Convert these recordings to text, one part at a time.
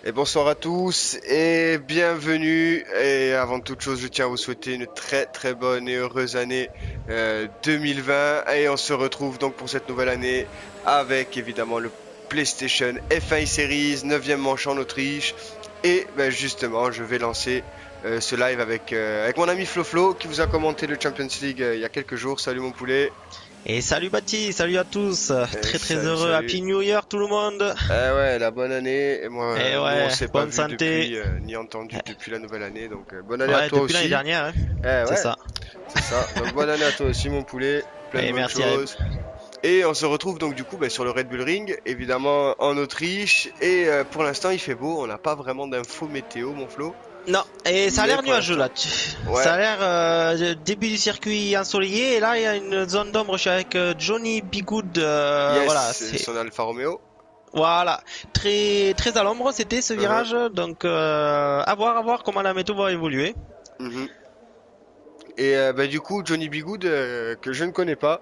Et bonsoir à tous et bienvenue. Et avant toute chose, je tiens à vous souhaiter une très très bonne et heureuse année 2020. Et on se retrouve donc pour cette nouvelle année avec évidemment le PlayStation F1 Series, 9e manche en Autriche. Et ben, justement, je vais lancer ce live avec mon ami Flo qui vous a commenté le Champions League il y a quelques jours. Salut mon poulet. Et salut Baptiste, salut à tous. Très très Salut, heureux. salut. Happy New Year tout le monde. Ah ouais, la bonne année. Et moi, Et nous, on ouais, s'est pas bonne vu santé. depuis, ni entendu depuis la nouvelle année. Donc, bonne année à Ouais, toi depuis l'année aussi. dernière, hein. Eh C'est ouais, ça. c'est ça. Donc, bonne année à toi aussi, mon poulet. Plein de Et bonnes merci à choses. Et on se retrouve donc du coup ben, sur le Red Bull Ring, évidemment en Autriche. Et pour l'instant, il fait beau. On n'a pas vraiment d'infos météo, mon Flo. Non, et ça a Mais l'air pour nuageux là. l'instant, Ça ouais. a l'air début du circuit ensoleillé et là il y a une zone d'ombre. Je suis avec Johnny Bigood. Voilà, Yes, c'est son Alfa Romeo. voilà très très à l'ombre c'était ce Mhm, virage. Donc à voir comment la météo va évoluer. mhm. Et ben, du coup, Johnny B. Good, que je ne connais pas.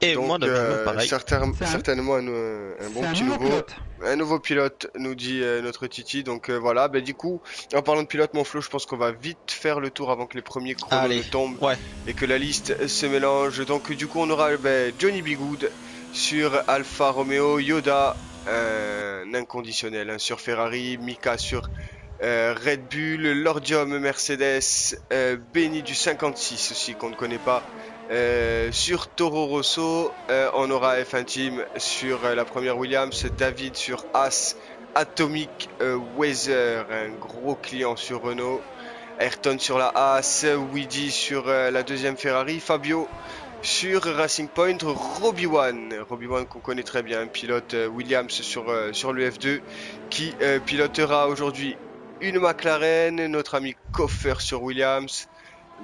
Et moi Donc, de même, pareil. certainement un C'est bon un petit nouveau nouveau. pilote. Un nouveau pilote, nous dit notre Titi. Donc voilà, ben, du coup, en parlant de pilote, mon Flo, je pense qu'on va vite faire le tour avant que les premiers chronos ne Allez, tombent ouais. et que la liste se mélange. Donc du coup, on aura ben, Johnny B. Good sur Alfa Romeo, Yoda, un inconditionnel hein, sur Ferrari, Mika sur Red Bull, Lordium Mercedes, Benny du 56 aussi qu'on ne connaît pas. Sur Toro Rosso, on aura F1 Team sur la première Williams, David sur As, Atomic Weather, un gros client sur Renault, Ayrton sur la As, Weedy sur la deuxième Ferrari, Fabio sur Racing Point, Robbie Wan qu'on connaît très bien, un pilote Williams sur le F2 qui pilotera aujourd'hui une McLaren, notre ami Koffer sur Williams,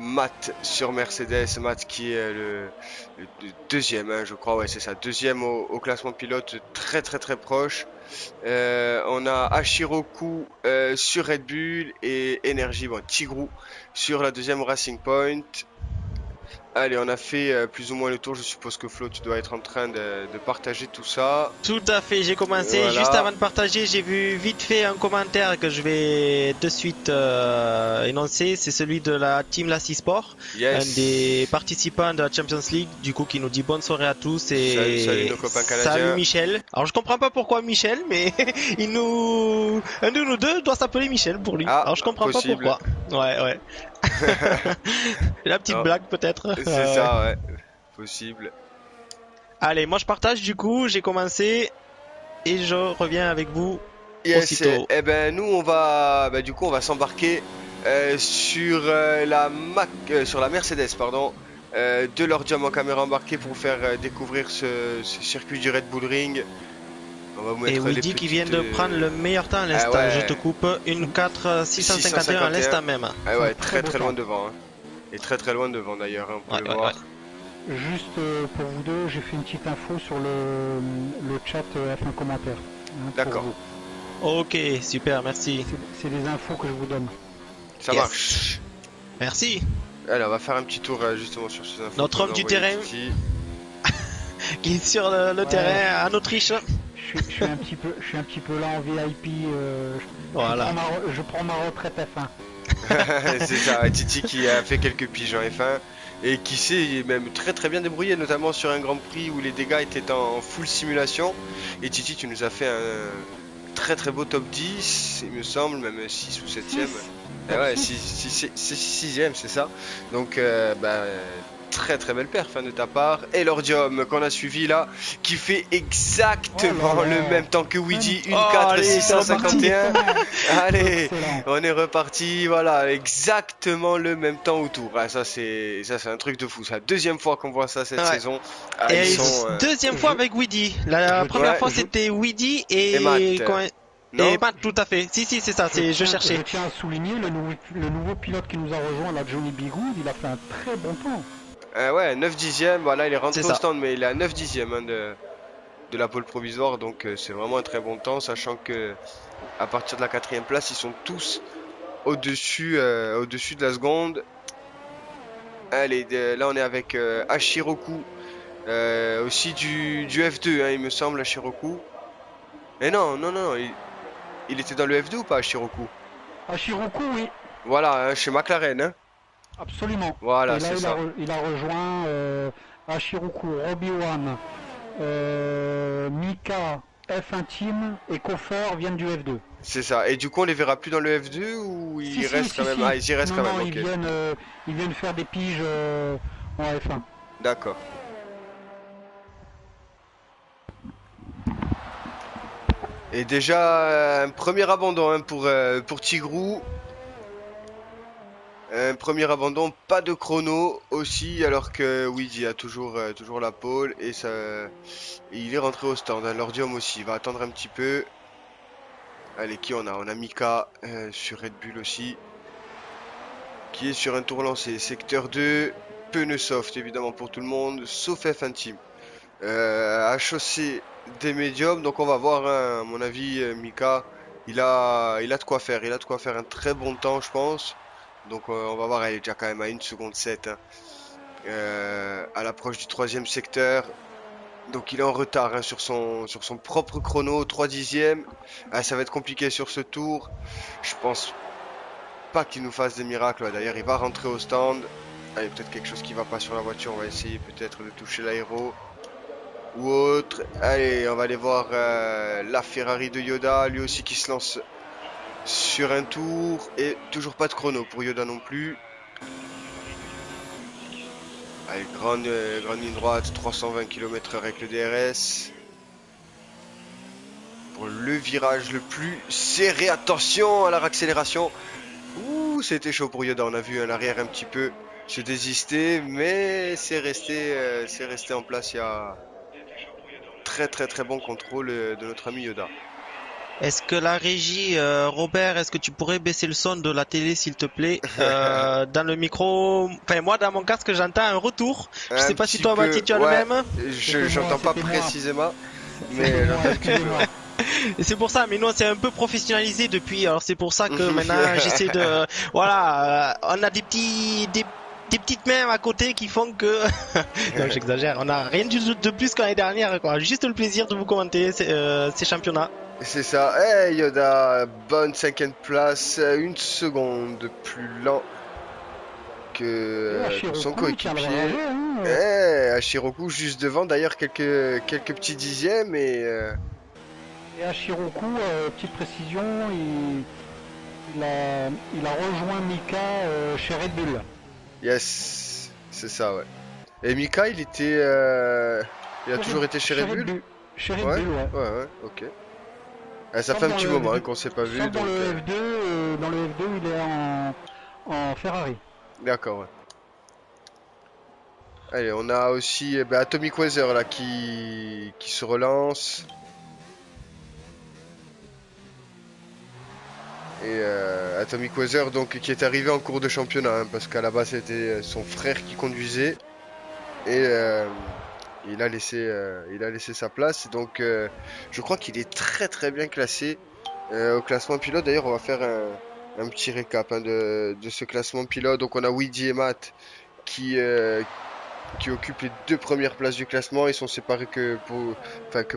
Matt sur Mercedes, Matt qui est le deuxième, hein, je crois, ouais c'est ça, deuxième au classement pilote, très très très proche. On a Ashiroku sur Red Bull et Energy, bon, Tigrou sur la deuxième Racing Point. Allez, on a fait plus ou moins le tour. Je suppose que Flo, tu dois être en train de partager tout ça. Tout à fait, j'ai commencé. Juste Voilà. avant de partager, j'ai vu vite fait un commentaire que je vais de suite énoncer. C'est celui de la Team Lassie Sport, un des Yes. participants de la Champions League, du coup qui nous dit bonne soirée à tous Salut, salut et nos copains salut canadiens. Michel. Alors je comprends pas pourquoi Michel, mais un de nous deux doit s'appeler Michel pour lui. Ah, Alors je comprends pas possible. pourquoi. Ouais, ouais. La petite Non, blague peut-être. c'est Ouais. ça, ouais. Possible. Allez, moi je partage du coup, j'ai commencé et je reviens avec vous Yes. aussitôt. Eh ben, nous, du coup, on va s'embarquer sur sur la Mercedes, pardon, de l'Ordium en caméra embarquée pour faire découvrir ce circuit du Red Bull Ring. On va vous Et mettre les Weedy qui vient petites. de prendre le meilleur temps à Ah l'instant. Je te ouais, coupe une 4 651 à 651. l'instant même. Ah C'est un ouais, très très beau très loin temps. devant, hein. Et très très loin devant d'ailleurs, hein, on peut Ouais, le ouais, ouais. voir. Juste pour vous deux, j'ai fait une petite info sur le chat F1 commentaire pour D'accord, vous. Ok, super, merci. C'est des infos que je vous donne. ça marche. Yes. Merci. Allez, on va faire un petit tour justement sur ces infos Notre qu'on homme nous a du envoyé terrain Titi. qui est sur le Ouais, terrain en Autriche. je suis je suis un petit peu là en VIP. Voilà. Je prends ma retraite F1. C'est ça, Titi qui a fait quelques piges en F1 et qui s'est même très très bien débrouillé, notamment sur un Grand Prix où les dégâts étaient en full simulation. Et Titi, tu nous as fait un très très beau top 10, il me semble, même 6 ou 7ème. 6. Et Top ouais, 6. 6ème, c'est ça. Donc, très très belle perf hein, de ta part. Et l'Ordium qu'on a suivi là, qui fait Oh là exactement le même là. temps que Un Weedy, une Oh, 4 allez, c'est reparti. 651. Exactement. Allez, Excellent. on est reparti, voilà, exactement le même temps au tour. Ah, ça c'est un truc de fou. C'est la deuxième fois qu'on voit ça cette Ouais. saison. Ah, ils Et sont deuxième fois Je, avec Weedy. La je, première ouais, fois je, c'était Weedy et Matt, et non? Matt, tout à fait. Si, si, c'est ça, je je cherchais. tiens à souligner le nouveau pilote qui nous a rejoint, la Johnny Bigood, il a fait un très bon temps. Ouais, 9 dixièmes. Voilà, il est C'est rentré au ça. stand, mais il est à 9 dixièmes hein, de la pole provisoire, donc c'est vraiment un très bon temps, sachant que à partir de la quatrième place, ils sont tous au-dessus de la seconde. Allez, là on est avec Ashiroku, aussi du F2, hein, il me semble, Ashiroku. Et non, non, non, il était dans le F2 ou pas, Shiroku? À Shiroku, oui, Voilà, hein, chez McLaren, hein. absolument. Voilà, Et là, c'est ça. il a rejoint Ashiroku, Robbie-Wan, Mika, F1 Team et Koffer viennent du F2. C'est ça. Et du coup, on les verra plus dans le F2 ou Si, ils si, restent quand si, même? Ah, si. ils y restent Non, quand même, non, ok. ils viennent faire des piges en F1. D'accord. Et déjà, un premier abandon hein, pour Tigrou. Un premier abandon, pas de chrono aussi, alors que Weezy a toujours la pole et il est rentré au stand. Hein. Lordium aussi, il va attendre un petit peu. Allez, qui on a? On a Mika sur Red Bull aussi, qui est sur un tour lancé. Secteur 2, pneus soft évidemment pour tout le monde, sauf F1 Team. À chaussée des médiums, donc on va voir, hein, à mon avis, Mika, il a de quoi faire. Il a de quoi faire un très bon temps, je pense. Donc on va voir, elle est déjà quand même à 1 seconde 7 hein, à l'approche du troisième secteur. Donc il est en retard hein, sur son propre chrono, 3 dixièmes. Ah, ça va être compliqué sur ce tour. Je pense pas qu'il nous fasse des miracles. D'ailleurs, il va rentrer au stand. Ah, il y a peut-être quelque chose qui va pas sur la voiture. On va essayer peut-être de toucher l'aéro ou autre. Allez, on va aller voir la Ferrari de Yoda, lui aussi qui se lance sur un tour. Et toujours pas de chrono pour Yoda non plus. Allez, grande ligne droite, 320 km/h avec le DRS. Pour le virage le plus serré, attention à la réaccélération. Ouh, c'était chaud pour Yoda, on a vu à l'arrière un petit peu se désister, mais c'est resté en place. Il y a très bon contrôle de notre ami Yoda. Est-ce que la régie, Robert, est-ce que tu pourrais baisser le son de la télé, s'il te plaît, dans le micro? Enfin, moi, dans mon casque, j'entends un retour. Je sais Un pas si petit toi, peu, Baptiste, tu as le ouais, même. j'entends pas C'était moi. précisément, mais C'était moi, j'entends un petit peu. excusez-moi. Ouais. Et c'est pour ça, mais nous, c'est un peu professionnalisé depuis. Alors, c'est pour ça que maintenant, j'essaie de, voilà, on a des petites mains à côté qui font que, non, j'exagère. On a rien de plus que l'année dernière, quoi. Juste le plaisir de vous commenter ces championnats. C'est ça. Hey Yoda, bonne cinquième place, 1 seconde de plus lent que son Ashiroku, il tient le coéquipier. barrage, hein. Eh, Ashiroku juste devant, d'ailleurs quelques petits dixièmes Et Ashiroku, petite précision, il a rejoint Mika chez Red Bull. yes, c'est ça ouais. Et Mika, il a toujours été chez Red Bull? Chez Red Ouais, Bull, ouais. ouais, ok. Ah, ça Sauf fait un dans petit le moment hein, F2, qu'on s'est pas vu, sauf donc dans le F2, il est en Ferrari. d'accord. Ouais. Allez, on a aussi Atomic Weather là qui se relance. Et Atomic Weather donc qui est arrivé en cours de championnat hein, parce qu'à la base c'était son frère qui conduisait et il a laissé sa place. Donc je crois qu'il est très bien classé au classement pilote. D'ailleurs on va faire un petit récap hein, de ce classement pilote. Donc on a Weedy et Matt qui occupent les 2 premières places du classement. Ils sont séparés que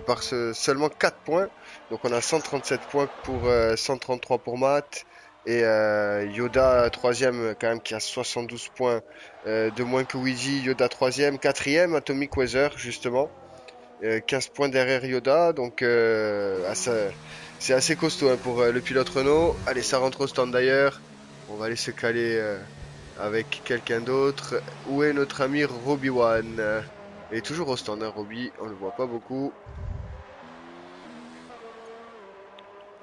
par seulement 4 points. Donc on a 137 points pour 133 pour Matt. Et Yoda troisième quand même qui a 72 points de moins que Weezy. Yoda troisième, quatrième Atomic Weather justement. 15 points derrière Yoda. Donc c'est assez costaud hein, pour le pilote Renault. Allez, ça rentre au stand d'ailleurs. On va aller se caler avec quelqu'un d'autre. Où est notre ami Robbie-Wan? Il est toujours au stand, hein, Robbie. On le voit pas beaucoup.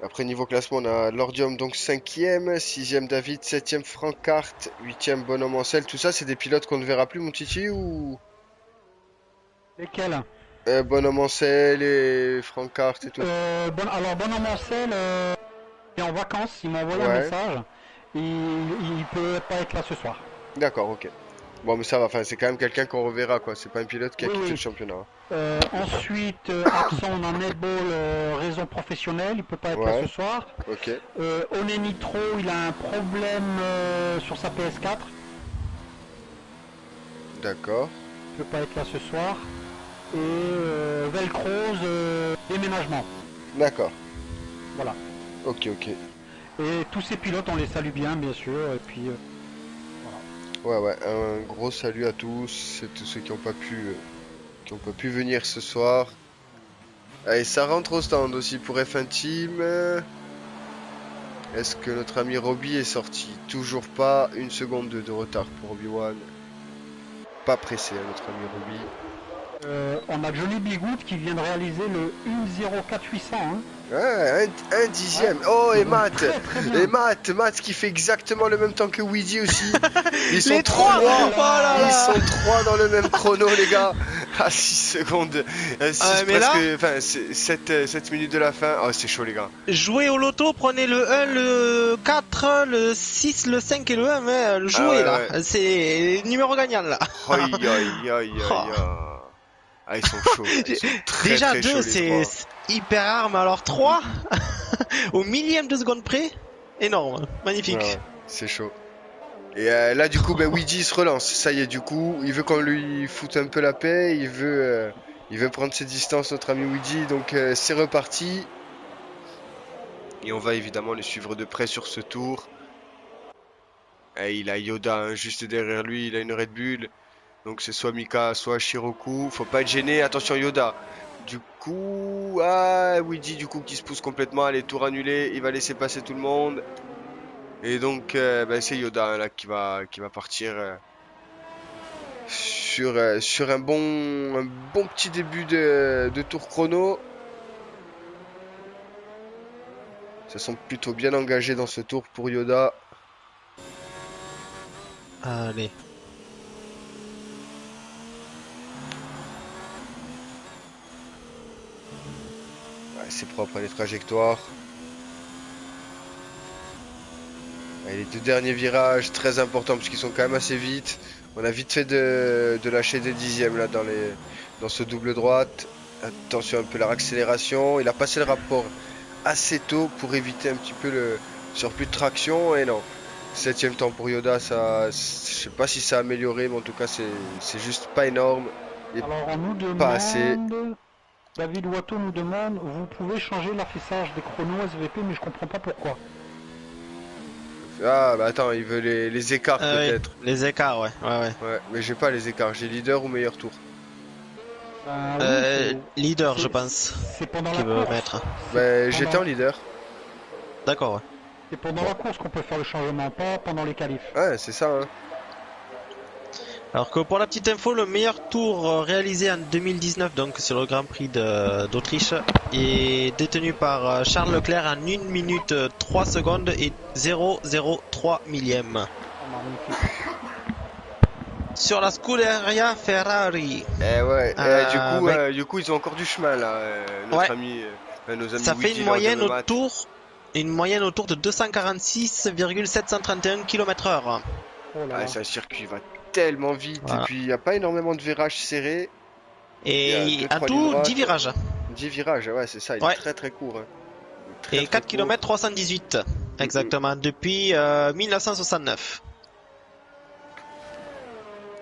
Après, niveau classement, on a Lordium, donc 5ème. 6ème David. 7ème Francart. 8ème Bonhomme Ancel. Tout ça, c'est des pilotes qu'on ne verra plus, mon Titi, ou Lesquels? Bonhomme Ancel et Francart et tout. Alors, Bonhomme Ancel est en vacances, il m'a envoyé un Ouais, message. Il peut pas être là ce soir. d'accord, ok. Bon, mais ça va, enfin, c'est quand même quelqu'un qu'on reverra, quoi. C'est pas un pilote qui a Oui, quitté le oui. championnat. Hein. Ensuite, absent en netball, raison professionnelle, il peut pas être là Ouais, ce soir. ok. One Nitro, il a un problème sur sa PS4, D'accord. il peut pas être là ce soir. Et Velcroze, déménagement. D'accord. Voilà. Ok, ok. Et tous ces pilotes, on les salue bien sûr. Et puis, Ouais, ouais, un gros salut à tous, et tous ceux qui ont pas pu venir ce soir. Allez, ça rentre au stand aussi pour F1 Team. Est-ce que notre ami Robbie est sorti? Toujours pas, une seconde de retard pour Obi-Wan. Pas pressé, hein, notre ami Robbie. on a Johnny Bigood qui vient de réaliser le 1.04.800. Hein. Ouais, un dixième. Ouais. Oh, et Donc, Matt. très bien. Et Matt qui fait exactement le même temps que Weedy aussi. Ils sont Les trois. Oh là Ils là. sont trois dans le même chrono, les gars. À 6 secondes. 6 Mais presque. là, Enfin, 7 minutes de la fin. Oh, c'est chaud, les gars. jouez au loto, prenez le 1, le 4, le 6, le 5 et le 1, mais Ah jouez ouais, là. ouais. C'est numéro gagnant là. Aïe, aïe, aïe, aïe, Oh. aïe. Ah, ils sont chauds. Là. Ils sont très, Déjà très 2, chauds, les c'est trois. hyper rare, mais alors 3, au millième de seconde près, énorme, magnifique. Ouais, ouais, c'est chaud. Et là, du coup, ben, Weedy se relance. Ça y est, du coup, il veut qu'on lui foute un peu la paix. Il veut prendre ses distances, notre ami Weedy. Donc, c'est reparti. Et on va évidemment le suivre de près sur ce tour. Et il a Yoda hein, juste derrière lui. Il a une Red Bull. Donc, c'est soit Mika, soit Shiroku. Faut pas être gêné. Attention, Yoda. Du coup, Weedy, du coup, qui se pousse complètement. Allez, tour annulé. Il va laisser passer tout le monde. Et donc, ben, c'est Yoda hein, là qui va partir. Sur un bon petit début de tour chrono. Ça semble plutôt bien engagé dans ce tour pour Yoda. Allez. Ouais, c'est propre les trajectoires. Et les deux derniers virages, très importants parce qu'ils sont quand même assez vite. On a vite fait de lâcher des dixièmes là dans ce double droite. Attention un peu la accélération. Il a passé le rapport assez tôt pour éviter un petit peu le surplus de traction. Et non, 7ème temps pour Yoda, ça, je sais pas si ça a amélioré, mais en tout cas c'est juste pas énorme. Et Alors on nous pas assez. demande, David Watteau nous demande, vous pouvez changer l'affichage des chronos SVP, mais je comprends pas pourquoi. Ah bah attends, il veut les écarts Oui, peut-être. les écarts, ouais. Ouais, mais j'ai pas les écarts, j'ai leader ou meilleur tour. Ben oui, Leader, c'est- je pense, c'est pendant qui la veut course. mettre. Bah j'étais pendant- en leader. D'accord, ouais. C'est pendant la course qu'on peut faire le changement, pas pendant les qualifs. Ouais, c'est ça, hein. Alors que pour la petite info, le meilleur tour réalisé en 2019, donc sur le Grand Prix d'Autriche, est détenu par Charles Leclerc en 1 minute 3 secondes et 0,03 millième. Oh, magnifique. Sur la Scuderia Ferrari. Eh ouais, du coup ils ont encore du chemin là, Ouais. nos amis Ça fait Weedy, une leur moyenne de Matt. autour de 246,731 km/h. Oh là Ah, là. c'est un circuit qui va tellement vite Voilà. et puis il n'y a pas énormément de virages serrés. Il y a Et deux, en trois lignes tout, droites. 10 virages. 10 virages, ouais, c'est ça, il Ouais. est très très court. Hein. Il est Et 4 km 318. Exactement, depuis 1969.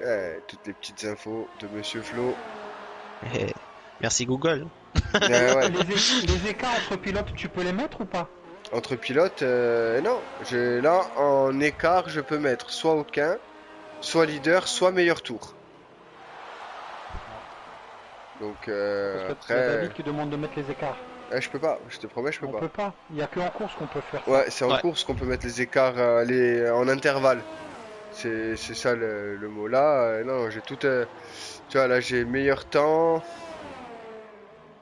Ouais, toutes les petites infos de Monsieur Flo. Et merci Google. Ouais. Les écarts entre pilotes, tu peux les mettre ou pas? Entre pilotes, non. Là, en écart, je peux mettre soit aucun, soit leader, soit meilleur tour. Donc Parce que il y a après, David qui demande de mettre les écarts. je peux pas. Je te promets, je peux On pas. peut pas. Il y a que en course qu'on peut faire ça. Ouais, c'est en Ouais. course qu'on peut mettre les écarts en intervalle. C'est ça le mot. Là, non, j'ai tout. Tu vois, là, j'ai meilleur temps.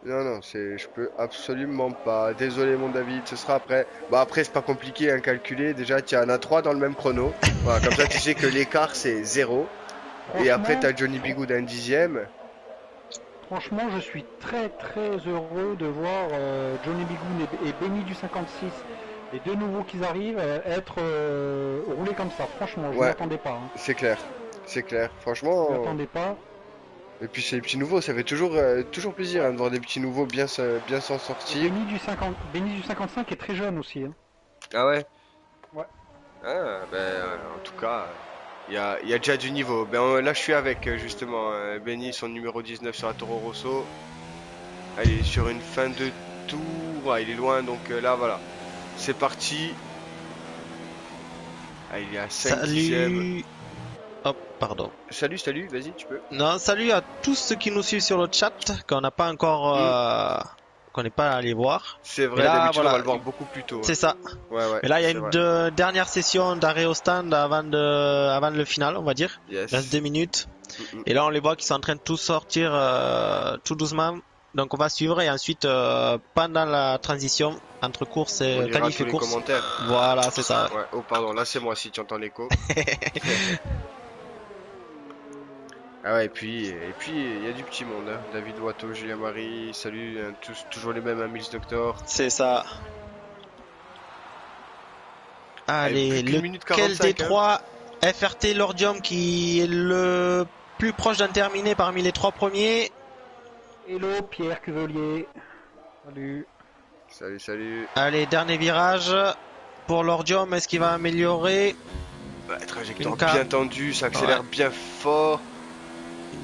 Non, je peux absolument pas. Désolé, mon David, ce sera après. Bah, après, c'est pas compliqué à calculer. Déjà, tu en as 3 dans le même chrono. Voilà, comme ça, tu sais que l'écart, c'est 0. Et après, Franchement, t'as Johnny Bigood à un dixième. franchement, je suis très très heureux de voir Johnny Bigoon et Benny du 56, les deux nouveaux qui arrivent, être roulés comme ça. Franchement, je ne Ouais. m'attendais pas. Hein. C'est clair. C'est clair. Je Franchement. ne m'attendais pas. Et puis, c'est les petits nouveaux. Ça fait toujours plaisir hein, de voir des petits nouveaux bien s'en sortir. Benny du 55 est très jeune aussi. Hein. Ah ouais? Ouais. Ah, ben, en tout cas, il y a déjà du niveau. Ben, là, je suis avec, justement, Benny, son numéro 19 sur la Toro Rosso. Ah, il est sur une fin de tour. Ah, il est loin, donc là, voilà. C'est parti. Ah, il est à 5 dixièmes. Salut. Hop, pardon. Salut, salut, vas-y, tu peux. Non, salut à tous ceux qui nous suivent sur le chat, qu'on n'a pas encore, qu'on n'est pas allé voir. C'est Et vrai, là, d'habitude voilà, on va le voir beaucoup plus tôt. c'est ça. Ouais, ouais. Mais là, il y a c'est une vrai. dernière session d'arrêt au stand avant le final, on va dire. Yes. Il reste 2 minutes. Mm, Et là, on les voit qui sont en train de tous sortir tout doucement. Donc, on va suivre et ensuite, pendant la transition entre course On et lira qualif tous et les course. commentaires. Voilà, c'est ça. Ouais. Oh, pardon, là c'est moi si tu entends l'écho. Ah ouais, et puis il y a du petit monde. Hein. David Watteau, Julien Marie, salut, hein, tous, toujours les mêmes, hein, Mills Doctor. C'est ça. Allez, plus qu'une minute lequel 45, des trois FRT Lordium qui est le plus proche d'en terminer parmi les trois premiers? Hello, Pierre Cuvelier. Salut. Salut, salut. Allez, dernier virage pour Lordium. Est-ce qu'il va améliorer? Ouais, trajectoire Une carte. bien tendue, ça accélère bien fort.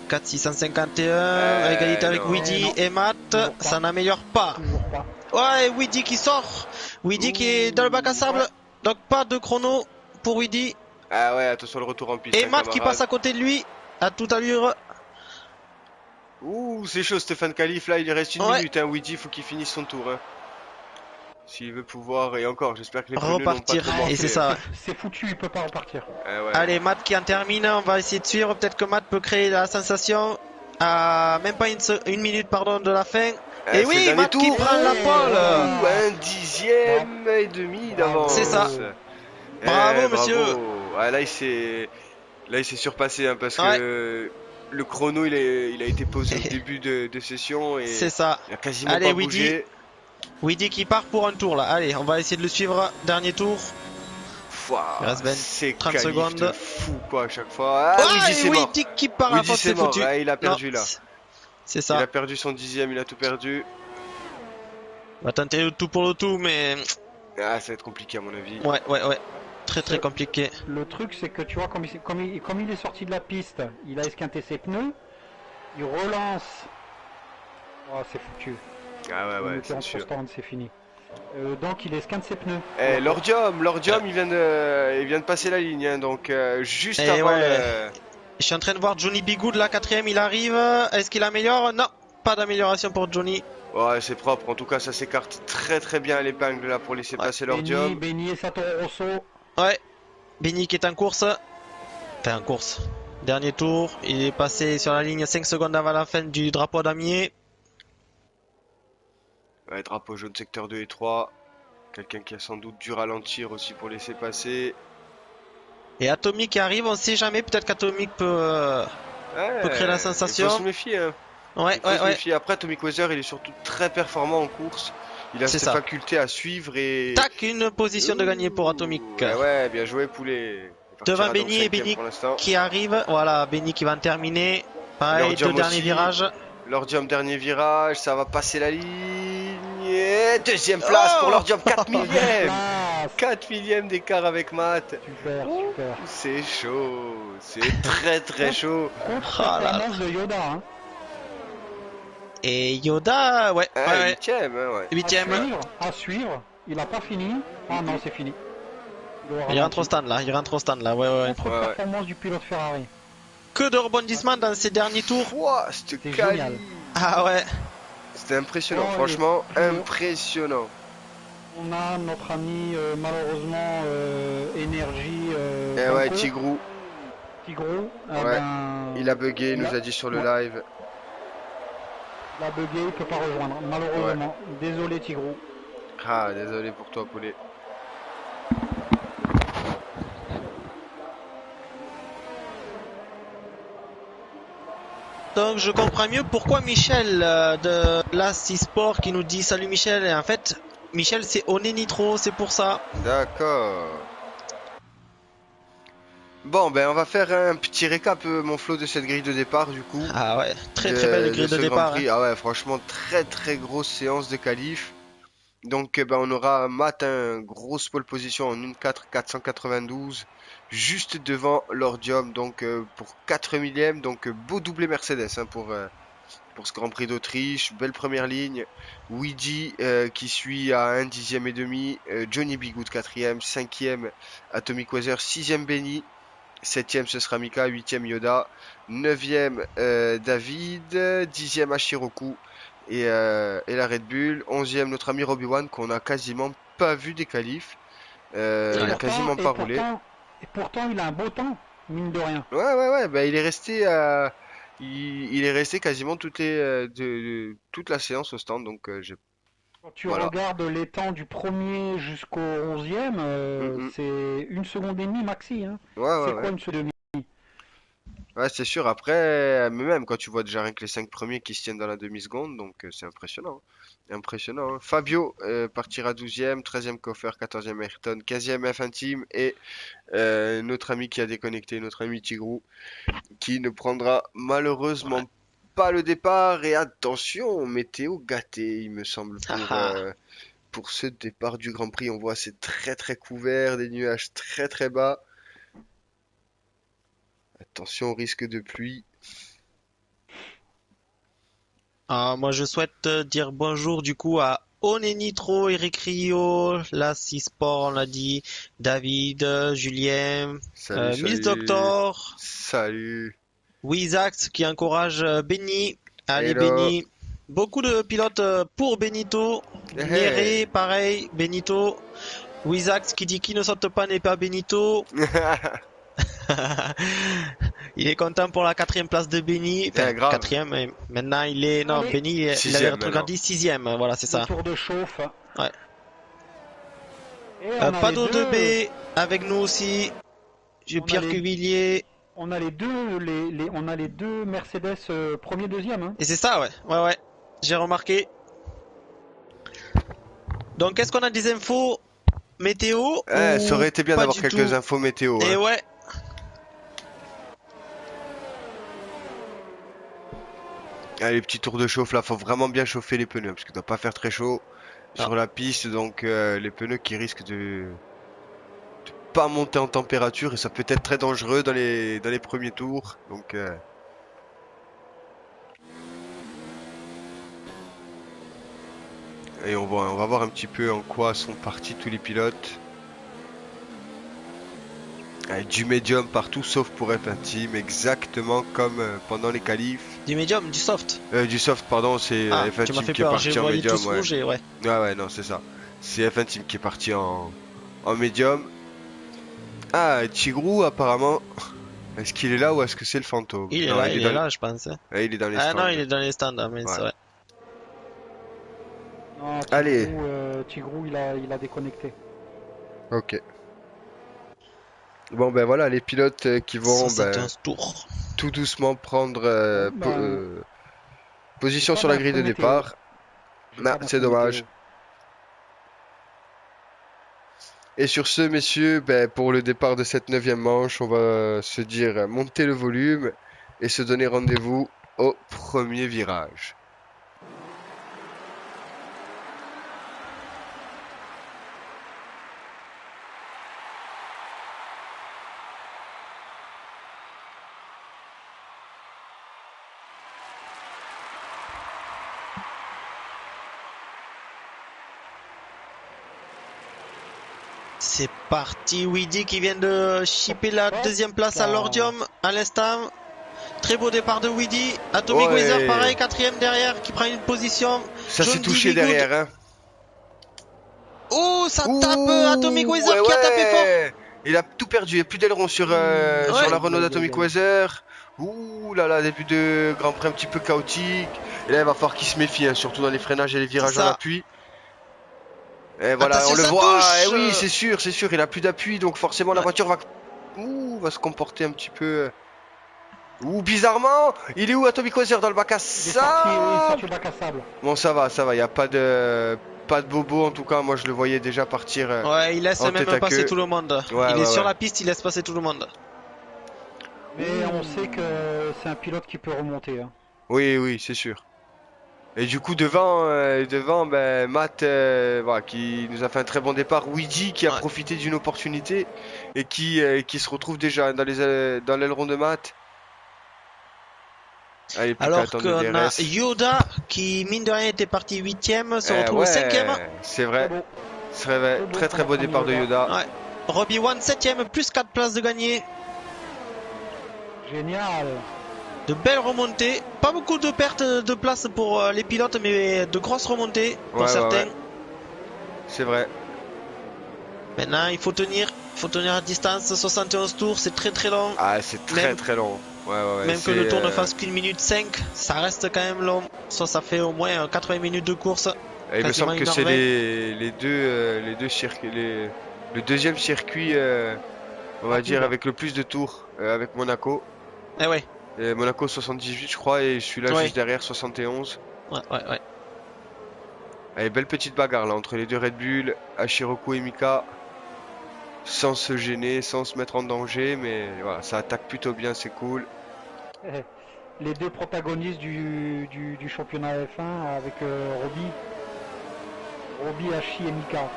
4651, égalité avec non. Weedy Non. et Matt, Toujours pas. ça n'améliore pas. Toujours pas. Ouais, Weedy qui sort. Weedy qui est dans le bac à sable. Ouais. Donc pas de chrono pour Weedy. Ah ouais, attention le retour en piste. Et hein, Matt qui camarade. passe à côté de lui, à toute allure. Ouh, c'est chaud Stéphane Calif, là il reste une Ouais. minute, hein, Weedy, faut qu'il finisse son tour. Hein. S'il veut pouvoir, et encore, j'espère que les pneus n'ont pas Repartir. trop morflé, Et c'est ça. C'est foutu, il peut pas repartir. Ah ouais. Allez, Matt qui en termine, on va essayer de suivre. Peut-être que Matt peut créer la sensation à même pas une minute pardon, de la fin. Ah, Et c'est oui, le dernier Matt qui tour. prend la pole. Ouh, un dixième et demi d'avance. C'est ça. Eh, Bravo, monsieur. Ah, là il s'est surpassé hein, parce que le chrono il a été posé au début de session et C'est ça. il a quasiment Allez, pas Weedy. bougé. Weedy qui part pour un tour là. Allez, on va essayer de le suivre. Dernier tour. Ouah, Il reste 20, c'est 30 qualif secondes. de fou quoi à chaque fois. Ah, Ah, Weedy et c'est mort. Weedy qui part à la Weedy fois, c'est c'est mort. foutu. Ah, il a perdu Non, là. c'est Il ça. a perdu son dixième, il a tout perdu. On va tenter le tout pour le tout, mais Ah, ça va être compliqué à mon avis. ouais. Très compliqué. Le truc, c'est que tu vois, comme il est sorti de la piste, il a esquinté ses pneus, il relance. Oh, c'est foutu. Ah ouais, En ouais, c'est l'occurrence, pour sûr. Stand, c'est fini. Donc, il esquinte ses pneus. Eh, Lordium, il vient de passer la ligne, hein, donc juste Eh avant ouais. Je suis en train de voir Johnny Bigood, la quatrième, il arrive. Est-ce qu'il améliore? Non, pas d'amélioration pour Johnny. Ouais, c'est propre. En tout cas, ça s'écarte très bien à l'épingle là pour laisser passer Lordium. Benny et Satoru Rosso. Ouais, Benny qui est en course. Enfin, en course. Dernier tour, il est passé sur la ligne 5 secondes avant la fin du drapeau damier. Ouais, drapeau jaune secteur 2 et 3. Quelqu'un qui a sans doute dû ralentir aussi pour laisser passer. Et Atomic qui arrive, on sait jamais, peut-être qu'Atomic peut créer la sensation. Il faut se méfier. Hein. Ouais, Il faut se méfier. Après, Atomic Weather, il est surtout très performant en course. Il a C'est cette ça. faculté à suivre et... Tac, une position de gagner pour Atomic. Ouais, bien joué poulet. Il partira Devant donc Benny et cinquième Benny pour l'instant. qui arrive. Voilà, Benny qui va en terminer. Pareil, Lordium deux derniers aussi. virages. Lordium dernier virage, ça va passer la ligne. Et deuxième place pour Lordium, 4 millièmes. 4 millièmes d'écart avec Matt. Super. C'est chaud, c'est très chaud. Contre-performance de Yoda. Hein. Et Yoda, ouais. Ah, huitième, hein, ouais. Huitième. À suivre. Il a pas fini. Ah non, c'est fini. Il rentre au stand là, ouais. Contre-performance du pilote Ferrari. Que de rebondissements dans ces derniers tours. Ouah, c'était C'est quali. génial. Ah ouais. C'était impressionnant, Oh, franchement, il est- impressionnant. On a notre ami, malheureusement, Énergie. Eh ouais, Banco, Tigrou, Tigrou. Ouais. Il a bugué, il nous a dit sur le live. Il a bugué, il peut pas rejoindre, malheureusement. Désolé, Tigrou. Ah, désolé pour toi, poulet. Donc je comprends mieux pourquoi Michel de l'As Sport qui nous dit salut Michel. Et en fait, Michel c'est Oné Nitro, c'est pour ça. D'accord. Bon, ben on va faire un petit récap, mon Flo, de cette grille de départ du coup. Ah ouais, très belle grille de ce Grand départ. Prix. Hein. Ah ouais, franchement, très grosse séance de qualif. Donc ben, on aura Matt, grosse pole position en 1.4.492, juste devant Lordium, donc pour 4 millièmes, donc beau doublé Mercedes hein, pour ce Grand Prix d'Autriche. Belle première ligne. Weedy qui suit à 1 dixième et demi. Johnny Bigoud 4e, 5e Atomic Weather, 6e Benny. 7e ce sera Mika, 8e Yoda, 9e David, 10e Ashiroku et la Red Bull, 11e notre ami Robbie-Wan qu'on a quasiment pas vu des qualifs, il a quasiment pas roulé. Et pourtant il a un beau temps, mine de rien. Ouais, bah, il est resté il est resté quasiment toute la séance au stand, donc Quand tu voilà. regardes les temps du premier jusqu'au 11e, c'est 1 seconde et demie maxi. Hein. C'est quoi une seconde et demie? Ouais, c'est sûr. Après, mais même quand tu vois déjà rien que les 5 premiers qui se tiennent dans la demi-seconde, donc c'est impressionnant. Impressionnant. Hein. Fabio partira 12e, 13e Coffer, 14e Ayrton, 15e F1 Team et notre ami qui a déconnecté, notre ami Tigrou, qui ne prendra malheureusement pas le départ. Et attention, météo gâté, il me semble, pour ce départ du Grand Prix. On voit c'est très très couvert, des nuages très très bas. Attention au risque de pluie. Moi, je souhaite dire bonjour du coup à One Nitro, Eric Rio, Lassie Sport, on l'a dit, David, Julien, Miss Doctor, salut, Wizax qui encourage Benny, allez hello. Benny, beaucoup de pilotes pour Benito, Néré, pareil, Benito, Wizax qui dit qui ne saute pas n'est pas Benito. Il est content pour la 4e place de Benny. Enfin, 4e, mais maintenant il est. Non, Benny, il avait regardé 6e. Voilà, c'est ça. Tour de chauffe. Ouais. Pado 2B avec nous aussi. J'ai Pierre Cuvillier. On a les deux Mercedes premier, deuxième. Hein. Et c'est ça, ouais. J'ai remarqué. Donc, est-ce qu'on a des infos météo? Ça aurait été bien d'avoir quelques infos météo. Et ouais. Allez, petit tour de chauffe là, faut vraiment bien chauffer les pneus parce qu'il doit pas faire très chaud sur la piste, donc les pneus qui risquent de pas monter en température et ça peut être très dangereux dans les premiers tours. Donc et on va voir un petit peu en quoi sont partis tous les pilotes. Du médium partout sauf pour F1 Team, exactement comme pendant les qualifs. Du médium, du soft. Du soft, pardon, c'est F1 Team qui est parti en médium. Ouais, non, c'est ça. C'est F1 Team qui est parti en médium. Ah, Tigrou, apparemment. Est-ce qu'il est là ou est-ce que c'est le fantôme? Il est là, je pense. Ah, il est dans les stands. Ah non, il est dans les stands, mais c'est vrai. Non, Tigrou, allez. Tigrou, il a déconnecté. Ok. Bon ben voilà les pilotes qui vont tout doucement prendre position sur la grille de départ. Non, c'est dommage. Et sur ce messieurs, pour le départ de cette 9e manche, on va se dire monter le volume et se donner rendez-vous au premier virage. C'est parti, Weedy qui vient de shipper la 2e place à l'Ordium à l'instant. Très beau départ de Weedy. Atomic Weather pareil, 4e derrière qui prend une position. Ça s'est touché derrière. Hein. Oh, ça tape Atomic Weather qui a tapé fort. Il a tout perdu, il n'y a plus d'aileron sur la Renault d'Atomic Weather. Ouh là là, début de Grand Prix un petit peu chaotique. Et là, il va falloir qu'il se méfie, hein, surtout dans les freinages et les virages en appui. Et voilà, attention, on le voit. Et oui, c'est sûr, il a plus d'appui, donc forcément la voiture va se comporter un petit peu. Ouh, bizarrement, il est où Atomic Weather dans le bac à sable? Bon, ça va, il n'y a pas de bobo en tout cas. Moi, je le voyais déjà partir. Ouais, il laisse même passer tout le monde. Il est sur la piste, il laisse passer tout le monde. Mais on sait que c'est un pilote qui peut remonter. Hein. Oui, c'est sûr. Et du coup devant Matt qui nous a fait un très bon départ, Weedy qui a profité d'une opportunité et qui se retrouve déjà dans l'aileron de Matt. Allez, plus qu'à Alors attendre qu'on le a DRS. Yoda qui, mine de rien, était parti 8ème, se retrouve Ouais, 5ème. c'est vrai. Beau. C'est vrai. beau Très pour très beau notre ami départ de Yoda. Ouais. Robbie Wan 7ème, plus 4 places de gagné. Génial. De belles remontées. Pas beaucoup de pertes de place pour les pilotes, mais de grosses remontées pour Ouais, certains. ouais. C'est vrai. Maintenant, il faut tenir à distance. 71 tours, c'est très très long. Ah, c'est très Même- très long. Ouais. Même que le tour ne fasse qu'une minute 5, ça reste quand même long. Ça fait au moins 80 minutes de course. Il me quasiment semble que 1h20. c'est les deux circuits, le deuxième circuit, on va dire, avec le plus de tours, avec Monaco. Eh ouais, Et Monaco 78, je crois, et je suis là Ouais. juste derrière 71. ouais. Allez, belle petite bagarre là entre les deux Red Bull, Hachiroku et Mika. Sans se gêner, sans se mettre en danger, mais voilà, ça attaque plutôt bien, c'est cool. Les deux protagonistes du championnat F1 avec Robbie, Hachi et Mika.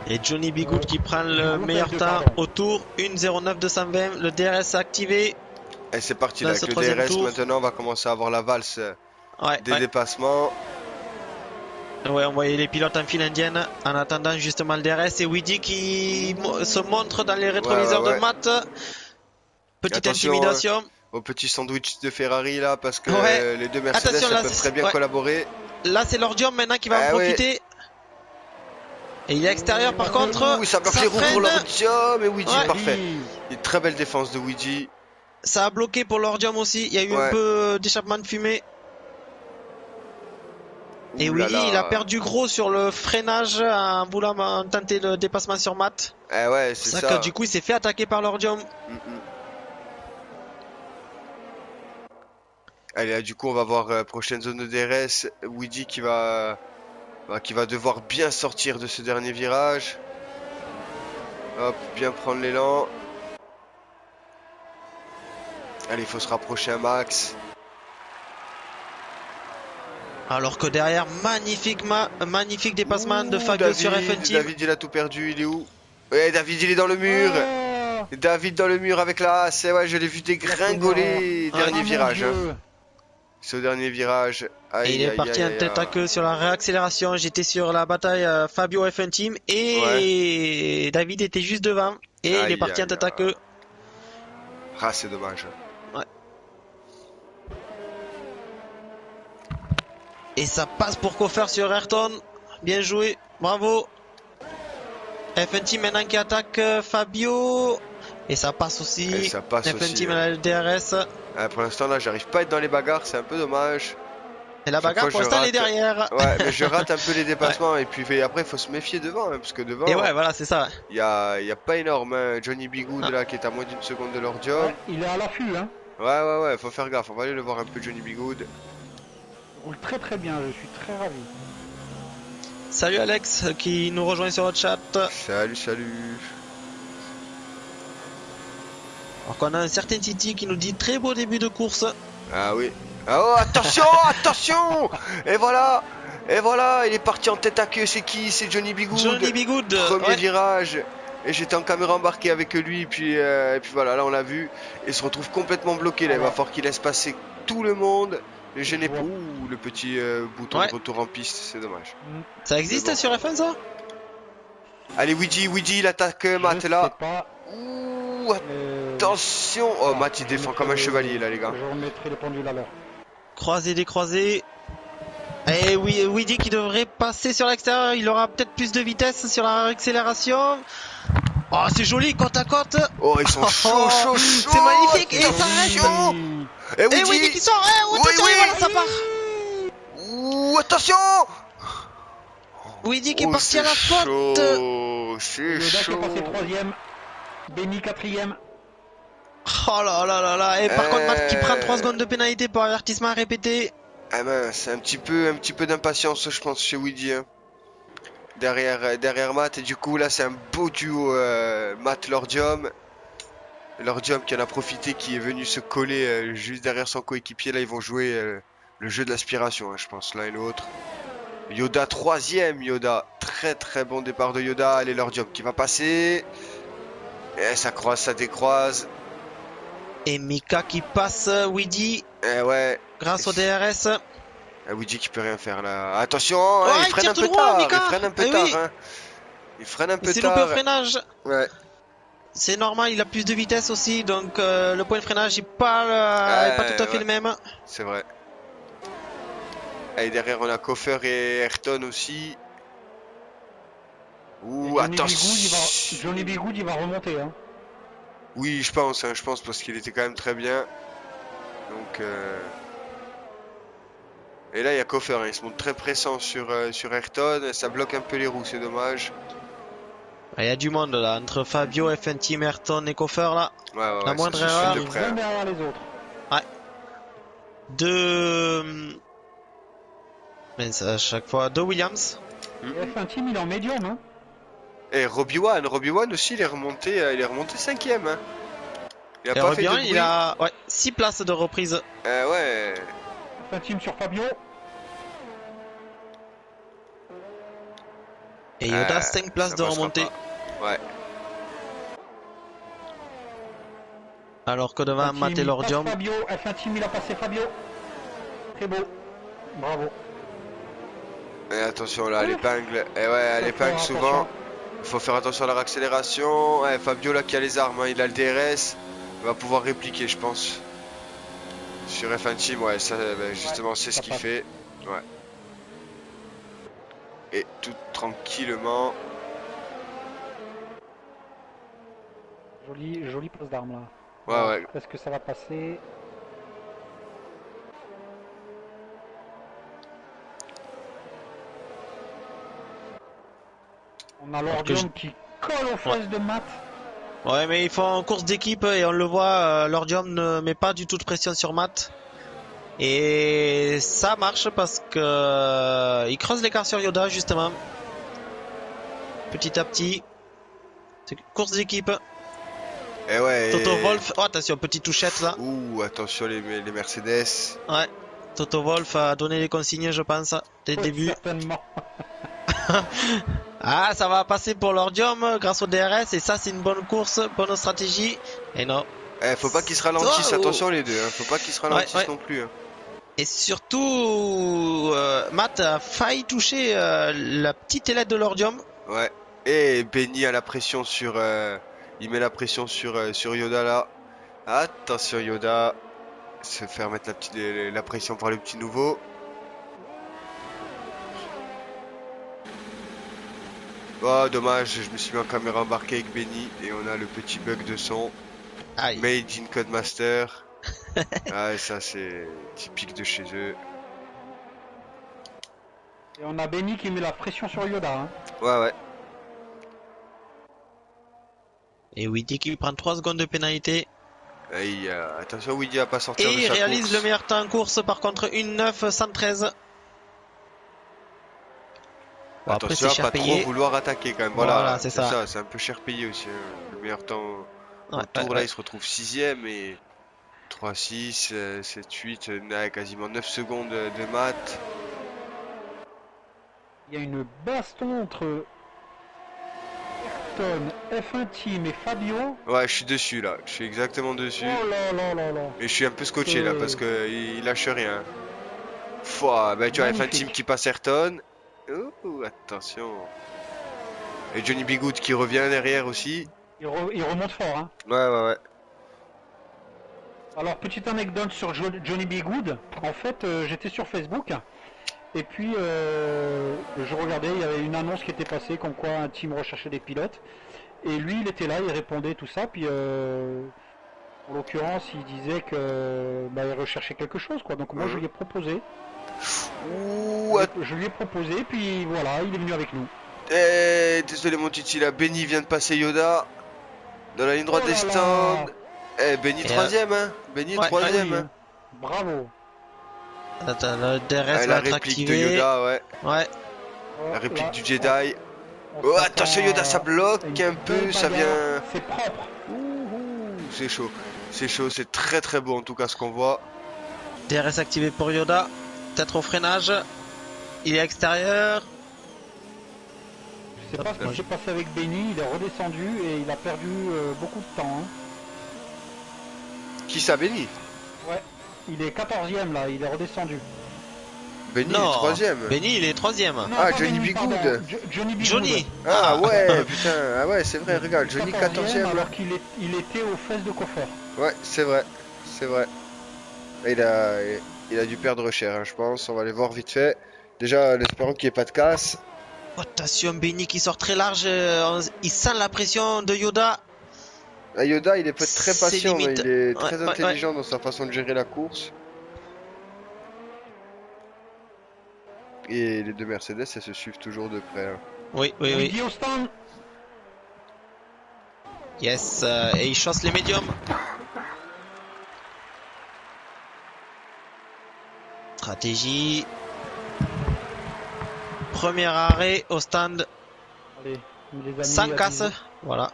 Et Johnny Bigood qui prend le groupe meilleur F2, temps pardon. au tour 1:09 220. Le DRS activé. Et c'est parti Dans là, ce avec le troisième DRS tour. maintenant, on va commencer à avoir la valse Ouais, des dépassements. Ouais, on voyait les pilotes en file indienne en attendant justement le DRS. Et Weedy qui se montre dans les rétroviseurs ouais. de Matt. Petite Attention, intimidation. Au petit sandwich de Ferrari là, parce que Ouais. les deux Mercedes Attention, là, elles peuvent très bien ouais. collaborer. Là, c'est Lordium maintenant qui va en Ouais. profiter. Et il est extérieur par contre. Ouh, ça bloque les roues freine. pour Lordium et Weedy, Ouais. parfait. Oui. Une très belle défense de Weedy. Ça a bloqué pour Lordium aussi. Il y a eu un Ouais. peu d'échappement de fumée. Et Ouh là Weedy, là. il a perdu gros sur le freinage en voulant tenter le dépassement sur Matt. Eh ouais, C'est c'est ça ça. que du coup, il s'est fait attaquer par Lordium. Allez, là, du coup, on va voir prochaine zone de DRS. Weedy qui va devoir bien sortir de ce dernier virage. Hop, bien prendre l'élan. Allez, il faut se rapprocher un max. Alors que derrière, magnifique dépassement de Fabio sur F1 Team. David, il a tout perdu, il est où? Ouais, David, il est dans le mur. Oh, David dans le mur avec la Haas. Ouais, je l'ai vu dégringoler. Ah, Dernier mon virage. Dieu. Hein. C'est au dernier virage. Et Aïe, il est aïe, parti aïe, en tête à aïe. queue sur la réaccélération. J'étais sur la bataille Fabio F1 Team et David était juste devant. Et il est Aïe, parti en aïe, tête à queue. Ah, c'est dommage. Et ça passe pour Coffer sur Ayrton. Bien joué, bravo. F1 Team maintenant qui attaque Fabio. Et ça passe aussi. Et ça passe F1 aussi. Team à la DRS. Pour l'instant, là, j'arrive pas à être dans les bagarres. C'est un peu dommage. Et la bagarre fois, pour je l'instant elle est rate. derrière. Ouais, mais je rate un peu les dépassements. Et puis après, il faut se méfier devant. Hein, parce que devant, Et ouais, voilà, c'est ça. il y a pas énorme. Hein. Johnny Bigood, Ah. là, qui est à moins d'une seconde de Lordium. Ouais, il est à l'affût, hein. Ouais, faut faire gaffe. On va aller le voir un peu, Johnny Bigood. Il roule très très bien, je suis très ravi. Salut Alex qui nous rejoint sur le chat. Salut. Alors qu'on a un certain Titi qui nous dit très beau début de course. Ah oui. Ah, oh, attention. Et voilà, il est parti en tête à queue. C'est qui? C'est Johnny Bigood. Johnny Bigood. Premier Ouais. virage. Et j'étais en caméra embarquée avec lui. Et puis voilà, là on l'a vu. Il se retrouve complètement bloqué. Là, il va falloir qu'il laisse passer tout le monde. Le gêné. Ouh, le petit bouton Ouais. de retour en piste, c'est dommage. Ça existe Mais bon. sur F1 ça? Allez, Weedy, il attaque Matt Je là. sais pas, Ouh, attention. Oh, Matt il défend comme un chevalier là, les gars. Je remettrai le pendule à l'heure. Croisé, décroisé. Et oui, Weedy qui devrait passer sur l'extérieur. Il aura peut-être plus de vitesse sur la accélération. Oh, c'est joli, côte à côte. Oh, ils sont chauds. C'est magnifique. Et ça reste. Attention. Et Et Weedy, Weedy qui sort. Oui, Attention, oui. et voilà, ça part. Ouh, attention. Weedy qui est Oh, parti à la c'est faute. chaud, c'est Le Dac est chaud. passé troisième, Benny quatrième. Oh là. Et par contre, Matt qui prend 3 Euh. secondes de pénalité pour avertissement répété. Ah ben, c'est un petit peu d'impatience, je pense, chez Weedy. Hein. Derrière Matt, et du coup, là, c'est un beau duo Matt-Lordium. Lordium qui en a profité, qui est venu se coller juste derrière son coéquipier. Là, ils vont jouer le jeu de l'aspiration, hein, je pense, l'un et l'autre. Yoda, troisième, Yoda. Très bon départ de Yoda. Allez, Lordium qui va passer. Et ça croise, ça décroise. Et Mika qui passe Weedy Ouais. grâce au DRS. Weedy qui peut rien faire là. Attention, hein, Ouais, il il freine tire un tout peu droit, tard. Mika. Il freine un peu Eh tard. oui. Hein. Il freine un Il peu s'est loupé au tard. freinage. Ouais. C'est normal, il a plus de vitesse aussi, donc le point de freinage est pas tout à fait Ouais. le même. C'est vrai. Et derrière on a Koffer et Ayrton aussi. Ouh, attention. Johnny B. Good, il va remonter. Hein. Oui, je pense parce qu'il était quand même très bien. Donc, et là, il y a Koffer, hein, il se montre très pressant sur Ayrton. Ça bloque un peu les roues, c'est dommage. Il y a du monde là, entre Fabio, F1 Team, Ayrton et Koffer là. Ouais, La moindre ça se erreur. suit de près. Les uns derrière les autres. Mais à chaque fois, deux Williams. F1 Team, il est en médium. Hein. Et Robbie Wan aussi, il est remonté 5ème. Hein. Il a Et pas fait de Robian, il bruit. a 6 places de reprise. Ouais. F1 Team sur Fabio. Et Yoda, 5 places ça de passera remontée. pas. Ouais. Alors que devant F1 Matt et Team, il Lordium. passe Fabio. F1 Team, il a passé Fabio. Très beau. Bravo. Et attention là, à l'épingle. Et ouais, à Faut l'épingle faire souvent. attention. Il faut faire attention à la réaccélération. Ouais, Fabio là qui a les armes, hein, il a le DRS. Il va pouvoir répliquer, je pense. Sur F1 Team, ouais, ça, justement, c'est ce ça qu'il passe. fait. Ouais. Et tout tranquillement. Jolie pose d'armes là. Ouais. Est-ce que ça va passer? On a Lordium qui colle aux fesses de Matt. Ouais, mais ils font course d'équipe et on le voit, Lordium ne met pas du tout de pression sur Matt. Et ça marche parce que il creuse l'écart sur Yoda justement. Petit à petit. C'est course d'équipe. Et ouais. Toto Wolff, oh attention, petite touchette là. Ouh, attention les Mercedes. Ouais. Toto Wolff a donné les consignes, je pense, dès le début. Certainement. Ah, ça va passer pour Lordium grâce au DRS et ça c'est une bonne course, bonne stratégie. Et non. Faut pas qu'ils se ralentissent, Oh. attention les deux. Hein. Faut pas qu'ils se ralentissent Ouais. non plus. Hein. Et surtout, Matt a failli toucher la petite ailette de Lordium. Ouais. Et Benny a la pression sur. Il met la pression sur Yoda là. Attention Yoda. Se faire mettre la pression par le petit nouveau. Oh dommage, je me suis mis en caméra embarquée avec Benny et on a le petit bug de son. Aïe. Made in Codemaster. Ah, ça c'est typique de chez eux. Et on a Benny qui met la pression sur Yoda. Hein. Ouais. Et Weedy qui prend 3 secondes de pénalité. Et, attention, Weedy va pas sortir Et de il sa réalise course. le meilleur temps en course, par contre 1:09.113. Bon, après Attention c'est à cher pas payé. trop vouloir attaquer quand même. Voilà, c'est ça. C'est un peu cher payé aussi. Hein. Le meilleur temps au Ouais, tour, ouais. là, il se retrouve 6ème et 3-6, 7-8, quasiment 9 secondes de maths. Il y a une baston entre Ayrton, F1 Team et Fabio. Ouais, je suis dessus là. Je suis exactement dessus. Oh là. Et je suis un peu scotché là parce que il lâche rien. Fouah, bah tu vois, F1 Magnifique. Team qui passe Ayrton. Oh, attention. Et Johnny B. Good qui revient derrière aussi. Il remonte fort. Hein. Ouais. Alors, petite anecdote sur Johnny B. Good. En fait, j'étais sur Facebook. Et puis, je regardais, il y avait une annonce qui était passée comme quoi un team recherchait des pilotes. Et lui, il était là, il répondait tout ça. Puis, en l'occurrence, il disait que il recherchait quelque chose, quoi. Donc, moi, je lui ai proposé. Ouh, Je lui ai proposé, puis voilà, il est venu avec nous. désolé mon titi là, Benny vient de passer Yoda dans la ligne droite Oh des là stands. là. Benny Et 3ème hein. Benny ouais, 3ème Oui, hein. Bravo. Attends, le DRS La va être réplique de activé. Yoda, ouais. Ouais. La réplique Là, du Jedi. on Oh, s'attend attention Yoda, ça bloque à une un peu, belle ça bagarre. vient. C'est propre. C'est chaud. C'est chaud, c'est très très beau en tout cas ce qu'on voit. DRS activé pour Yoda. Peut-être au freinage. Il est extérieur. Je sais pas ce qui s'est passé avec Benny, il est redescendu et il a perdu beaucoup de temps. Hein. Qui ça, Benny? Ouais, il est 14e là, il est redescendu. Benny est Non, 3ème. Benny il est 3ème. Non, Ah, pas Johnny Benny, B. pardon, Good. Johnny B. Johnny. Good. Ah ouais, putain, ah ouais, c'est vrai, regarde, Johnny 14ème là. alors qu'il il était aux fesses de coiffeur. Ouais, c'est vrai, c'est vrai. Là, il a dû perdre cher, hein, je pense. On va aller voir vite fait. Déjà, en espérant qu'il n'y ait pas de casse. Attention, Benny qui sort très large. Il sent la pression de Yoda. Ah, Yoda, il est peut-être très C'est patient, mais limite. il est Ouais, très ouais, intelligent dans sa façon de gérer la course. Et les deux Mercedes, elles se suivent toujours de près, hein. Oui, oui, Il oui. dit au stand. Yes, et il chasse les médiums. Stratégie. Premier arrêt au stand. Allez, les amis, Sans à casse. 10 Voilà.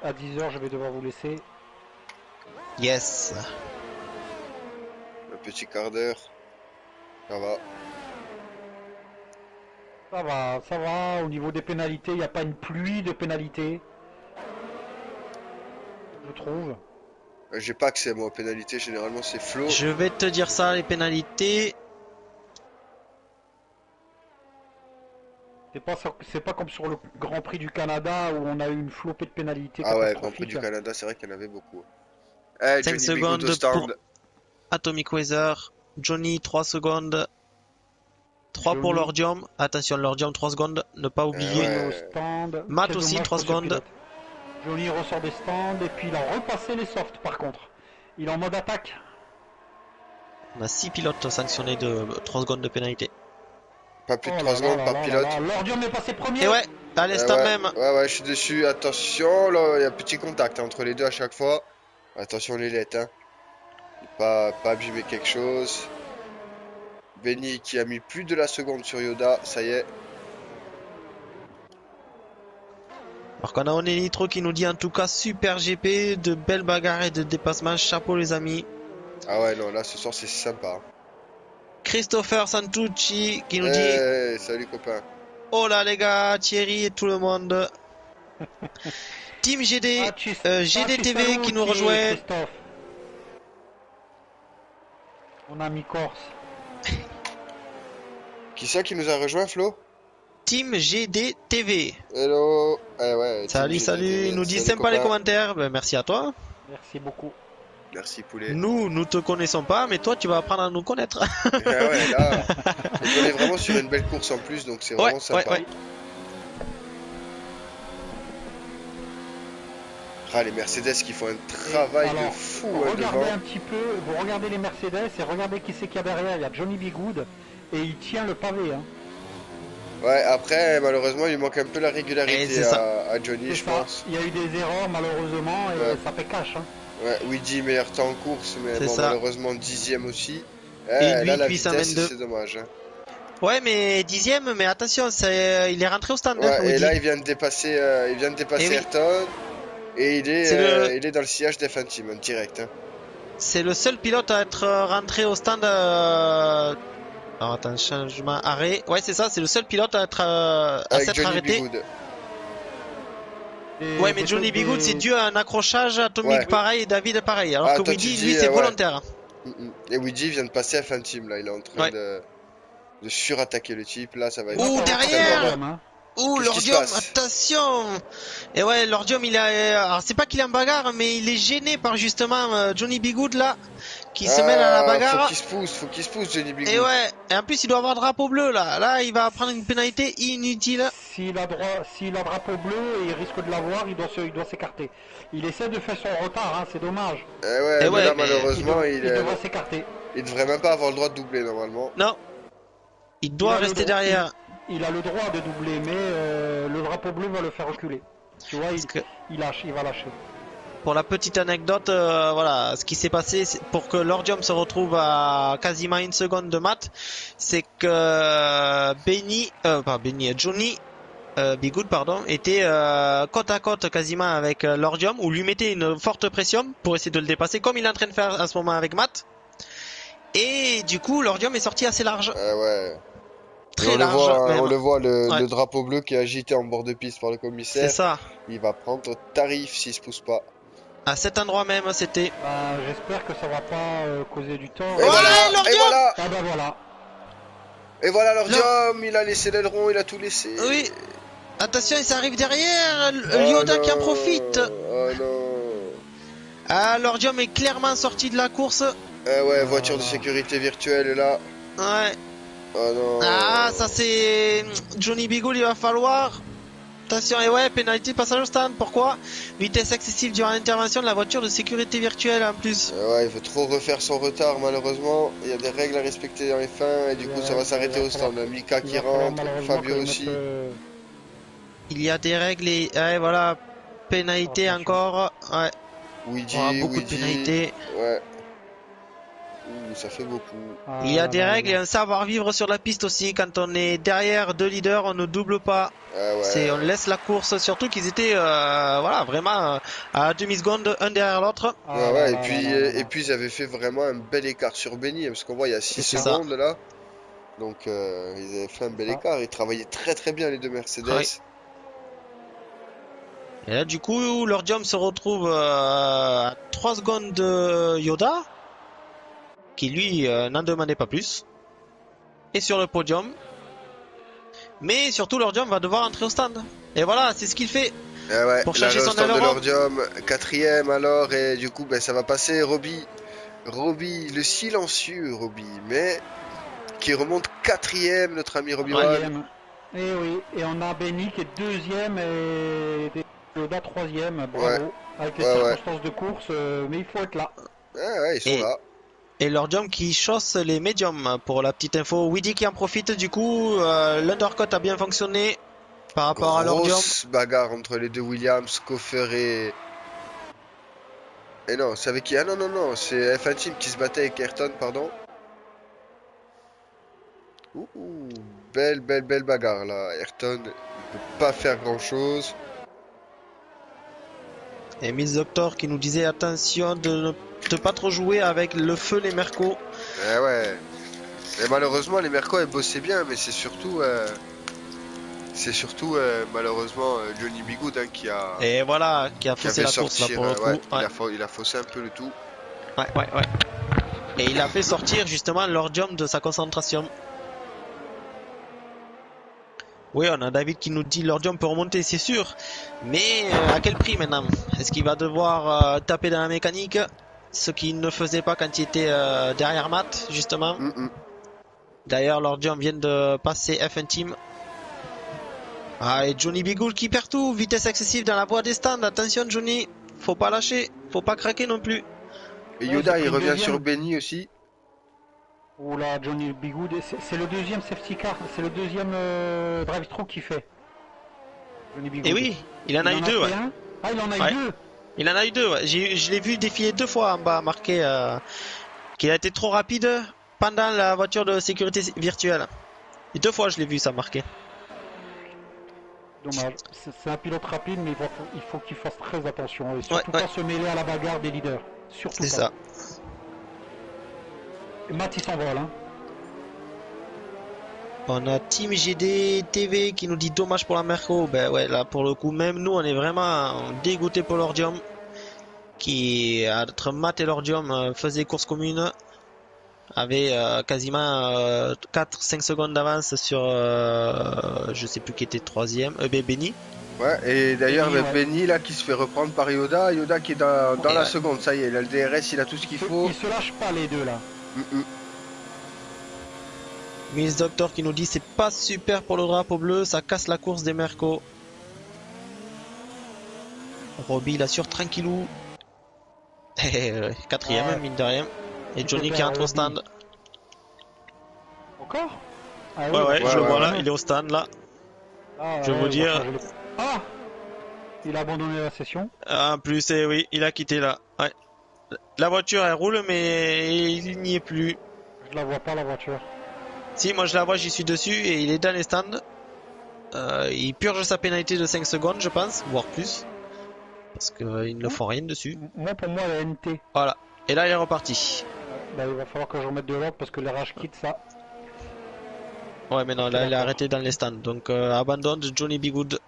à 10h, je vais devoir vous laisser. Yes. Un petit quart d'heure. Ça va. Ça va. Au niveau des pénalités, il n'y a pas une pluie de pénalités. Je trouve. J'ai pas accès moi aux pénalités, généralement c'est Flo. Je vais te dire ça, les pénalités. C'est pas comme sur le Grand Prix du Canada où on a eu une flopée de pénalités. Ah ouais, Grand Prix catastrophiques. du Canada, c'est vrai qu'il y en avait beaucoup. Eh, 5 Johnny B. Good au secondes stand. pour Atomic Weather. Johnny, 3 secondes. 3 pour Johnny. l'Ordium. Attention, l'Ordium, 3 secondes. Ne pas oublier. ouais. Johnny au stand. Matt Quel aussi, dommage 3 pour ce secondes. pilote. Johnny ressort des stands et puis il a repassé les softs par contre. Il est en mode attaque. On a 6 pilotes sanctionnés de 3 secondes de pénalité. Pas plus de Oh 3 là secondes là par là pilote. là là. L'Ordium est passé premier. Et ouais, à l'instant ouais, même. ouais, je suis dessus. Attention, là, il y a un petit contact entre les deux à chaque fois. Attention les lettres, hein. Pas abîmer quelque chose. Benny qui a mis plus de la seconde sur Yoda, ça y est. Alors qu'on a Oné Nitro qui nous dit en tout cas super GP, de belles bagarres et de dépassements. Chapeau les amis. Ah ouais, non, là ce soir c'est sympa. Christopher Santucci qui nous dit Eh, salut copain. oh là les gars, Thierry et tout le monde. Team GD, GDTV qui nous rejoint. Christophe. Mon ami Corse. Qui c'est qui nous a rejoint, Flo? Team GDTV. Hello. Eh ouais. Salut, Team salut. GDTV. Il nous dit Salut, sympa les copain. commentaires. Ben, merci à toi. Merci beaucoup. Merci poulet. Nous te connaissons pas, mais toi tu vas apprendre à nous connaître. Ah ouais, là. Et on est vraiment sur une belle course en plus, donc c'est vraiment sympa. ouais. Ah, les Mercedes qui font un travail de Alors, fou regardez devant. un petit peu, vous regardez les Mercedes et regardez qui c'est qu'il y a derrière. Il y a Johnny B. Good et il tient le pavé. Hein. Ouais, après, malheureusement, il manque un peu la Et régularité c'est ça. à Johnny, C'est je ça. pense. Il y a eu des erreurs malheureusement et Ouais. ça fait cash. Hein. Ouais, Weedy, meilleur temps en course, mais C'est bon, ça. malheureusement, 10ème aussi. Et lui, là, la 822. vitesse, c'est dommage. Hein. Ouais, mais 10ème, mais attention, il est rentré au stand. hein, Ouais, et Woody. là, il vient de dépasser, Eh oui. Ayrton. Et il C'est est dans le sillage des Team, en direct. Hein. C'est le seul pilote à être rentré au stand. Alors attends, changement, arrêt. Ouais, c'est ça, c'est le seul pilote à être à Avec s'être Johnny arrêté. B. Good. Et Ouais, mais des- Johnny B. Good, des- c'est dû à un accrochage atomique Ouais. pareil et David pareil. Alors Ah, que toi, Woody, tu lui, dis, c'est ouais. volontaire. Et Weedy vient de passer à Team, là. Il est en train Ouais. de surattaquer le type. Là, ça va être Ouh, très, très derrière mauvais. Hein. Ouh, Qu'est-ce qui se l'Ordium, passe attention. Et ouais, l'Ordium, il a... Alors, c'est pas qu'il est en bagarre, mais il est gêné par justement Johnny B. Good, là, qui se mêle à la bagarre. Faut qu'il se pousse, Johnny B. Et ouais, et en plus, il doit avoir drapeau bleu, là. Là, il va prendre une pénalité inutile. S'il a drapeau bleu et il risque de l'avoir, il doit s'écarter. Il essaie de faire son retard, hein, c'est dommage. Eh ouais, Eh mais ouais, là, mais malheureusement, il devrait s'écarter. il devrait même pas avoir le droit de doubler, normalement. Non. Il doit Il a le rester droit- derrière. Il a le droit de doubler, mais le drapeau bleu va le faire reculer. Tu vois, Parce que il va lâcher. pour la petite anecdote, voilà, ce qui s'est passé pour que l'Ordium se retrouve à quasiment une seconde de mat, c'est que Johnny B. Good, pardon, était côte à côte quasiment avec l'Ordium, où lui mettait une forte pression pour essayer de le dépasser, comme il est en train de faire à ce moment avec Matt. Et du coup, l'Ordium est sorti assez large. Ouais. Et Très large, même. on le voit, Ouais. le drapeau bleu qui est agité en bord de piste par le C'est commissaire. ça. Il va prendre tarif s'il se pousse pas. À cet endroit même, c'était. J'espère que ça va pas causer du tort. Et voilà, l'ordium. et voilà. Ah bah voilà. Et voilà l'ordium, il a laissé l'aileron, il a tout laissé. Oui. Attention, ça arrive derrière. Oh Yoda qui en non. profite. Oh non. Ah, l'ordium est clairement sorti de la course. Ah ouais, voiture de sécurité virtuelle est là. Ouais. Oh non. Ah, ça c'est Johnny Bigoul, il va falloir. Attention, et ouais, pénalité passage au stand. Pourquoi? Vitesse excessive durant l'intervention de la voiture de sécurité virtuelle en plus. Ouais, il veut trop refaire son retard malheureusement. Il y a des règles à respecter dans les fins et du coup ça va s'arrêter au stand. Mika qui rentre, Fabio aussi. Il y a des règles et ouais, voilà, pénalité encore. Ouais. Ouija, Beaucoup de pénalités. Ouais. Ouh, ça fait beaucoup. Il y a des règles et un savoir-vivre sur la piste aussi. Quand on est derrière deux leaders, on ne double pas. Ah ouais. On laisse la course, surtout qu'ils étaient voilà, vraiment à demi-seconde, un derrière l'autre. Ouais, et puis ils avaient fait vraiment un bel écart sur Benny, parce qu'on voit il y a 6 C'est secondes là. Donc ils avaient fait un bel écart. Ils travaillaient très très bien les deux Mercedes. Ouais. Et là, du coup, l'ordium se retrouve à 3 secondes de Yoda, qui lui n'en demandait pas plus. Et sur le podium. Mais surtout, l'ordium va devoir entrer au stand. Et voilà, c'est ce qu'il fait. Ouais, Pour chercher son stand de aileron. l'ordium, 4ème alors, et du coup ben, ça va passer Robbie, le silencieux Robbie, mais qui remonte 4ème, notre ami Robbie Wan. Et oui, et on a Benny qui est 2ème et Yoda 3ème, bravo, avec les circonstances de course, mais il faut être là. Ouais, ils sont là. Et l'ordium qui chausse les médiums, pour la petite info. Weedy qui en profite, du coup, l'undercut a bien fonctionné par rapport à l'ordium. Grosse bagarre entre les deux Williams, Coffer et non, c'est avec qui? Ah non, c'est F1 Team qui se battait avec Ayrton, pardon. Ouh, belle bagarre là. Ayrton, il peut pas faire grand chose. Et Miss Doctor qui nous disait attention de ne pas trop jouer avec le feu les Mercos. Eh ouais. Et malheureusement les Mercos elles bossaient bien, mais c'est surtout malheureusement Johnny Bigoud hein, qui a faussé la course là pour le coup. Il a faussé un peu le tout. Ouais. Et il a fait sortir justement l'ordium de sa concentration. Oui, on a David qui nous dit l'ordium peut remonter, c'est sûr. Mais à quel prix maintenant? Est-ce qu'il va devoir taper dans la mécanique? Ce qu'il ne faisait pas quand il était derrière Matt, justement. D'ailleurs, l'ordium vient de passer F1 Team. Ah, et Johnny Bigoul qui perd tout. Vitesse excessive dans la voie des stands. Attention, Johnny. Faut pas lâcher. Faut pas craquer non plus. Et Yoda, il revient sur Benny aussi. Oula, Johnny Bigoud, c'est le deuxième safety car, c'est le deuxième drive-through qu'il fait. Johnny Bigoud. Et oui, il en a eu deux, ouais. Ah, il en a eu deux. Il en a eu deux, ouais. Je l'ai vu défiler deux fois en bas, marqué qu'il a été trop rapide pendant la voiture de sécurité virtuelle. Et deux fois, je l'ai vu ça marqué. Dommage. C'est un pilote rapide, mais il faut qu'il fasse très attention. Et surtout pas se mêler à la bagarre des leaders. Surtout pas. C'est ça. Matt il s'envole hein. On a Team GD TV qui nous dit dommage pour la Merco. Ben ouais, là pour le coup même nous on est vraiment dégoûté pour l'ordium qui entre Matt et l'ordium faisait course commune, avait quasiment 4-5 secondes d'avance sur je sais plus qui était troisième, Benny. Ouais, et d'ailleurs Benny là qui se fait reprendre par Yoda qui est dans la seconde, ça y est, il a le DRS, il a tout ce qu'il faut. Ils se lâchent pas les deux là. Miss Doctor qui nous dit c'est pas super pour le drapeau bleu, ça casse la course des Mercos. Robbie il assure tranquillou. Quatrième, mine de rien. Et Johnny qui entre au stand. Encore ouais, je le vois là, il est au stand là. Je vais vous dire. Ah, il a abandonné la session. En plus, oui, il a quitté là. Ouais. La voiture elle roule, mais il n'y est plus. Je la vois pas la voiture. Si, moi je la vois, j'y suis dessus et il est dans les stands. Il purge sa pénalité de 5 secondes, je pense, voire plus. Parce qu'ils ne font rien dessus. Moi, pour moi, la NT. Voilà. Et là, il est reparti. Bah, il va falloir que je remette de l'ordre parce que les rages quittent ça. Ouais, mais non, là, il est arrêté dans les stands. Donc, abandon de Johnny Bigoud.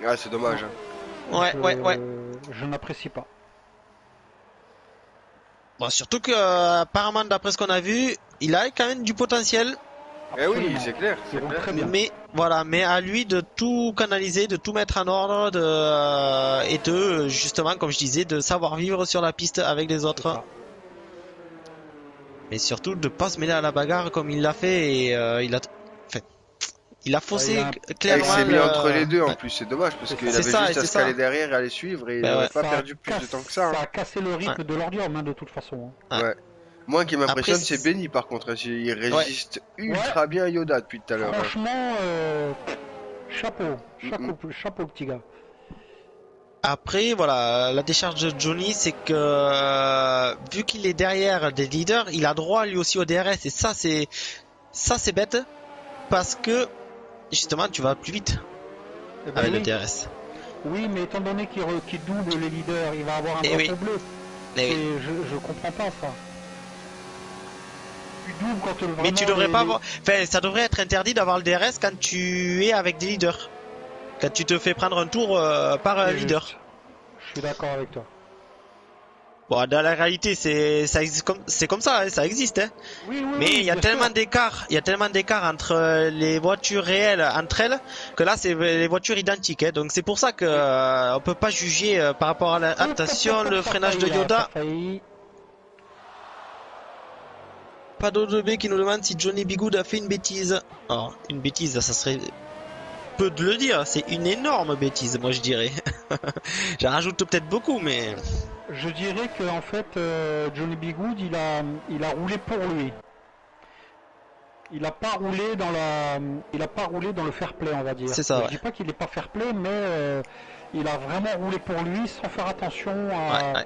Ah, c'est dommage. Hein. Ouais. Je n'apprécie pas. Bon, surtout que, apparemment, d'après ce qu'on a vu, il a quand même du potentiel. Eh oui, Absolument. c'est clair, Il c'est roule clair. très bien. Mais voilà, mais à lui de tout canaliser, de tout mettre en ordre, et de justement, comme je disais, de savoir vivre sur la piste avec les C'est autres, ça. mais surtout de pas se mêler à la bagarre comme il l'a fait et enfin, il a faussé il a- Et il clairement s'est mis entre les deux en ouais. plus, c'est dommage parce C'est qu'il ça. C'est avait ça, juste et à c'est se caler ça. derrière et aller suivre et il Ben n'aurait ouais. pas Ça a perdu plus de temps que ça. ça Hein. a cassé le rythme de l'ordium, hein, de toute façon. Hein. Ouais. Ouais. Moi qui Après, m'impressionne, c'est Benny par contre. Hein. Il ouais. résiste ultra bien à Yoda depuis tout à l'heure. Hein. Franchement, chapeau. Mm, Chapeau, le petit gars. Après, voilà, la décharge de Johnny, c'est que vu qu'il est derrière des leaders, il a droit lui aussi au DRS et ça c'est bête parce que justement tu vas plus vite Eh ben avec le oui. DRS. Oui, mais étant donné qu'il double les leaders, il va avoir un Eh drapeau oui. bleu. Eh oui. Je comprends pas ça. Tu doubles quand vraiment Mais tu devrais les- pas les- avoir. Enfin, ça devrait être interdit d'avoir le DRS quand tu es avec des leaders. Quand tu te fais prendre un tour par un C'est leader. juste. Je suis d'accord avec toi. Bon, dans la réalité, c'est comme ça, hein, ça existe. Hein. Oui, oui, Mais oui, il y a bien tellement sûr. d'écart, il y a tellement d'écart entre les voitures réelles entre elles que là c'est les voitures identiques. Hein. Donc c'est pour ça que on peut pas juger par rapport à la. Attention, le Ça freinage de faillit, là, Yoda. ça faillit. Pado de B qui nous demande si Johnny Bigood a fait une bêtise. Alors, une bêtise, ça serait peu de le dire, c'est une énorme bêtise, moi je dirais. J'en rajoute peut-être beaucoup, mais Je dirais que en fait, Johnny B. Good, il a roulé pour lui. Il a pas roulé dans le fair play, on va dire. c'est ça. Je Ouais. dis pas qu'il est pas fair play, mais il a vraiment roulé pour lui sans faire attention à. Ouais.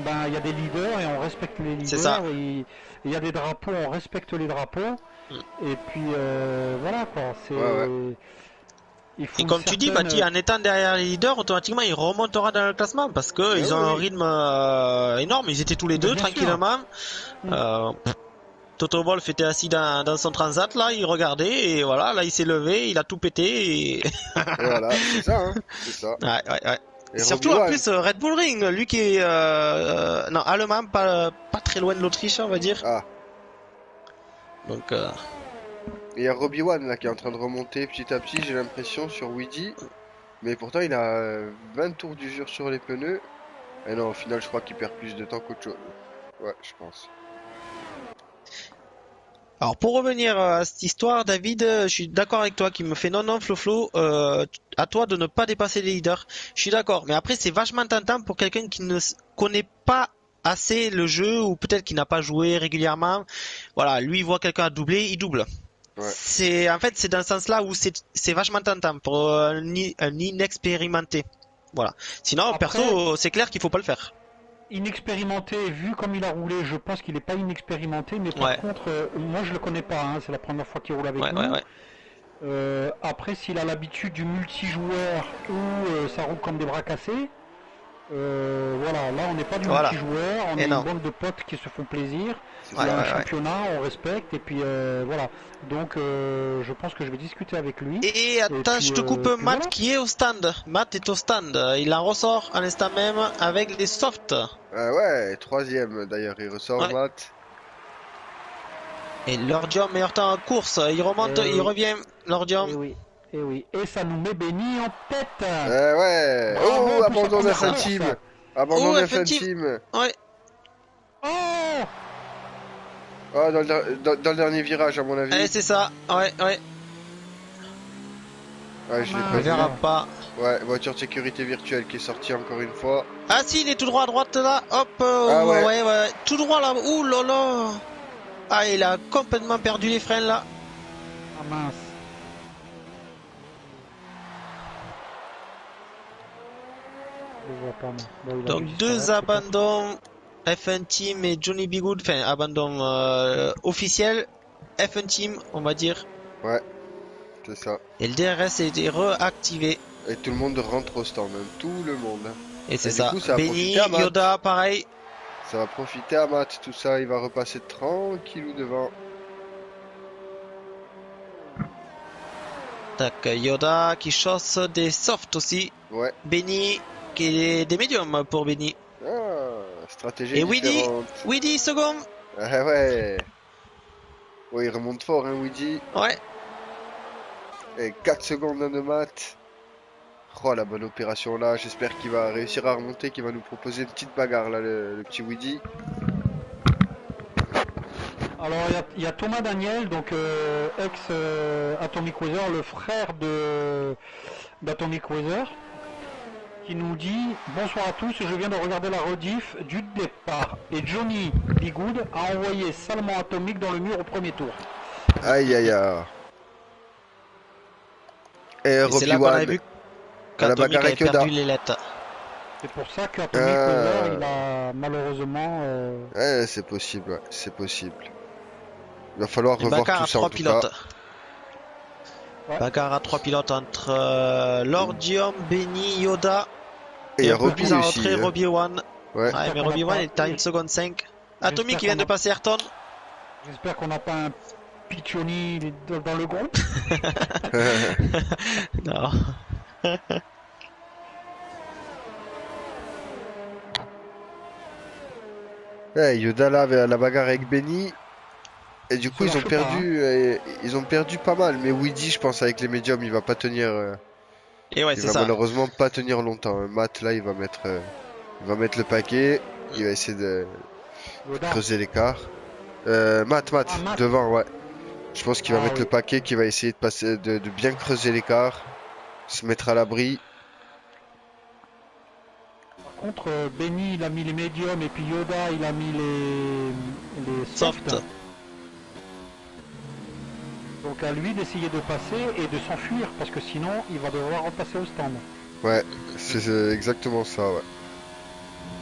Ben, il y a des leaders et on respecte les C'est ça. leaders. Et il y a des drapeaux, on respecte les drapeaux. Et puis voilà quoi. C'est. Ouais. Il faut Et une comme tu dis, certaine- Bati, en étant derrière les leaders, automatiquement il remontera dans le classement parce que Eh ils ont oui. un rythme énorme. Ils étaient tous les deux bien sûr. tranquillement. Mm. Toto Wolff était assis dans son transat là, il regardait et voilà, là il s'est levé, il a tout pété et Et voilà, c'est ça. Hein. C'est ça. ouais. Et Surtout Robbie en Wan. plus Red Bull Ring, lui qui est non allemand, pas très loin de l'Autriche on va dire. Ah. Donc Et il y a Robbie Wan là qui est en train de remonter petit à petit, j'ai l'impression, sur Weedy. Mais pourtant il a 20 tours d'usure sur les pneus. Et non, au final je crois qu'il perd plus de temps qu'autre chose. Ouais, je pense. alors pour revenir à cette histoire, David, je suis d'accord avec toi qui me fait non Flo, à toi de ne pas dépasser les leaders. Je suis d'accord, mais après c'est vachement tentant pour quelqu'un qui ne connaît pas assez le jeu ou peut-être qui n'a pas joué régulièrement. Voilà, lui il voit quelqu'un doubler, il double. Ouais. C'est en fait c'est dans ce sens-là où c'est vachement tentant pour un inexpérimenté. Voilà. Sinon Après- perso c'est clair qu'il faut pas le faire. Inexpérimenté, vu comme il a roulé, je pense qu'il n'est pas inexpérimenté, mais par Ouais. contre, moi je le connais pas, hein, c'est la première fois qu'il roule avec nous. Ouais. Après, s'il a l'habitude du multijoueur où ça roule comme des bras cassés, voilà, là on n'est pas du Voilà. multijoueur, on Et est non. une bande de potes qui se font plaisir. C'est Il y a ça. un championnat, on respecte, et puis voilà. Donc je pense que je vais discuter avec lui. Et attends, puis, je te coupe, puis Matt voilà. qui est au stand. Matt est au stand. Il en ressort à l'instant même avec les softs. Ouais, troisième d'ailleurs, il ressort Ouais. Matt. Et Lordium meilleur temps en course. Il remonte, Eh il oui. revient. Lordium. Et oui, et oui. Et ça nous met Benny en tête. Ouais. Bravo Oh, pour abandon sa d'un première team. course. Abandon Oh, d'un F1 team. Ouais. Oh, Oh, dans le dernier virage à mon avis. Allez, c'est ça. Ouais. Ouais, je l'ai Ah, On pas vu. verra pas. Ouais, voiture de sécurité virtuelle qui est sortie encore une fois. Ah si, il est tout droit à droite là. Hop. Ah ouais. Ouais. Tout droit là. Ouh là là. Ah, il a complètement perdu les freins là. ah mince. Je le vois pas, moi. Bon, il a Donc vu, il deux s'arrête, peut-être. abandons. F1 Team et Johnny Bigood. Enfin, abandon officiel. F1 Team, on va dire. Ouais, c'est ça. Et le DRS a été réactivé. Et tout le monde rentre au stand, même tout le monde. Et c'est Et du ça. coup, ça a Benny, profité à Matt. Yoda, pareil. Ça va profiter à Matt, tout ça, il va repasser tranquillou devant. Tac, Yoda qui chasse des softs aussi. Ouais. Benny qui est des médiums pour Benny. Ah, stratégie Et Weedy, différente. Weedy second. Ah ouais. Ouais, il remonte fort, hein, Weedy. Ouais. Et 4 secondes de mat. Oh, la bonne opération là. J'espère qu'il va réussir à remonter, qu'il va nous proposer une petite bagarre là, le petit Weedy. Alors il y a Thomas Daniel, donc ex Atomic Weather, le frère d'Atomic Weather, qui nous dit bonsoir à tous, je viens de regarder la rediff du départ et Johnny Bigood a envoyé salement Atomic dans le mur au premier tour. Aïe aïe aïe. Et C'est là qu'on avait Robbie-Wan vu à la qu'Atomic bagarre avait avec Yoda. perdu les lettres. C'est pour ça qu'Atomic Weather il a malheureusement Ouais, c'est possible, ouais, c'est possible. Il va falloir Une revoir bagarre tout à ça en 3 tout pilotes. cas. Ouais. Bagarre à 3 pilotes entre Lordium, Benny, Yoda. Et il y a un peu Robbie plus en aussi. retrait, Hein. Robbie-Wan. Ouais. Ouais, mais Robbie-Wan est à 1 seconde 5. Atomic qui vient de passer Ayrton. J'espère qu'on n'a pas un Piccioni dans le groupe. Non. Ouais, Yoda là avec la bagarre avec Benny. Et du coup Ça marche pas, ils ont perdu pas mal. Mais Weedy, je pense avec les médiums, il va pas tenir. Et ouais, Il c'est va ça. malheureusement pas tenir longtemps. Hein. Matt là, il va mettre le paquet. Il va essayer de Yoda. creuser l'écart. Matt, Ah, Matt. devant, ouais. Je pense qu'il va Ah, mettre oui. le paquet, qu'il va essayer de passer, de bien creuser l'écart, se mettre à l'abri. Par contre, Benny il a mis les médiums et puis Yoda il a mis les softs. Soft. Donc à lui d'essayer de passer et de s'enfuir parce que sinon il va devoir repasser au stand. Ouais, c'est exactement ça, ouais.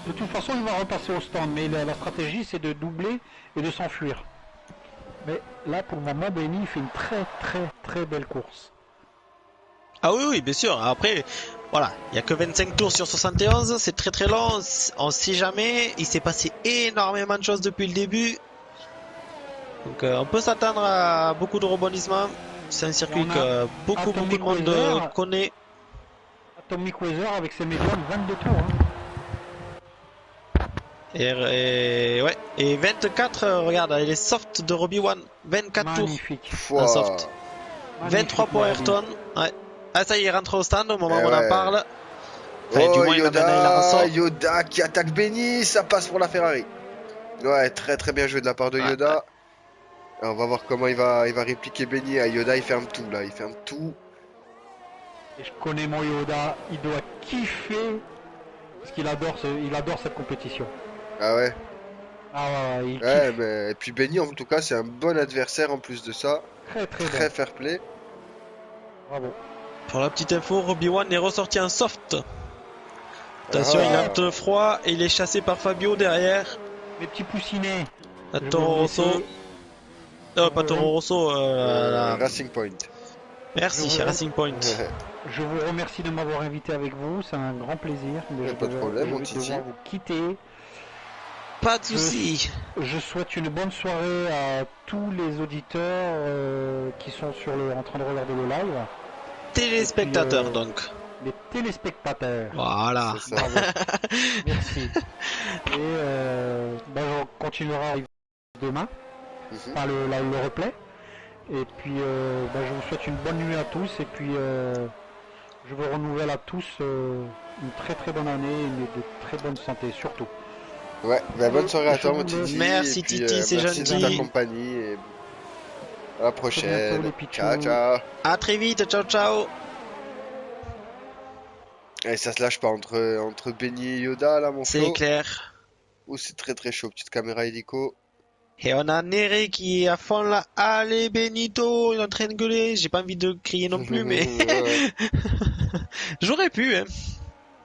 De toute façon il va repasser au stand mais la stratégie c'est de doubler et de s'enfuir. Mais là pour le moment Benny fait une très belle course. Ah oui, oui, bien sûr. Après, voilà, il n'y a que 25 tours sur 71, c'est très long, on sait jamais, il s'est passé énormément de choses depuis le début. Donc on peut s'attendre à beaucoup de rebondissements. C'est un circuit que beaucoup de monde Weather. connaît. Atomic Weather avec ses médiums 22 tours. Hein. Et 24, regarde, les softs de Robbie-Wan, 24 Magnifique. tours, un soft. 23 pour Ayrton, ouais. Ah ça y est, il rentre au stand au moment où on en parle. Enfin, du Oh, moins, maintenant, il en ressort. Yoda qui attaque Benny, ça passe pour la Ferrari. Ouais, très bien joué de la part de Yoda. Alors, on va voir comment il va répliquer Benny. Ah, Yoda, il ferme tout là, il ferme tout. Et je connais mon Yoda, il doit kiffer parce qu'il adore cette compétition. Ah ouais. Ah ouais, il Ouais, kiffe. mais et puis Benny en tout cas, c'est un bon adversaire en plus de ça. Très Bon. fair play. Bravo. Pour la petite info, Robbie-Wan est ressorti en soft. Attention, il a un peu froid et il est chassé par Fabio derrière. Mes petits poussinets. La Toro Rosso. Pas Toro Rosso. Racing Point. Merci, Racing Point. Je vous remercie de m'avoir invité avec vous, c'est un grand plaisir. Mais pas de problème, mon je vais Titi. devoir vous quitter. Pas de soucis. Je souhaite une bonne soirée à tous les auditeurs qui sont en train de regarder le live. Téléspectateurs puis, donc. Les téléspectateurs. Voilà. C'est ça. Merci. Et on continuera demain, par le replay. Et puis je vous souhaite une bonne nuit à tous. Et puis je vous renouvelle à tous une très bonne année et de très bonne santé surtout. Ouais, bonne soirée à toi mon Titi. Merci et puis, Titi, c'est merci gentil. de ta compagnie et à la prochaine. bientôt, les Ciao, pitchous. ciao. À très vite, ciao ciao. Et ça se lâche pas entre Benny et Yoda là mon C'est Flo. clair. Ouh, c'est très chaud, petite caméra hélico. Et on a Nere qui est à fond là. Allez Benito, il est en train de gueuler. J'ai pas envie de crier non plus, mais Ouais. j'aurais pu. Hein.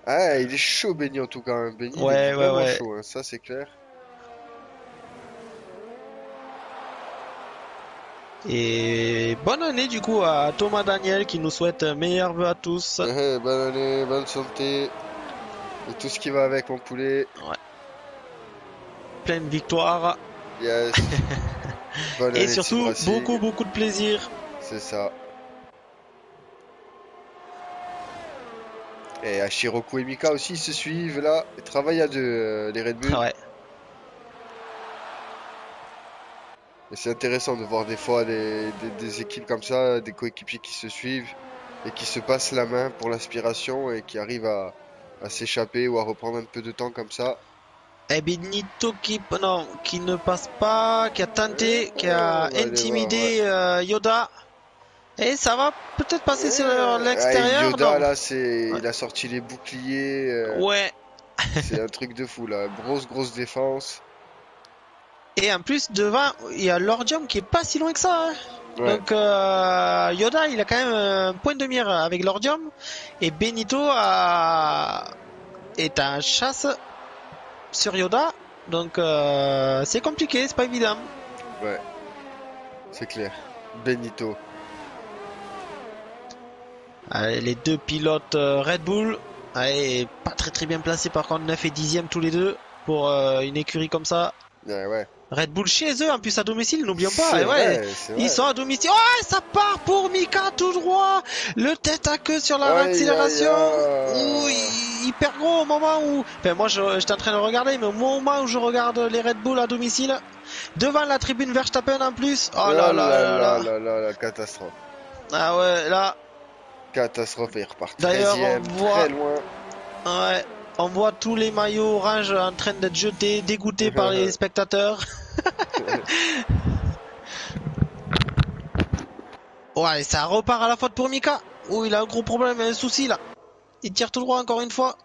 Ah, il est chaud Benny en tout cas. Hein. Benny il Ouais, est vraiment ouais. chaud, hein. Ça c'est clair. Et bonne année du coup à Thomas Daniel qui nous souhaite meilleurs vœux à tous. Bonne année, bonne santé. Et tout ce qui va avec mon poulet. Pleine victoire. Yes. Bonne année, Et surtout Team Racing. beaucoup de plaisir. C'est ça. Et Ashiroku et Mika aussi ils se suivent là. Ils travaillent à deux, les Red Bull. Ouais. Et c'est intéressant de voir des fois des équipes comme ça, des coéquipiers qui se suivent et qui se passent la main pour l'inspiration et qui arrivent à s'échapper ou à reprendre un peu de temps comme ça. Et Benito non, qui ne passe pas, qui a tenté, qui On a va aller voir, ouais. intimidé Yoda. Et ça va peut-être passer sur l'extérieur, Yoda non? là, Ouais. il a sorti les boucliers. Ouais. C'est un truc de fou là. Grosse défense. Et en plus, devant, il y a Lordium qui est pas si loin que ça, hein. Ouais. Donc Yoda, il a quand même un point de mire avec Lordium. Et Benito est en chasse sur Yoda. Donc c'est compliqué, c'est pas évident. Ouais. C'est clair. Benito. Allez, les deux pilotes Red Bull. Allez, pas très bien placés par contre, 9 et 10e tous les deux pour une écurie comme ça. Ouais. Red Bull chez eux, en plus à domicile, n'oublions pas. C'est Et ouais, vrai, c'est ils vrai. sont à domicile. Oh, ça part pour Mika tout droit. Le tête à queue sur la Aïe aïe accélération. Ouh, aïe. il perd gros au moment où. Enfin, moi, j'étais en train de regarder, mais au moment où je regarde les Red Bull à domicile, devant la tribune Verstappen en plus. Oh Oh là là là là là là. là là, la catastrophe. Ah ouais, là. Catastrophe, il repart D'ailleurs, 13e, très loin. ouais, on voit tous les maillots orange en train d'être jetés, dégoûtés par les spectateurs. Ouais, ça repart à la faute pour Mika. Oh, il a un gros problème, un souci là. Il tire tout droit encore une fois.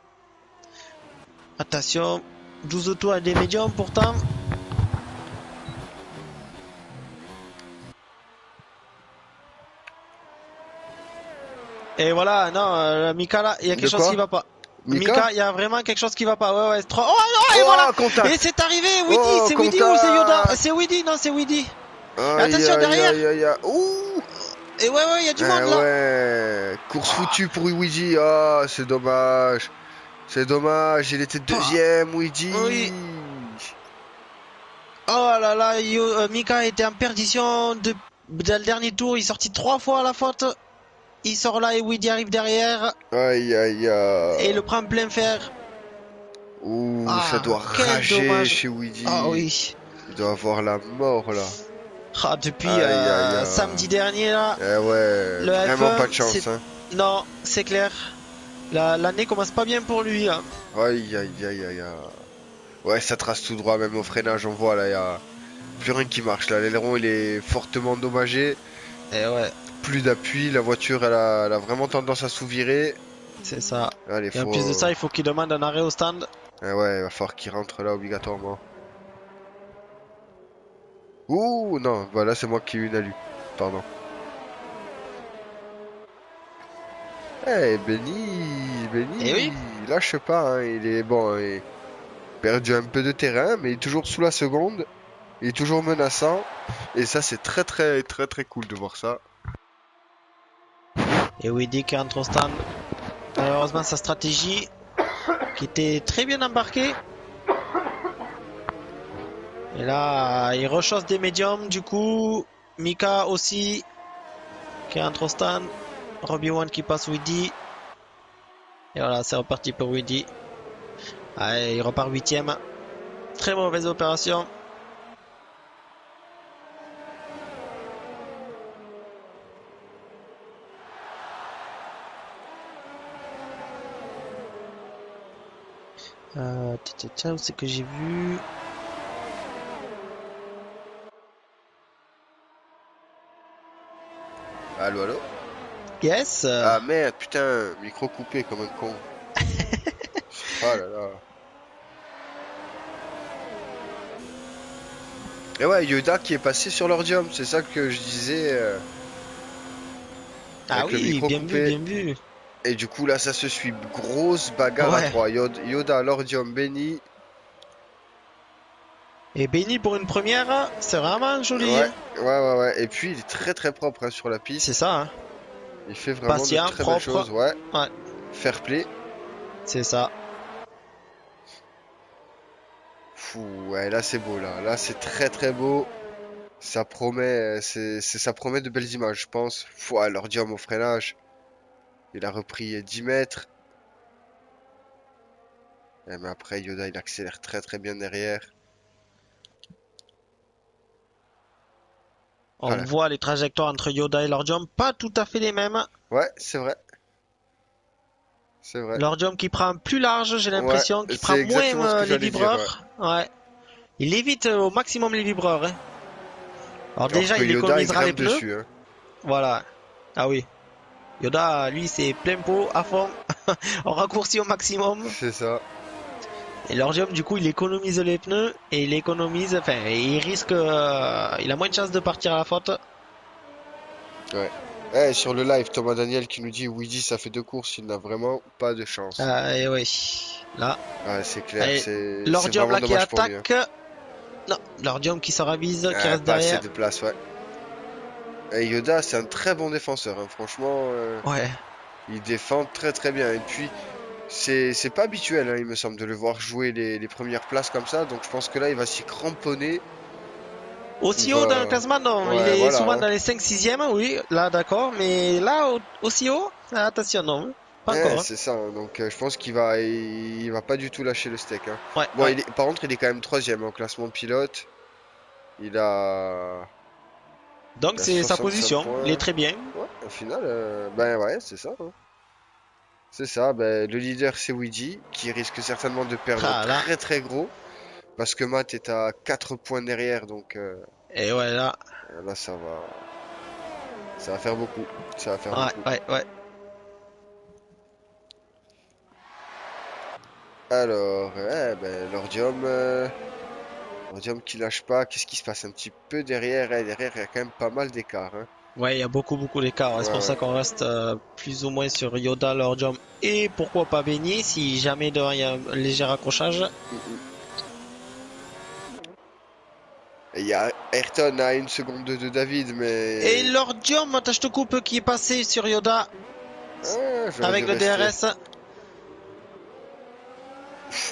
Attention, 12 autos à des médiums pourtant. Et voilà, non, Mika là, il y a De quelque chose quoi? qui va pas. Mika? Mika, il y a vraiment quelque chose qui va pas. Ouais, ouais, c'est trop. Oh non, et voilà! Oh, Et contact! c'est arrivé, Weedy, Oh, c'est Weedy ou c'est Yoda? contact! C'est Weedy, non, c'est Weedy. Aïe Attention aïe derrière! aïe aïe aïe. Ouh! Et ouais, il y a du Eh monde là. ouais, course Ah, foutue pour Luigi. Ah, c'est dommage. C'est dommage, il était pas. deuxième, Oui. Luigi. Oh là là, Mika était en perdition dans le dernier tour. Il est sorti 3 fois à la faute. Il sort là et Weedy arrive derrière Aïe aïe et aïe. le prend en plein fer. Ouh, ça Ah, doit quel rager dommage. chez Ah Luigi. oui. Il doit avoir la mort là. Ah, depuis Aïe aïe aïe. samedi dernier là, Eh ouais, le vraiment pas F1, de c'est... chance, hein. Non, c'est clair. L'année commence pas bien pour lui, hein. Aïe aïe aïe aïe aïe. Ouais, ça trace tout droit, même au freinage, on voit là, il y a plus rien qui marche là. L'aileron il est fortement endommagé. Et ouais, Plus d'appui, la voiture elle a vraiment tendance à sous-virer. c'est ça. Allez, Et en plus de faut. ça, il faut qu'il demande un arrêt au stand. Ouais, il va falloir qu'il rentre là obligatoirement. Ouh, non, voilà, c'est moi qui ai eu une alu. Pardon. Eh, Et oui. il lâche pas, hein. Il est bon, il a perdu un peu de terrain, mais il est toujours sous la seconde. Il est toujours menaçant. Et ça, c'est très cool de voir ça. Et Weedy qui rentre au stand. Malheureusement, sa stratégie qui était très bien embarquée. Et là, il rechasse des médiums. Du coup, Mika aussi qui rentre au stand. Robbie One qui passe Weedy. Et voilà, c'est reparti pour Weedy. Allez, il repart 8ème. Très mauvaise opération. Où c'est que j'ai vu? Allô, allô? Yes. Ah merde, putain, micro coupé comme un con. Ah là là. Et ouais, Yoda qui est passé sur l'ordium, c'est ça que je disais Ah avec le oui, micro bien vu, coupé. bien vu. Et du coup là ça se suit, grosse bagarre à Ouais. 3. Yoda, l'ordium, Benny. Et Benny pour une première, c'est vraiment joli, Ouais, hein. ouais. Et puis il est très propre hein, sur la C'est piste. ça, hein. Il fait vraiment de Patient, très belles propre. choses, ouais. Ouais, Fair play. c'est ça. Fou, ouais, là c'est beau là. Là c'est très beau. Ça promet, ça promet de belles images, je pense. Fou, ouais, l'ordium au freinage. Il a repris 10 mètres. Mais après, Yoda, il accélère très très bien derrière. On Voilà. voit les trajectoires entre Yoda et Lord Jump, pas tout à fait les mêmes. Ouais, c'est vrai. C'est vrai. Lord Jump qui prend plus large, j'ai Ouais, l'impression, qui prend c'est moins exactement ce que les j'allais dire. Ouais. vibreurs. Ouais. Il évite au maximum les vibreurs. Hein. Alors Alors déjà, que il Yoda, il économisera les grimpe pneus. dessus. Hein. Voilà. Ah oui. Yoda, lui, c'est plein pot, à fond, en raccourci au maximum. C'est ça. Et Lord Jump, du coup, il économise les pneus et il économise, enfin, il risque, il a moins de chances de partir à la faute. Ouais. Eh, sur le live, Thomas Daniel qui nous dit Weedy, ça fait 2 courses, il n'a vraiment pas de chance. Et oui, là. Ouais, c'est clair, Allez, c'est Lord Jump vraiment là qui dommage pour lui. Hein. attaque. Non, Lord Jump qui se ravise, qui reste Pas assez derrière. de place, ouais. Et Yoda, c'est un très bon défenseur. Hein. Franchement, Ouais. il défend très très bien. Et puis, c'est pas habituel, hein, il me semble, de le voir jouer les premières places comme ça. Donc, je pense que là, il va s'y cramponner. Il Aussi haut dans le va. classement, non. Il Ouais, est voilà. souvent Hein. dans les 5-6e, oui, là d'accord. Mais là, aussi haut, attention, non. Pas Ouais, encore. Hein. c'est ça. Hein. Donc, je pense il va pas du tout lâcher le steak. Hein. Ouais, Bon, ouais. par contre, il est quand même troisième au classement pilote. Il a, Donc il a c'est sa 65 position. Il est points. très bien. Ouais, au final, ben ouais, c'est ça. Hein. C'est ça. Ben, le leader, c'est Weedy, qui risque certainement de perdre Ah là. très très gros. Parce que Matt est à 4 points derrière. Donc, Et ouais, là. là, ça va faire beaucoup. Ça va faire Ouais, beaucoup. ouais, ouais. Alors, Lordium qui lâche pas. Qu'est-ce qui se passe un petit peu derrière? Derrière, il y a quand même pas mal d'écart. Hein. Ouais, il y a beaucoup, beaucoup d'écart. Ouais, C'est pour ça ouais. qu'on reste plus ou moins sur Yoda, Lord Jump et pourquoi pas Benny si jamais devant il y a un léger accrochage. Mm, mm. Et il y a Ayrton à 1 seconde de David, Et mais Lord Jump, je te coupe, qui est passé sur Yoda j'aurais dû avec le rester. DRS.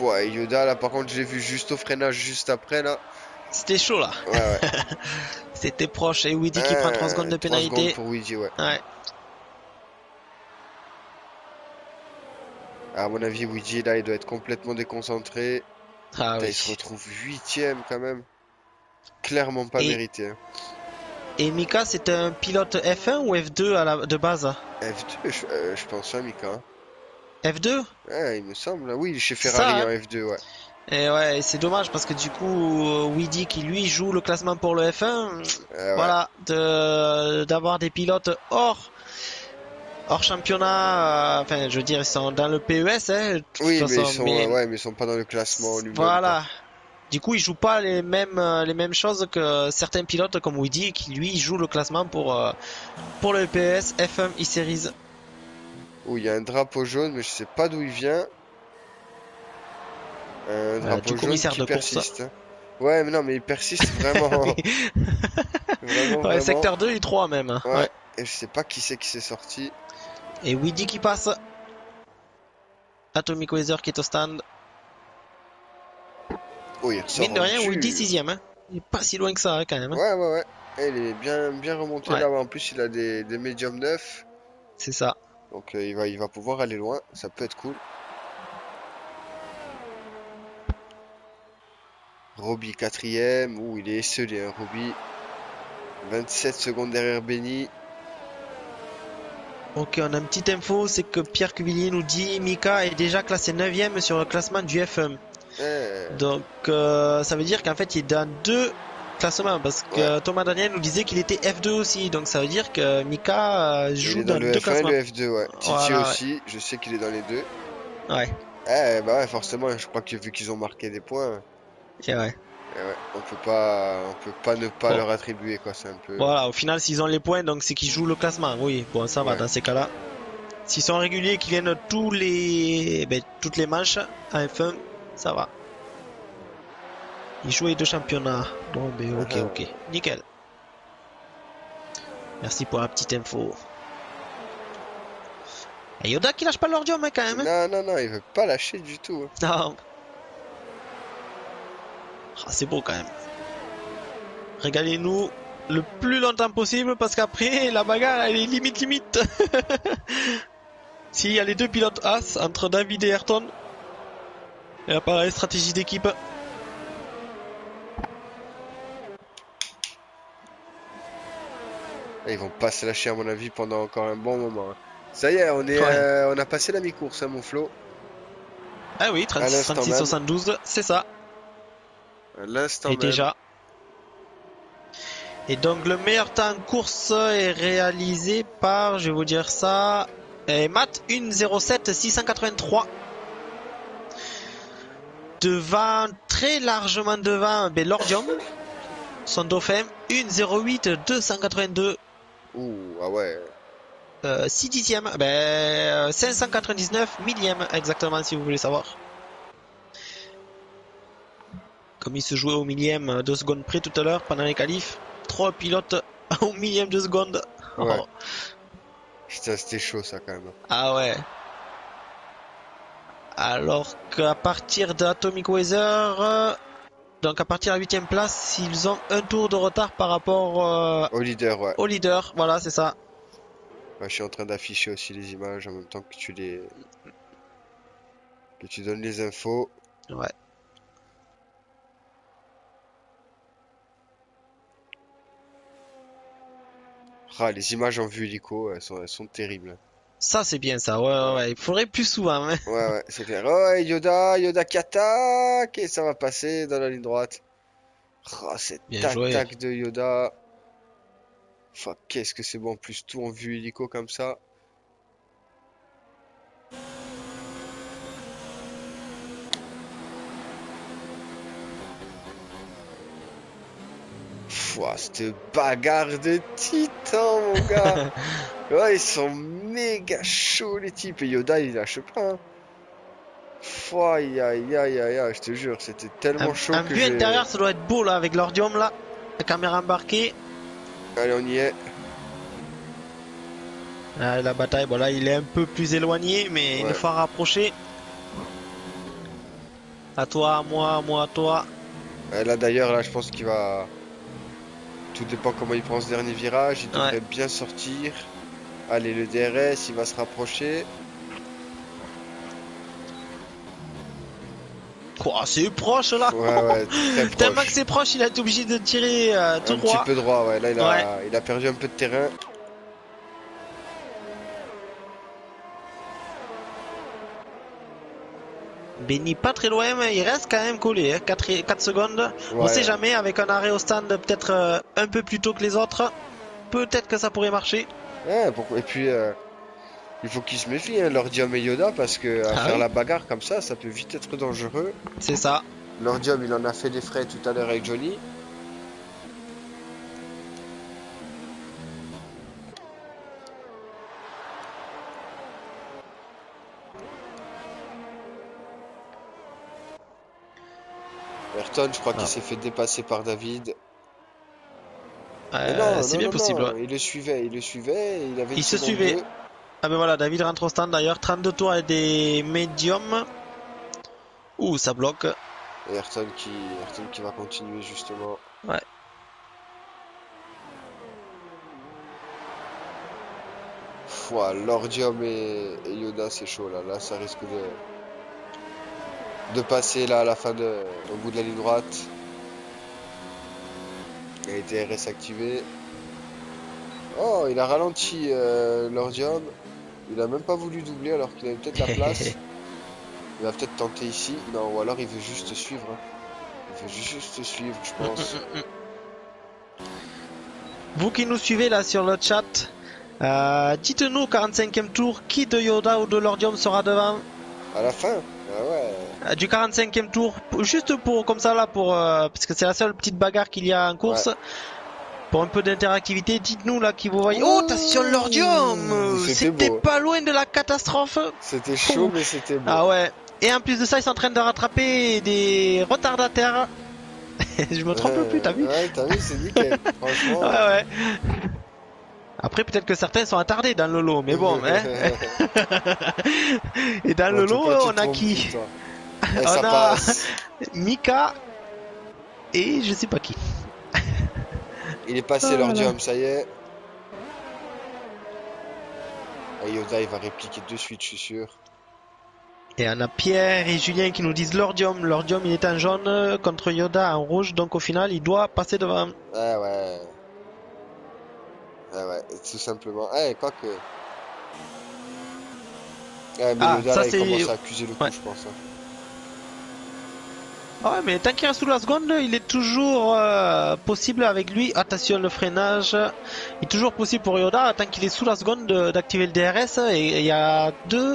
Ouais, Yoda, là, par contre, j'ai vu juste au freinage juste après, là. C'était chaud là. Ouais, ouais. C'était proche. Et Weedy qui prend 3 secondes de 3 secondes pénalité. pour Weedy, ouais. Ouais. À mon avis, Weedy, là, il doit être complètement déconcentré. Ah Putain, il se oui. retrouve 8ème quand même. Clairement pas Et, mérité. Hein. et Mika, c'est un pilote F1 ou F2 de base? F2, je pense, hein, Mika. Hein. F2? Ouais, il me semble. Oui, il est chez C'est ça, Ferrari en hein? F2, ouais. Et ouais, c'est dommage parce que du coup, Weedy qui lui joue le classement pour le F1, Ouais. voilà, d'avoir des pilotes hors championnat, enfin, je veux dire, ils sont dans le PES, hein, de toute Oui, mais façon, mais ils sont pas dans le classement en lui-même, quoi. voilà. Du coup, ils jouent pas les mêmes choses que certains pilotes comme Weedy qui lui joue le classement pour le PES F1 e-Series. Oh, il y a un drapeau jaune, mais je sais pas d'où il vient. Un Du drapeau jaune commissaire qui de course. persiste. Hein. Ouais, mais non, mais il persiste vraiment. Vraiment, Ouais, vraiment. secteur 2 et 3 même. Hein. Ouais. Ouais. Et je sais pas qui c'est qui s'est sorti. Et Weedy qui passe. Atomic Weather qui est au stand. Oh, il ressort Mine de en rien, Weedy dessus. 6ème. Hein. Il est pas si loin que ça hein, quand même. Hein. Ouais, ouais, ouais. Et il est bien remonté Ouais, là. En plus, il a des médiums neufs. c'est ça. Donc, il va pouvoir aller loin. Ça peut être cool. Roby 4ème. Ouh, il est esselé, hein, Roby. 27 secondes derrière Benny. Ok, on a une petite info, c'est que Pierre Cuvillier nous dit Mika est déjà classé 9ème sur le classement du F1. Donc ça veut dire qu'en fait il est dans 2 classements parce Ouais. que Thomas Daniel nous disait qu'il était F2 aussi. Donc ça veut dire que Mika Il joue est dans dans le 2 F1 et classements. le F2, ouais. Titi Voilà, aussi, je sais qu'il est dans les deux. ouais. Bah ouais, forcément, je crois que vu qu'ils ont marqué des points, Et ouais. on peut pas ne pas Bon. leur attribuer, quoi. C'est un peu. Voilà, au final s'ils ont les points, donc c'est qu'ils jouent le classement. Oui, bon ça va Ouais. dans ces cas-là. S'ils sont réguliers, qu'ils viennent toutes les manches en F1, ça va. Ils jouent les 2 championnats. Bon, ben ok. Nickel. Merci pour la petite info. Et Yoda qui lâche pas Lord Jump hein, quand même. Hein. Non, il veut pas lâcher du tout. Hein. Non. Ah, c'est beau quand même. Régalez-nous le plus longtemps possible parce qu'après la bagarre elle est limite. S'il y a les 2 pilotes As entre David et Ayrton. Et pareil, stratégie d'équipe. Ils vont pas se lâcher à mon avis pendant encore un bon moment, hein. Ça y est, Ouais. on a passé la mi-course, hein, mon Flo. Ah oui, À 36, l'instant 36, même. 72, c'est ça. À l'instant Et même. déjà. Et donc le meilleur temps en course est réalisé par, je vais vous dire ça, Matt 1:07 683. Devant, très largement devant, Lordium, son dauphin, 1:08 282. Ouh, ah ouais. 6 dixièmes, 599 millièmes exactement si vous voulez savoir. Comme il se jouait au millième de seconde près tout à l'heure pendant les qualifs, 3 pilotes au millième de seconde. Ouais. Putain, c'était chaud ça quand même. Ah ouais. Alors qu'à partir d'Atomic Weather, donc à partir de la 8ème place, ils ont un tour de retard par rapport Au leader, ouais. au leader. Voilà, c'est ça. Ouais, je suis en train d'afficher aussi les images en même temps que que tu donnes les infos. Ouais. Ah, les images en vue hélico, elles sont terribles. Ça, c'est bien ça. Ouais, ouais, Ouais, ouais. Il faudrait plus souvent, hein. ouais, c'est clair. Oh, ouais, Yoda qui attaque et ça va passer dans la ligne droite. Oh, cette Bien joué. attaque de Yoda. Enfin, qu'est-ce que c'est bon, en plus tout en vue hélico comme ça. Pouah, cette bagarre de titans, mon gars. Ouais, ils sont méga chauds, les types. Et Yoda, il lâche pas, hein. Pouah, aïe, aïe, aïe, aïe, aïe, je te jure, c'était tellement chaud En que vue j'ai... intérieure, ça doit être beau là avec l'ordium là. La caméra embarquée. Allez, on y est. Ah, la bataille, bon là il est un peu plus éloigné, mais une Ouais. fois rapproché. À toi, à moi, à toi. Là, d'ailleurs, là, je pense qu'il va... Tout dépend comment il prend ce dernier virage. Il Ouais. devrait bien sortir. Allez, le DRS, il va se rapprocher. Quoi, c'est proche là. Ouais, ouais, très Tellement que proche. c'est proche, il a été obligé de tirer tout Un petit droit. peu droit, ouais. Là, Ouais. il a perdu un peu de terrain. Benny pas très loin, mais il reste quand même collé, hein. 4 secondes. On sait Ouais, jamais, avec un arrêt au stand peut-être un peu plus tôt que les autres. Peut-être que ça pourrait marcher. ouais, et puis, il faut qu'il se méfie, hein, Lordium et Yoda, parce que à Ah faire oui, la bagarre comme ça peut vite être dangereux. c'est ça. Lordium, il en a fait des frais tout à l'heure avec Johnny. Ayrton, je crois qu'il Ah. s'est fait dépasser par David. Mais non, C'est non, bien non, possible. non, Ouais. il le suivait, et il avait une Il se seconde suivait. 2. Ah ben voilà, David rentre au stand d'ailleurs. 32 tours et des médiums. Ouh, ça bloque. Et Ayrton qui va continuer justement. Ouais. Ouah, Lordium et Yoda, c'est chaud là. Là, ça risque de passer là à la fin au bout de la ligne droite. Il a été RS activé. Oh, il a ralenti Lordium. Il a même pas voulu doubler alors qu'il avait peut-être la place. Il va peut-être tenter ici. Non, ou alors il veut juste suivre, hein. Il veut juste suivre, je pense. Vous qui nous suivez là sur le chat, dites-nous au 45e tour qui de Yoda ou de Lordium sera devant À la fin? Ah ouais. du 45e tour, juste pour comme ça là, parce que c'est la seule petite bagarre qu'il y a en course. Ouais. Pour un peu d'interactivité, dites-nous là qui vous voyez. Oh, Ouh, attention Lordium, c'était c'était beau. pas loin de la catastrophe. C'était chaud, mais c'était beau. Ah ouais. Et en plus de ça, ils sont en train de rattraper des retardataires. Je me trompe plus, t'as vu? Ouais, t'as vu, c'est nickel. Franchement. Ouais, ouais. Après, peut-être que certains sont attardés dans le lot, mais bon, hein. Et dans En le tout lot, cas, tu on te a trompes qui? vite, toi. On ça a passe. Mika et je sais pas qui. Il est passé Voilà. Lordium, ça y est. Ah, Yoda, il va répliquer de suite, je suis sûr. Et on a Pierre et Julien qui nous disent Lordium. Lordium, il est en jaune contre Yoda en rouge, donc au final, il doit passer devant. Ah ouais. Ah ouais, tout simplement. Eh, quoique. Ouais, mais Ah, Yoda, ça là, il c'est. commence à accuser le coup, Ouais. je pense. Hein. Ah ouais, mais tant qu'il reste sous la seconde, il est toujours possible avec lui. Attention, le freinage. Il est toujours possible pour Yoda, tant qu'il est sous la seconde, d'activer le DRS. Et il y a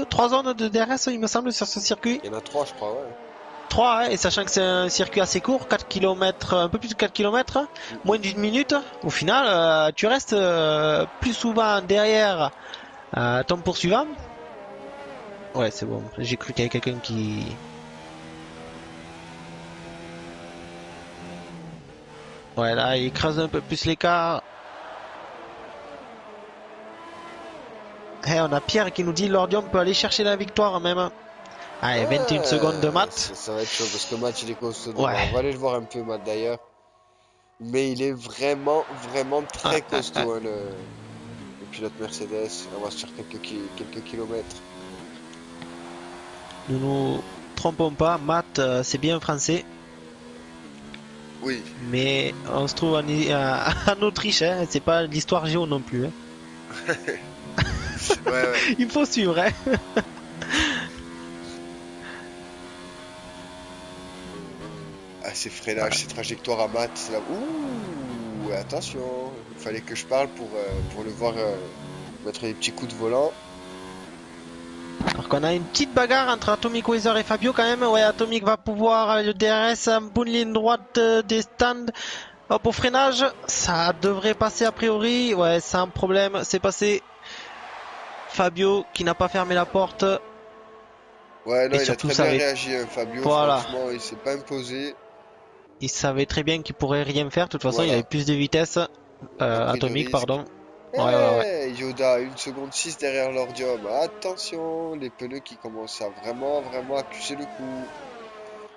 3 zones de DRS, il me semble, sur ce circuit. Il y en a 3, je crois, ouais. 3, hein, et sachant que c'est un circuit assez court, 4 km, un peu plus de 4 km, moins d'une minute. Au final, tu restes plus souvent derrière ton poursuivant. Ouais, c'est bon. J'ai cru qu'il y avait quelqu'un qui... Ouais, là, il écrase un peu plus l'écart. Hey, on a Pierre qui nous dit Lordium peut aller chercher la victoire même. Allez, 21 secondes de Matt. Ça va être chaud parce que Matt il est costaud devant. Ouais. On va aller le voir un peu, Matt d'ailleurs. Mais il est vraiment, vraiment très costaud, hein, le pilote Mercedes. On va se faire quelques kilomètres. Ne nous trompons pas, Matt, c'est bien français. Oui. Mais on se trouve en Autriche, hein. C'est pas l'histoire géo non plus. Hein. Ouais, ouais. Il faut suivre. Hein. Ah, ces freinages, ces trajectoires à Matt, c'est là. Ouh, attention. Il fallait que je parle pour le voir mettre des petits coups de volant. Alors qu'on a une petite bagarre entre Atomic Weather et Fabio quand même. Ouais, Atomic va pouvoir le DRS en bonne ligne droite des stands. Hop, au freinage, ça devrait passer a priori. Ouais, sans problème, c'est passé. Fabio qui n'a pas fermé la porte. Ouais, non, Et il a surtout, très bien réagi, hein, Fabio. Voilà. Franchement, il s'est pas imposé. Il savait très bien qu'il pourrait rien faire. De toute façon, Voilà. il avait plus de vitesse. Il a pris de Atomic, risques. pardon. Eh, Ouais. Yoda, 1 seconde 6 derrière l'ordium. Attention, les pneus qui commencent à vraiment, vraiment accuser le coup.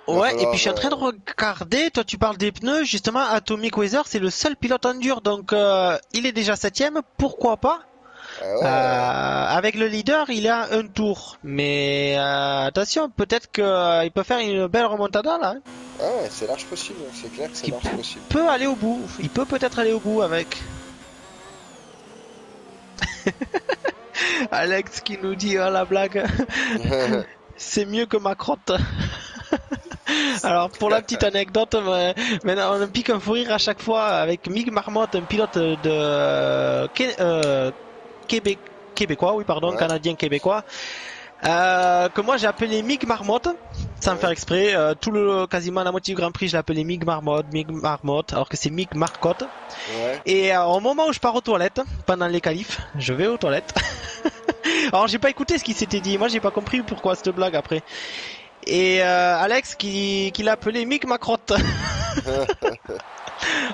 Il va Ouais, et falloir, puis je suis en train de regarder, toi tu parles des pneus, justement Atomic Weather c'est le seul pilote en dur, donc il est déjà 7ème, pourquoi pas ah ouais. avec le leader il a un tour, mais attention, peut-être qu'il peut faire une belle remontada là, hein. Ah ouais, c'est large possible, hein. C'est clair que c'est Qu'il large possible. peut aller au bout, il peut peut-être aller au bout avec. Alex qui nous dit, oh la blague, c'est mieux que ma crotte. Alors pour la petite anecdote, maintenant on pique un fou rire à chaque fois avec Mick Marmotte, un pilote de québécois, oui pardon, Ouais. canadien québécois, que moi j'ai appelé Mick Marmotte, sans faire exprès, quasiment la moitié du Grand Prix je l'ai appelé Mick Marmotte, alors que c'est Mick Marcotte. Ouais. Et au moment où je pars aux toilettes, pendant les qualifs, je vais aux toilettes. Alors j'ai pas écouté ce qui s'était dit, moi j'ai pas compris pourquoi cette blague après. Et Alex qui l'a appelé Mick Macrotte.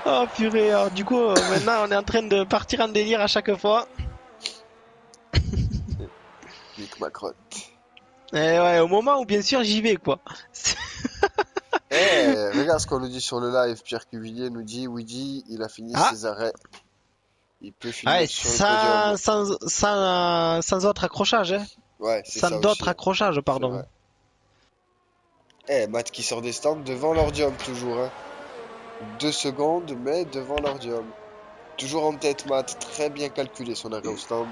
Oh purée, alors, du coup maintenant on est en train de partir en délire à chaque fois. Mick Macron. Et ouais, au moment où bien sûr j'y vais quoi. Eh, regarde ce qu'on nous dit sur le live. Pierre Cuvillier nous dit Weedy, il a fini Ah. ses arrêts. Il peut finir Ouais, sur le podium. sans autre accrochage, hein. Ouais, c'est ça Sans aussi. d'autres accrochages, C'est pardon. vrai. Eh, Matt qui sort des stands devant l'ordium toujours, hein. 2 secondes, mais devant l'ordium. Toujours en tête, Matt. Très bien calculé son arrêt au stand.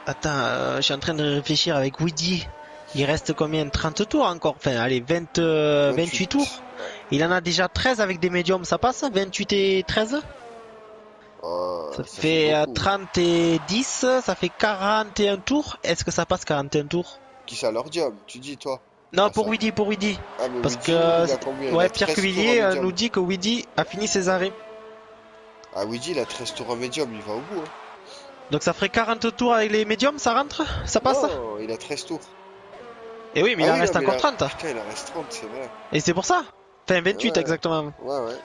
Attends, je suis en train de réfléchir avec Woody. Il reste combien? 30 tours encore? Enfin, allez, 28 tours. Ouais. Il en a déjà 13 avec des médiums, ça passe? 28 et 13? Oh, Ça ça fait beaucoup. 30 et 10, ça fait 41 tours. Est-ce que ça passe 41 tours? Qui ça, l'ordium, tu dis, toi? Non, Ah, pour ça. Woody, pour Woody. Ah, mais Parce Weedy, il a que, combien? Il ouais, a Pierre 13 tours en Cuvillier médium. nous dit que Woody a fini ses arrêts. Ah, Weedy, il a 13 tours en médium, il va au bout, hein. Donc ça ferait 40 tours avec les médiums, ça rentre? Ça passe? Non, il a 13 tours. Et oui, mais Ah il en oui, reste non, mais encore 30. Putain, il en reste 30, c'est vrai. Et c'est pour ça. Enfin, 28 Ouais. exactement. Ouais, ouais.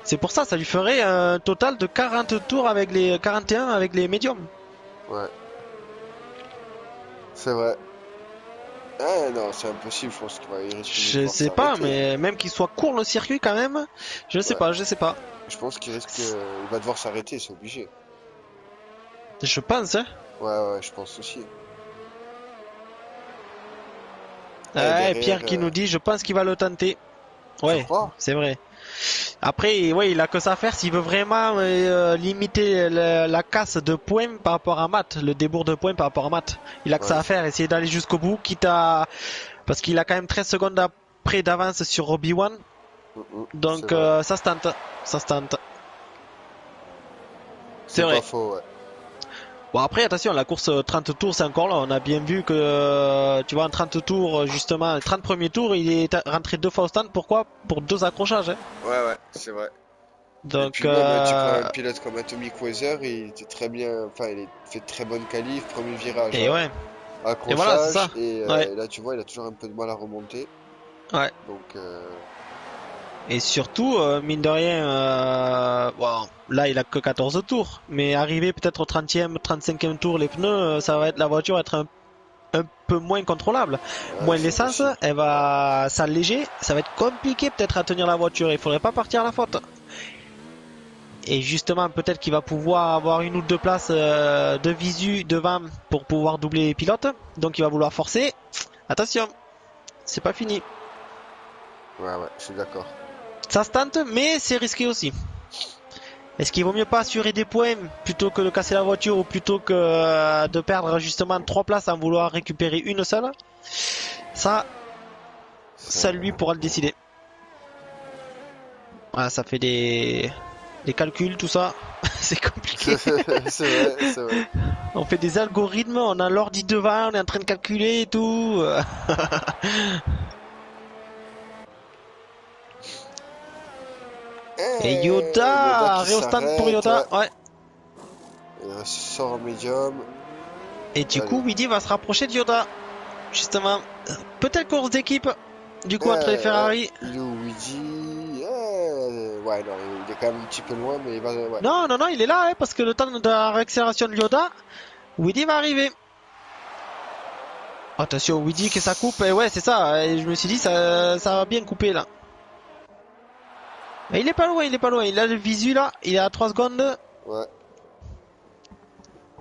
C'est pour ça, ça lui ferait un total de 40 tours avec les 41 avec les médiums. Ouais. C'est vrai. Ah non, c'est impossible, je pense qu'il va y risquer de Je devoir sais pas, s'arrêter. mais même qu'il soit court le circuit quand même, je sais Ouais. pas, je sais pas. Je pense qu'il risque, il va devoir s'arrêter, c'est obligé. Je pense, hein. Ouais, ouais, je pense aussi. derrière, Pierre qui nous dit, je pense qu'il va le tenter. tu Ouais, crois? c'est vrai. Après, ouais, il a que ça à faire s'il veut vraiment limiter la casse de points par rapport à Matt, le débours de points par rapport à Matt. Il a que ça Ouais. à faire, essayer d'aller jusqu'au bout, quitte à... Parce qu'il a quand même 13 secondes après d'avance sur Obi-Wan. Donc C'est vrai. ça se tente. Ça se tente. C'est vrai. pas faux, ouais. Bon après attention, la course 30 tours c'est encore là, on a bien vu que tu vois en 30 tours justement, le 30 premiers tours il est rentré 2 fois au stand, pourquoi? Pour 2 accrochages hein. Ouais, c'est vrai. Et Donc puis même, tu prends un pilote comme Atomic Weather, il était très bien, enfin, il a fait de très bonne qualif, premier virage, et ouais, et voilà c'est ça. accrochage, et Ouais, là, tu vois, il a toujours un peu de mal à remonter. ouais. Donc, Et surtout, mine de rien, bon, là il a que 14 tours, mais arrivé peut-être au 30e, 35e tour, les pneus, la voiture va être un peu moins contrôlable. ouais, Moins c'est l'essence, possible. elle va s'alléger, ça va être compliqué peut-être à tenir la voiture, il faudrait pas partir à la faute. Et justement, peut-être qu'il va pouvoir avoir une ou deux places de visu devant pour pouvoir doubler les pilotes, donc il va vouloir forcer. Attention, c'est pas fini. Ouais, je suis d'accord. Ça se tente, mais c'est risqué aussi. Est-ce qu'il vaut mieux pas assurer des points plutôt que de casser la voiture ou plutôt que de perdre justement 3 places en vouloir récupérer une seule? Ça, seul lui pourra le décider. Voilà, ça fait des calculs, tout ça. C'est compliqué. C'est vrai. On fait des algorithmes, on a l'ordi devant, on est en train de calculer et tout. Et Yoda Yoda, qui Réostan pour s'arrête, Yoda, ouais. ouais. Il ressort en médium. Et du Allez. coup, Widi va se rapprocher de Yoda. Justement, peut-être course d'équipe. Du coup, entre les Ferrari. Il est où, Luigi? Ouais, non, il est quand même un petit peu loin, mais il va. Ouais. Non, non, non, il est là, hein, parce que le temps de la réaccélération de Yoda, Widi va arriver. Attention, Widi que ça coupe, et ouais, c'est ça. Et je me suis dit, ça va bien couper là. Et il est pas loin, il est pas loin. Il a le visu là, il est à 3 secondes. Ouais.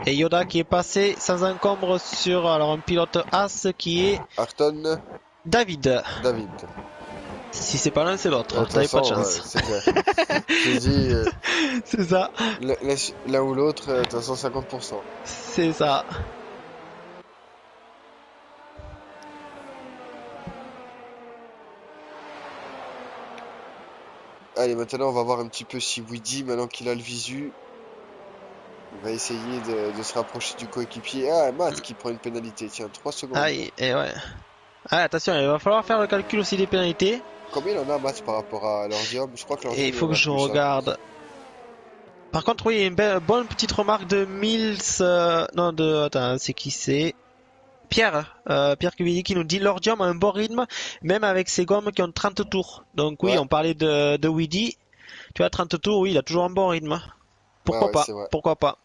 Et Yoda qui est passé sans encombre sur alors un pilote As qui est Ayrton, David. David. Si c'est pas l'un, c'est l'autre. De toute T'avais pas de façon, chance. c'est clair. J'ai dit, C'est ça. l'un ou l'autre, de toute façon, 50%. C'est ça. Allez, maintenant, on va voir un petit peu si Woody, maintenant qu'il a le visu, il va essayer de se rapprocher du coéquipier. Ah, Matt qui prend une pénalité. Tiens, 3 secondes. Aïe, et ouais. Ah, attention, il va falloir faire le calcul aussi des pénalités. Combien il en a, Matt, par rapport à l'Ordium? Je crois que Et l'Ordium, il il faut en que a je plus, hein. regarde. Par contre, oui, il y a une bonne petite remarque de Mills. Non, attends, c'est qui c'est? Pierre, Pierre Cuvini qui nous dit l'Ordium a un bon rythme, même avec ses gommes qui ont 30 tours. Donc oui, Ouais, on parlait de Weedy. Tu vois, 30 tours, oui, il a toujours un bon rythme. Pourquoi ouais, pas? c'est vrai. Pourquoi pas?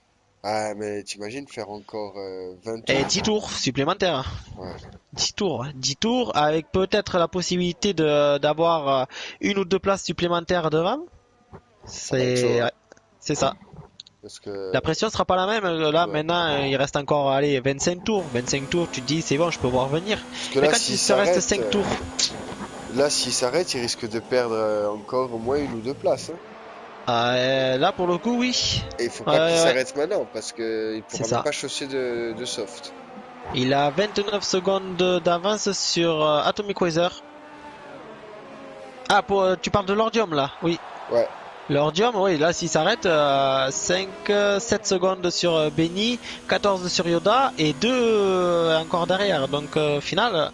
Ah, mais t'imagines faire encore 20 Et tours? 10 tours supplémentaires. Ouais. 10 tours. 10 tours avec peut-être la possibilité d'avoir une ou deux places supplémentaires devant. Ça va être chaud, hein. Ouais, c'est ça. Parce que, La pression sera pas la même. Là, ouais. maintenant, il reste encore, allez, 25 tours. 25 tours, tu te dis, c'est bon, je peux voir venir. Parce que Mais là, quand il s'il se reste s'arrête, 5 tours, il risque de perdre encore au moins une ou deux places, hein. là, pour le coup, oui. Et il faut Ouais, pas qu'il ouais, s'arrête maintenant, parce que il c'est pourra même ça. pas chausser de soft. Il a 29 secondes d'avance sur Atomic Weather. Ah, tu parles de l'Ordium, là? Oui. Ouais, L'Ordium, oui, là, s'il s'arrête, 5, 7 secondes sur Benny, 14 sur Yoda et 2 encore derrière. Donc, final,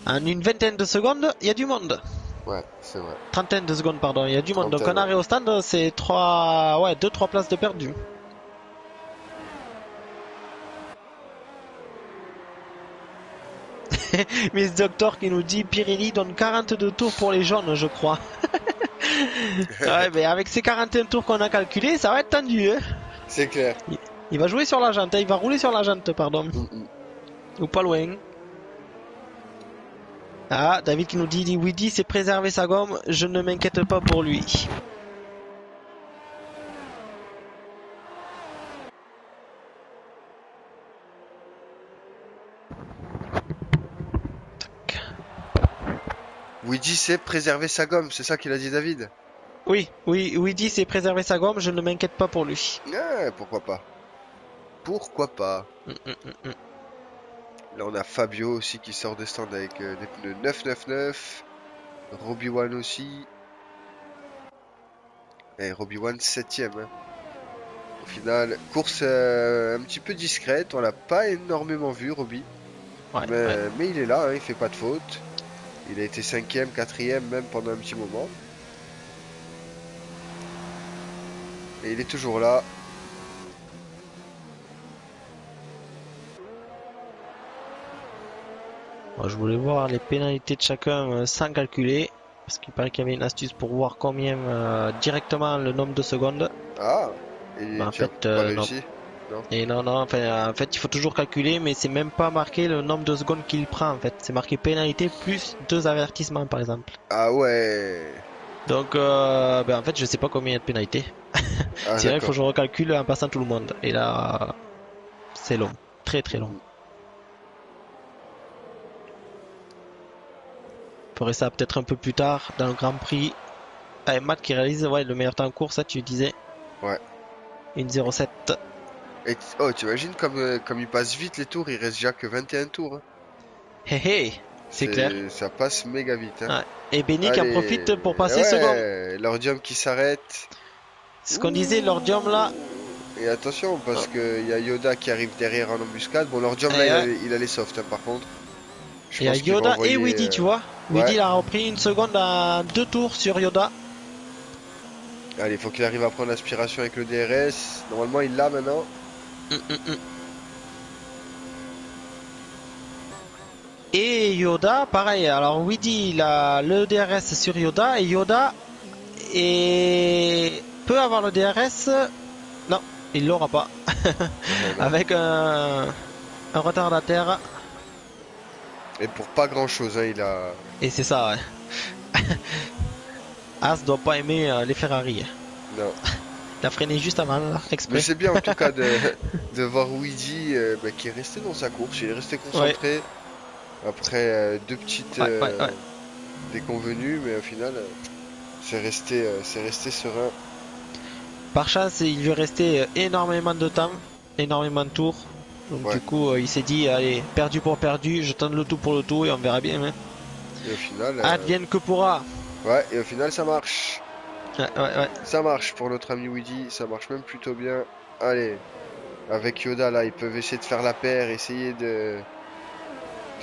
en une vingtaine de secondes, il y a du monde. ouais, c'est vrai. Trentaine de secondes, pardon, il y a du monde. Donc, un Trentaine, ouais. arrêt au stand, c'est 2-3 places de perdu. Miss Doctor qui nous dit Pirelli donne 42 tours pour les jaunes, je crois. Ouais, mais avec ces 41 tours qu'on a calculés, ça va être tendu, hein. C'est clair. Il va jouer sur la jante, hein, il va rouler sur la jante, pardon. Ou pas loin. Ah, David qui nous dit Weedy c'est préserver sa gomme, je ne m'inquiète pas pour lui. Weedy c'est préserver sa gomme, c'est ça qu'il a dit David? Oui, Weedy c'est préserver sa gomme, je ne m'inquiète pas pour lui. Pourquoi pas? Pourquoi pas? Mm, mm, mm, mm. Là on a Fabio aussi qui sort de stand avec des pneus 999. Robbie One aussi. Et Robbie One 7ème. Hein. Au final, course un petit peu discrète. On l'a pas énormément vu, Robbie. Ouais, ouais. Mais il est là, hein, il fait pas de faute. Il a été 5ème, 4ème même pendant un petit moment. Et il est toujours là. Moi, je voulais voir les pénalités de chacun sans calculer. Parce qu'il paraît qu'il y avait une astuce pour voir combien directement le nombre de secondes. Ah, et Bah, en tu as fait, pas non. réussi? Non. Et non, non, enfin, en fait, il faut toujours calculer, mais c'est même pas marqué le nombre de secondes qu'il prend, en fait. C'est marqué pénalité plus 2 avertissements, par exemple. Ah ouais. Donc, ben, en fait, je sais pas combien il y a de pénalités. Ah C'est là, il faut d'accord. que je recalcule en passant tout le monde. Et là, c'est long. Très, très long. Mhm. On ferait ça peut-être un peu plus tard, dans le Grand Prix. Ah, Matt qui réalise, ouais, le meilleur temps en course, ça, tu disais. Ouais. Une 07. Et oh, tu imagines comme il passe vite les tours, il reste déjà que 21 tours. Hein. Hé hé, c'est clair. Ça passe méga vite. Hein. Ouais. Et Benny qui en Allez, profite pour passer second. ouais, l'ordium qui s'arrête. Ce qu'on disait, l'ordium là. Et attention, parce que y a Yoda qui arrive derrière en embuscade. Bon, l'ordium là, Et, il a les softs, hein, par contre. Je il y a pense qu'il va Yoda envoyer. et Weedy, tu vois. Ouais. Weedy il a repris une seconde à 2 tours sur Yoda. Allez, il faut qu'il arrive à prendre l'aspiration avec le DRS. Normalement, il l'a maintenant. Mm. Et Yoda, pareil. Alors Weedy il a le DRS sur Yoda et Yoda peut avoir le DRS. Non, il l'aura pas. Non. Avec un retardataire. Et pour pas grand chose, hein, il a. Et c'est ça, ouais. As doit pas aimer les Ferrari. Non. Il a freiné juste avant, là, Mais exprès. c'est bien en tout cas de voir Weedy qui est resté dans sa course. Il est resté concentré. Après deux petites Ouais. déconvenues, mais au final, c'est resté serein. Par chance, il lui restait énormément de temps, énormément de tours. Donc Ouais. du coup, il s'est dit, allez, perdu pour perdu, je tente le tout pour le tout et on verra bien. Hein. Et au final, Advienne que pourra. ouais, et au final, ça marche. Ouais. Ça marche pour notre ami Weedy, ça marche même plutôt bien. Allez, avec Yoda là, ils peuvent essayer de faire la paire, essayer de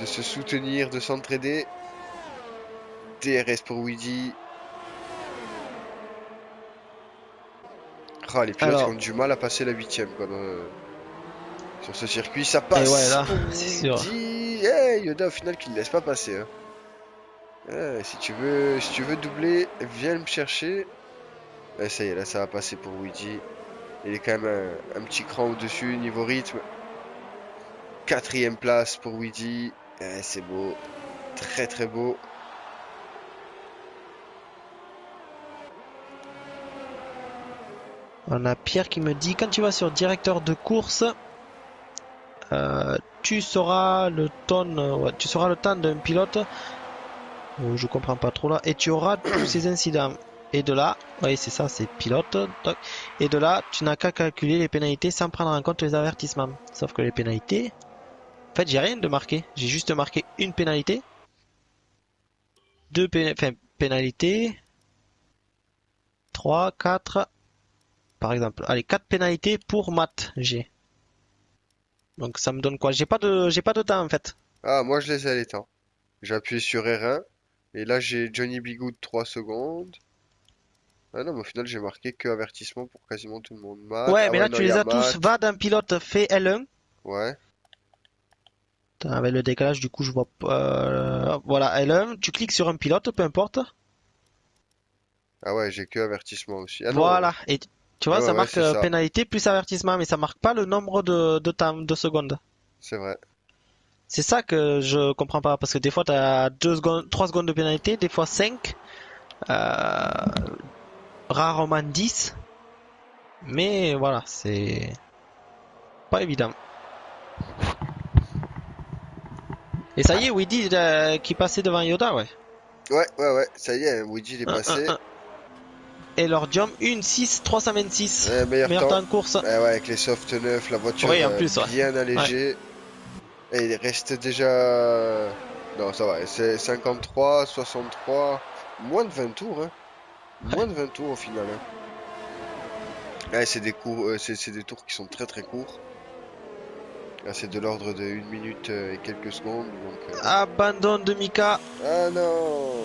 se soutenir, de s'entraider. DRS pour Weedy. Ah, les pilotes Alors, qui ont du mal à passer la 8ème quoi, sur ce circuit. Ça passe. et ouais, là, pour c'est sûr. Weedy. Hey, Yoda au final qui ne laisse pas passer. Hein. Si tu veux doubler, viens me chercher. Ça y est, là ça va passer pour Weedy. Il est quand même un petit cran au-dessus niveau rythme. 4ème place pour Weedy. C'est beau. Très très beau. On a Pierre qui me dit, quand tu vas sur directeur de course, tu sauras le temps d'un pilote. Je comprends pas trop là. Et tu auras tous ces incidents. Et de là, oui c'est ça, c'est pilote. Et de là, tu n'as qu'à calculer les pénalités sans prendre en compte les avertissements. Sauf que les pénalités, en fait, j'ai rien de marqué. J'ai juste marqué une pénalité, deux pénalités, 3, 4, par exemple. Allez, 4 pénalités pour Matt, j'ai. Donc ça me donne quoi? J'ai pas de temps en fait. Ah, moi je les ai les temps. J'ai appuyé sur R1. Et là j'ai Johnny Bigood 3 secondes. Ah non, mais au final j'ai marqué que avertissement pour quasiment tout le monde. Matt. Ouais, Ah mais ouais, là non, tu il y les a as tous. Matt. Va d'un pilote, fais L1. Ouais. Avec le décalage, du coup, je vois pas. Voilà, L1. Tu cliques sur un pilote, peu importe. Ah ouais, j'ai que avertissement aussi. Ah non. Voilà. Et tu vois, Ah ouais, ça ouais, marque c'est ça. pénalité plus avertissement, mais ça marque pas le nombre de temps, de secondes. C'est vrai. C'est ça que je comprends pas, parce que des fois, t'as 2 secondes, 3 secondes de pénalité, des fois 5, rarement 10. Mais voilà, c'est pas évident. Et ça y est, Weedy qui passait devant Yoda, ouais. Ouais, ça y est, Luigi il est passé. Et l'Ordium, 1,6 326. Meilleur Meilleur temps temps. de course. Ouais, avec les soft neufs, la voiture Oui, en plus, ouais. bien allégée. Et il reste déjà... Non, ça va, c'est 53, 63, moins de 20 tours, hein. Moins de 20 tours au final, hein. Ouais, c'est des cours, c'est des tours qui sont très très courts. Là, c'est de l'ordre de 1 minute et quelques secondes, donc... Abandon de Mika. Ah non!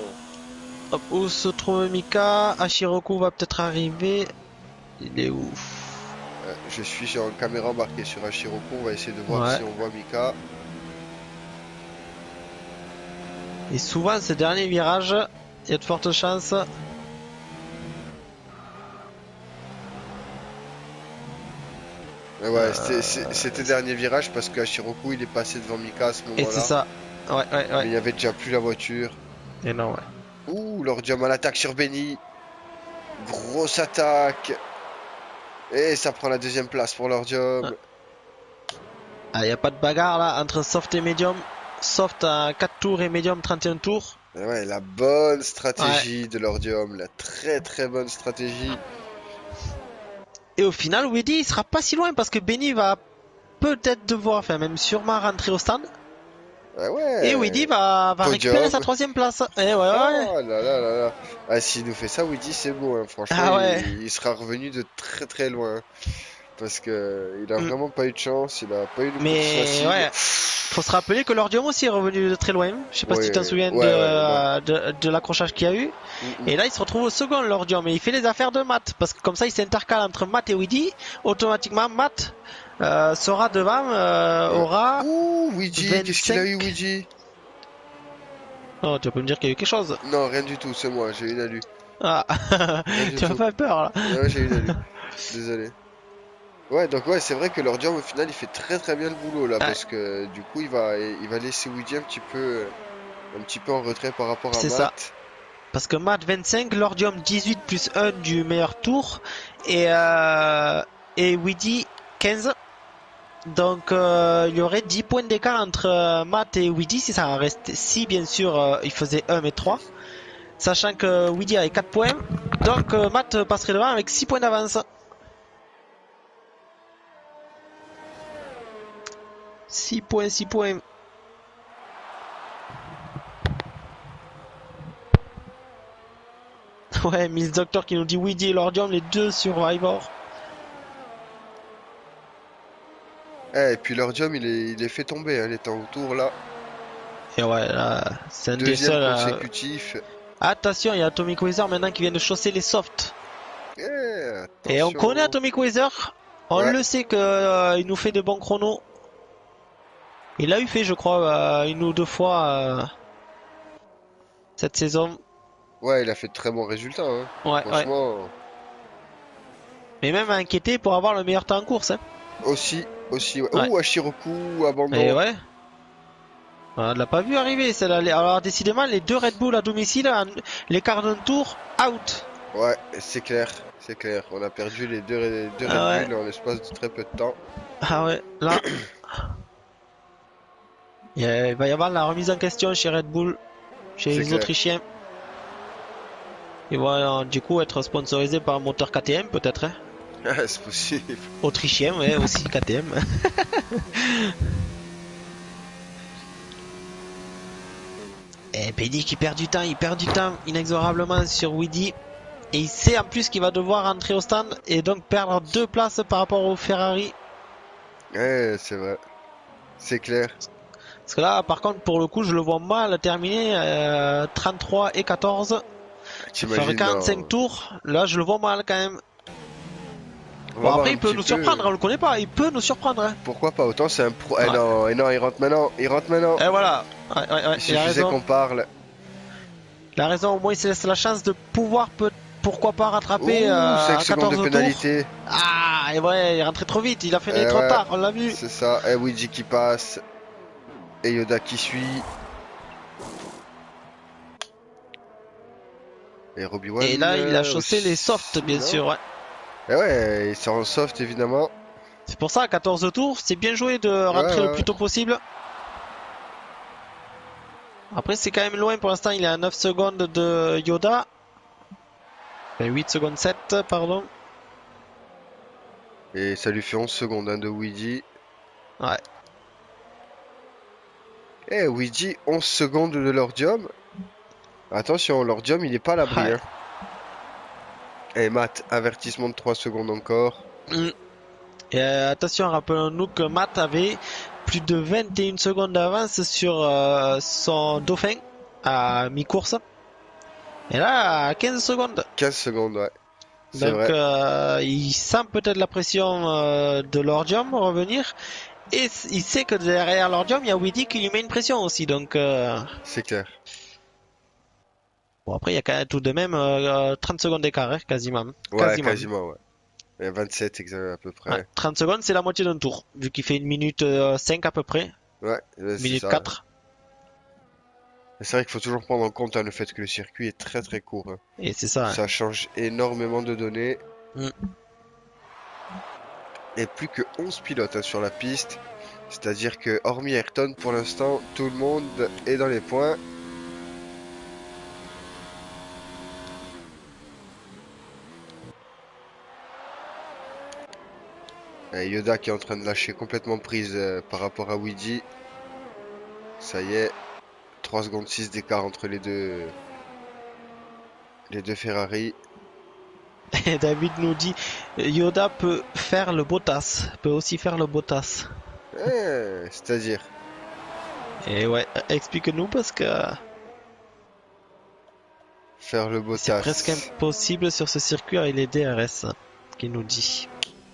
Hop, où se trouve Mika? Hashiroku va peut-être arriver. Il est où? Je suis sur une caméra embarquée sur Hashiroku, on va essayer de voir Ouais. si on voit Mika. Et souvent, ce dernier virage, il y a de fortes chances. Ouais, c'était dernier virage parce que Hashiroku il est passé devant Mika à ce Et c'est moment-là. ça. Ouais. Mais il y avait déjà plus la voiture. Et non, ouais. Ouh, l'Ordium à l'attaque sur Benny. Grosse attaque. Et ça prend la deuxième place pour l'Ordium. Ah, il n'y a pas de bagarre là entre soft et medium. Soft à 4 tours et medium 31 tours. Et ouais, la bonne stratégie de l'Ordium. La très très bonne stratégie. Et au final, Weedy il sera pas si loin parce que Benny va peut-être devoir, enfin même sûrement rentrer au stand. Ouais. Et Weedy va Podium. récupérer sa 3ème place. Et ouais. Oh là là là là. Ah, s'il nous fait ça, Woody, c'est beau, hein. Franchement, Ah ouais. il sera revenu de très très loin. Parce que il a Mm. vraiment pas eu de chance, il a pas eu de course Mais facile. ouais, faut se rappeler que l'Ordium aussi est revenu de très loin. Je sais pas si tu t'en souviens ouais, ouais. de l'accrochage qu'il y a eu. Et là, il se retrouve au second, l'Ordium, et il fait les affaires de Matt. Parce que comme ça, il s'intercale entre Matt et Weedy. Automatiquement, Matt sera devant, aura. Ouh, Ouija, 25. qu'est-ce qu'il a eu, Ouija? Oh, tu peux me dire qu'il y a eu quelque chose. Non, rien du tout, c'est moi, j'ai une alu. Ah, Rien du tu m'as tout. pas peur là. Ouais, j'ai une alu. Désolé. Ouais, donc ouais, c'est vrai que l'Ordium au final il fait très très bien le boulot là, Ouais. parce que du coup il va laisser Ouija un petit peu en retrait par rapport à C'est Matt. ça. Parce que Matt 25, l'Ordium 18 plus 1 du meilleur tour et Weedy 15. Donc il y aurait 10 points d'écart entre Matt et Weedy si ça en restait. Si bien sûr il faisait 1 et 3. Sachant que Weedy avait 4 points. Donc Matt passerait devant avec 6 points d'avance. 6 points. Ouais, Miss Doctor qui nous dit Weedy et l'Ordium, les deux Survivor. Et puis l'Ordium il est fait tomber, hein, il est en tour là. Et ouais, là, c'est un des Deuxième seuls. consécutif. Attention, il y a Atomic Weather maintenant qui vient de chausser les softs. Et on Attention. connaît Atomic Weather. On Ouais. le sait que il nous fait de bons chronos. Il l'a eu fait, je crois, une ou deux fois cette saison. Ouais, il a fait de très bons résultats, hein. Ouais. Franchement. Mais même inquiété pour avoir le meilleur temps en course. Hein. Aussi, ouais. Ouais. Ouh, Hashiroku, abandon. Et ouais. On l'a pas vu arriver celle-là. Alors décidément, les deux Red Bull à domicile, l'écart d'un tour, out. Ouais, c'est clair. On a perdu les deux Red Bull en l'espace de très peu de temps. Ah ouais, là. Il va y avoir la remise en question chez Red Bull, chez les Autrichiens. Ils vont du coup être sponsorisés par un moteur KTM peut-être. Hein. Ah, c'est possible. Autrichien, ouais, aussi KTM. Et Benny qui perd du temps, inexorablement sur Weedy. Et il sait en plus qu'il va devoir rentrer au stand et donc perdre 2 places par rapport au Ferrari. Ouais, c'est vrai. C'est clair. Parce que là, par contre, pour le coup, je le vois mal terminer 33 et 14. Faire 45 tours. Là, je le vois mal quand même. Bon, après, il peut nous surprendre, on le connaît pas. Il peut nous surprendre. Hein. Pourquoi pas, autant c'est un pro. Ouais. Non, il rentre maintenant. Et voilà. Ouais, il suffisait qu'on parle. La raison, au moins, il se laisse la chance de pouvoir pourquoi pas rattraper 5 secondes de pénalité. Tours. Ah, et ouais, il est rentré trop vite. Il a fini trop tard, on l'a vu. C'est ça. Et Luigi qui passe. Et Yoda qui suit. Et Robbie-Wan. Et là, il a chaussé les softs, bien sûr. Ouais. Et ouais, il sort en soft évidemment. C'est pour ça, 14 tours, c'est bien joué de rentrer le plus tôt possible. Après, c'est quand même loin pour l'instant. Il est à 9 secondes de Yoda. 8 secondes 7, pardon. Et ça lui fait 11 secondes hein, de Weedy. Ouais. Eh, Weedy, 11 secondes de Lordium. Attention, Lordium, il est pas à l'abri. Ouais. Hein. Et Matt, avertissement de 3 secondes encore. Et attention, rappelons-nous que Matt avait plus de 21 secondes d'avance sur son dauphin à mi-course. Et là, à 15 secondes. 15 secondes, ouais. C'est Donc, vrai. il sent peut-être la pression de Lordium revenir. Et il sait que derrière Lordium, il y a Weedy qui lui met une pression aussi. Donc, C'est clair. bon, après, il y a quand même tout de même 30 secondes d'écart, hein, quasiment. Ouais, quasiment, ouais. Il y a 27 à peu près. Ouais, 30 secondes, c'est la moitié d'un tour. Vu qu'il fait 1 minute 5 à peu près. Ouais, 1 c'est minute ça. 4. C'est vrai qu'il faut toujours prendre en compte hein, le fait que le circuit est très très court. Hein. Et c'est ça. Ça change énormément de données. Et plus que 11 pilotes hein, sur la piste. C'est-à-dire que, hormis Ayrton, pour l'instant, tout le monde est dans les points. Et Yoda qui est en train de lâcher complètement prise par rapport à Weedy. Ça y est, 3 secondes 6 d'écart entre les deux Ferrari. Et David nous dit Yoda peut faire le Bottas, peut aussi faire le Bottas. C'est-à-dire Et ouais, explique-nous parce que faire le c'est Bottas. presque impossible sur ce circuit avec les DRS, qui nous dit.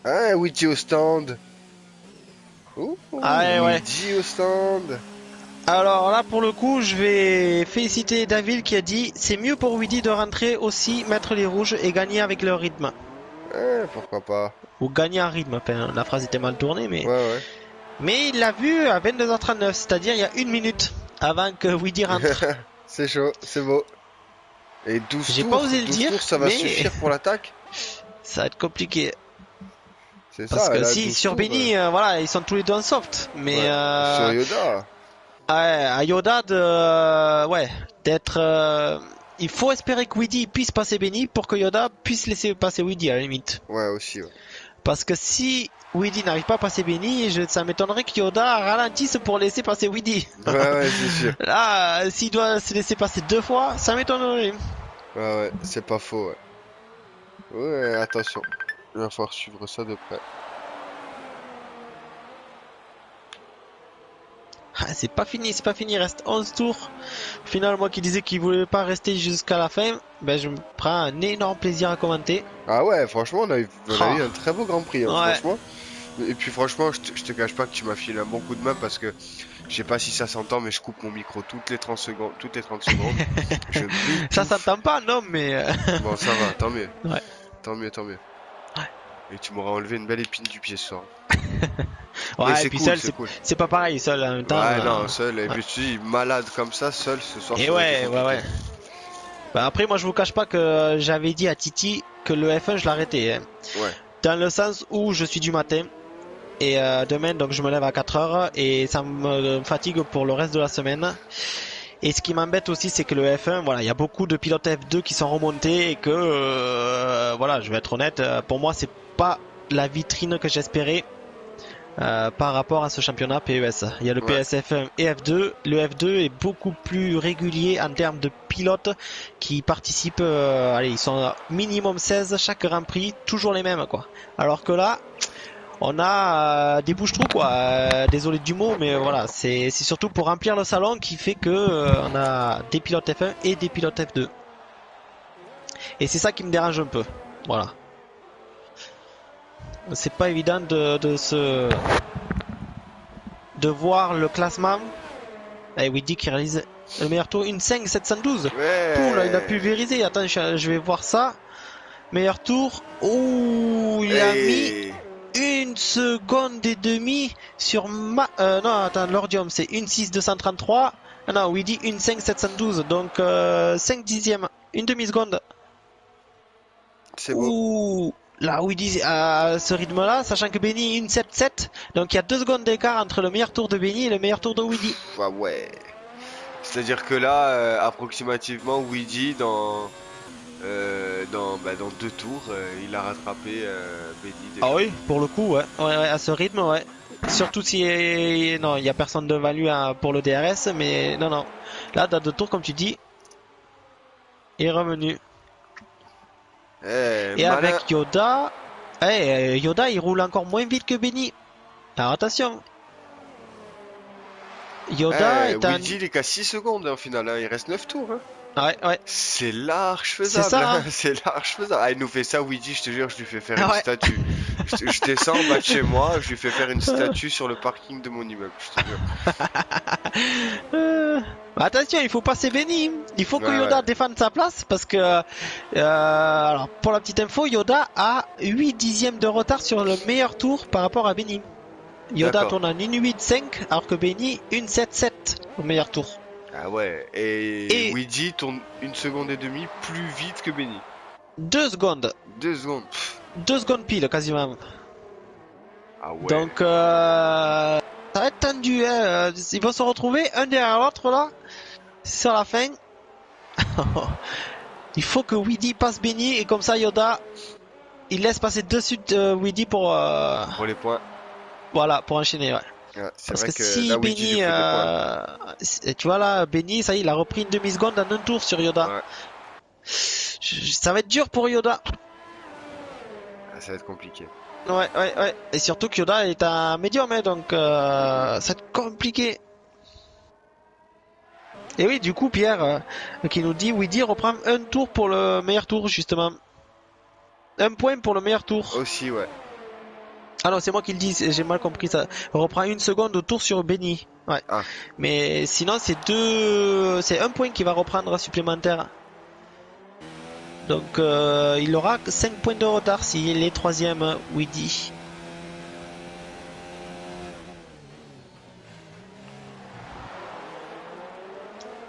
Ah, Weedy au stand. Ouh, Ah ouais. Weedy au stand. Alors là, pour le coup, je vais féliciter David qui a dit c'est mieux pour Weedy de rentrer aussi, mettre les rouges et gagner avec leur rythme. Pourquoi pas. Ou gagner en rythme. Enfin, la phrase était mal tournée, mais. Ouais. Mais il l'a vu à 22h39, c'est-à-dire il y a 1 minute avant que Weedy rentre. C'est chaud, c'est beau. Et 12 J'ai tours, pas osé le 12 dire, tours, ça va mais suffire pour l'attaque. ça va être compliqué. C'est Parce ça, que là, si 12 sur tours, Benny, voilà, ils sont tous les deux en soft. Mais ouais. Sur Yoda. à Yoda d'être. Il faut espérer que Weedy puisse passer Benny pour que Yoda puisse laisser passer Weedy à la limite. Ouais, aussi. Ouais. Parce que si Weedy n'arrive pas à passer Benny, ça m'étonnerait que Yoda ralentisse pour laisser passer Weedy. Ouais, c'est sûr. Là, s'il doit se laisser passer 2 fois, ça m'étonnerait. Ouais, c'est pas faux. Ouais, attention. Il va falloir suivre ça de près. Ah, c'est pas fini, il reste 11 tours. Au final, moi qui disais qu'il voulait pas rester jusqu'à la fin, ben je me prends un énorme plaisir à commenter. Ah ouais, franchement, on a eu un très beau Grand Prix, hein, Ouais. franchement. Et puis franchement, je te cache pas que tu m'as filé un bon coup de main parce que je sais pas si ça s'entend, mais je coupe mon micro toutes les 30 secondes. Je m'étouffe. Ça s'entend pas, non, mais. Bon, ça va, tant mieux. Ouais. Tant mieux. Ouais. Et tu m'auras enlevé une belle épine du pied ce soir. Ouais, Mais et c'est puis cool, seul, c'est cool. c'est pas pareil, seul en même temps. Ouais, non, seul. Et puis je suis malade comme ça, seul ce soir. Et ça aurait été ouais. compliqué. Bah après, moi je vous cache pas que j'avais dit à Titi que le F1 je l'arrêtais. Hein. Ouais. Dans le sens où je suis du matin. Et demain, donc je me lève à 4h et ça me fatigue pour le reste de la semaine. Et ce qui m'embête aussi, c'est que le F1, voilà, il y a beaucoup de pilotes F2 qui sont remontés et que, voilà, je vais être honnête, pour moi, c'est pas la vitrine que j'espérais par rapport à ce championnat PES. Il y a le PSF1 et F2. Le F2 est beaucoup plus régulier en termes de pilotes qui participent. Allez, ils sont minimum 16 chaque Grand Prix, toujours les mêmes, quoi. Alors que là, on a des bouche-trous, quoi. Désolé du mot, mais voilà, c'est surtout pour remplir le salon qui fait que on a des pilotes F1 et des pilotes F2. Et c'est ça qui me dérange un peu. Voilà. C'est pas évident de voir le classement. Et Weedy qui réalise le meilleur tour, une 5.712. Ouais. Là, il a pulvérisé. Attends, je vais voir ça. Meilleur tour. Oh, il a mis 1 seconde et demie sur non, attends, Lordium, c'est 1.6.233. Ah non, Weedy 1.5.712. Donc 5 dixièmes, une demi-seconde. C'est beau. Ouh, là, Weedy à ce rythme-là, sachant que Benny 1.7.7. Donc il y a 2 secondes d'écart entre le meilleur tour de Benny et le meilleur tour de Weedy. Ah ouais. C'est-à-dire que là, approximativement, Weedy, dans 2 tours, il a rattrapé Benny déjà. Ah oui, pour le coup, ouais. Ouais, à ce rythme, ouais. Surtout si non, il y a personne de value pour le DRS, mais non, non. Là, dans 2 tours, comme tu dis, il est revenu. Et Malin. avec Yoda, Yoda, il roule encore moins vite que Benny. Alors attention. Yoda est un... Weedy, il est qu'à 6 secondes en final, hein. Il reste 9 tours. Hein. Ouais. C'est large C'est faisable, ça, hein. hein. C'est large faisable. Ah, il nous fait ça, Weedy, je te jure, je lui fais faire Ah une ouais. statue. Je descends en bas de chez moi, je lui fais faire une statue sur le parking de mon immeuble, je te jure. Attention, il faut passer Benny. Il faut que Ouais, Yoda ouais. défende sa place parce que, alors pour la petite info, Yoda a 8 dixièmes de retard sur le meilleur tour par rapport à Benny. Yoda D'accord. tourne en 1.8.5 alors que Benny 1.7.7 au meilleur tour. Ah ouais, et Et Weedy tourne 1 seconde et demie plus vite que Benny. 2 secondes. 2 secondes. Pff. 2 secondes pile quasiment. Ah ouais. Donc ça va être tendu. Hein. Ils vont se retrouver un derrière l'autre là. Sur la fin. Il faut que Weedy passe Benny et comme ça Yoda il laisse passer dessus de Weedy pour Pour les points. voilà pour enchaîner. Ouais. Ah, c'est Parce vrai que que si là, Weedy lui Benny, faut des points. tu vois là, Benny, ça y est, il a repris une demi-seconde en un tour sur Yoda. Ouais. Ça va être dur pour Yoda. Ah, ça va être compliqué. Ouais. Et surtout que Yoda est un médium, hein, donc ça va être compliqué. Et oui, du coup, Pierre, qui nous dit, Weedy reprend un tour pour le meilleur tour, justement. Un point pour le meilleur tour. Aussi, ouais. Ah non, c'est moi qui le dis, j'ai mal compris ça. On reprend 1 seconde au tour sur Benny. Ouais. Ah. Mais sinon, c'est un point qui va reprendre supplémentaire. Donc, il aura 5 points de retard s'il est troisième, Weedy.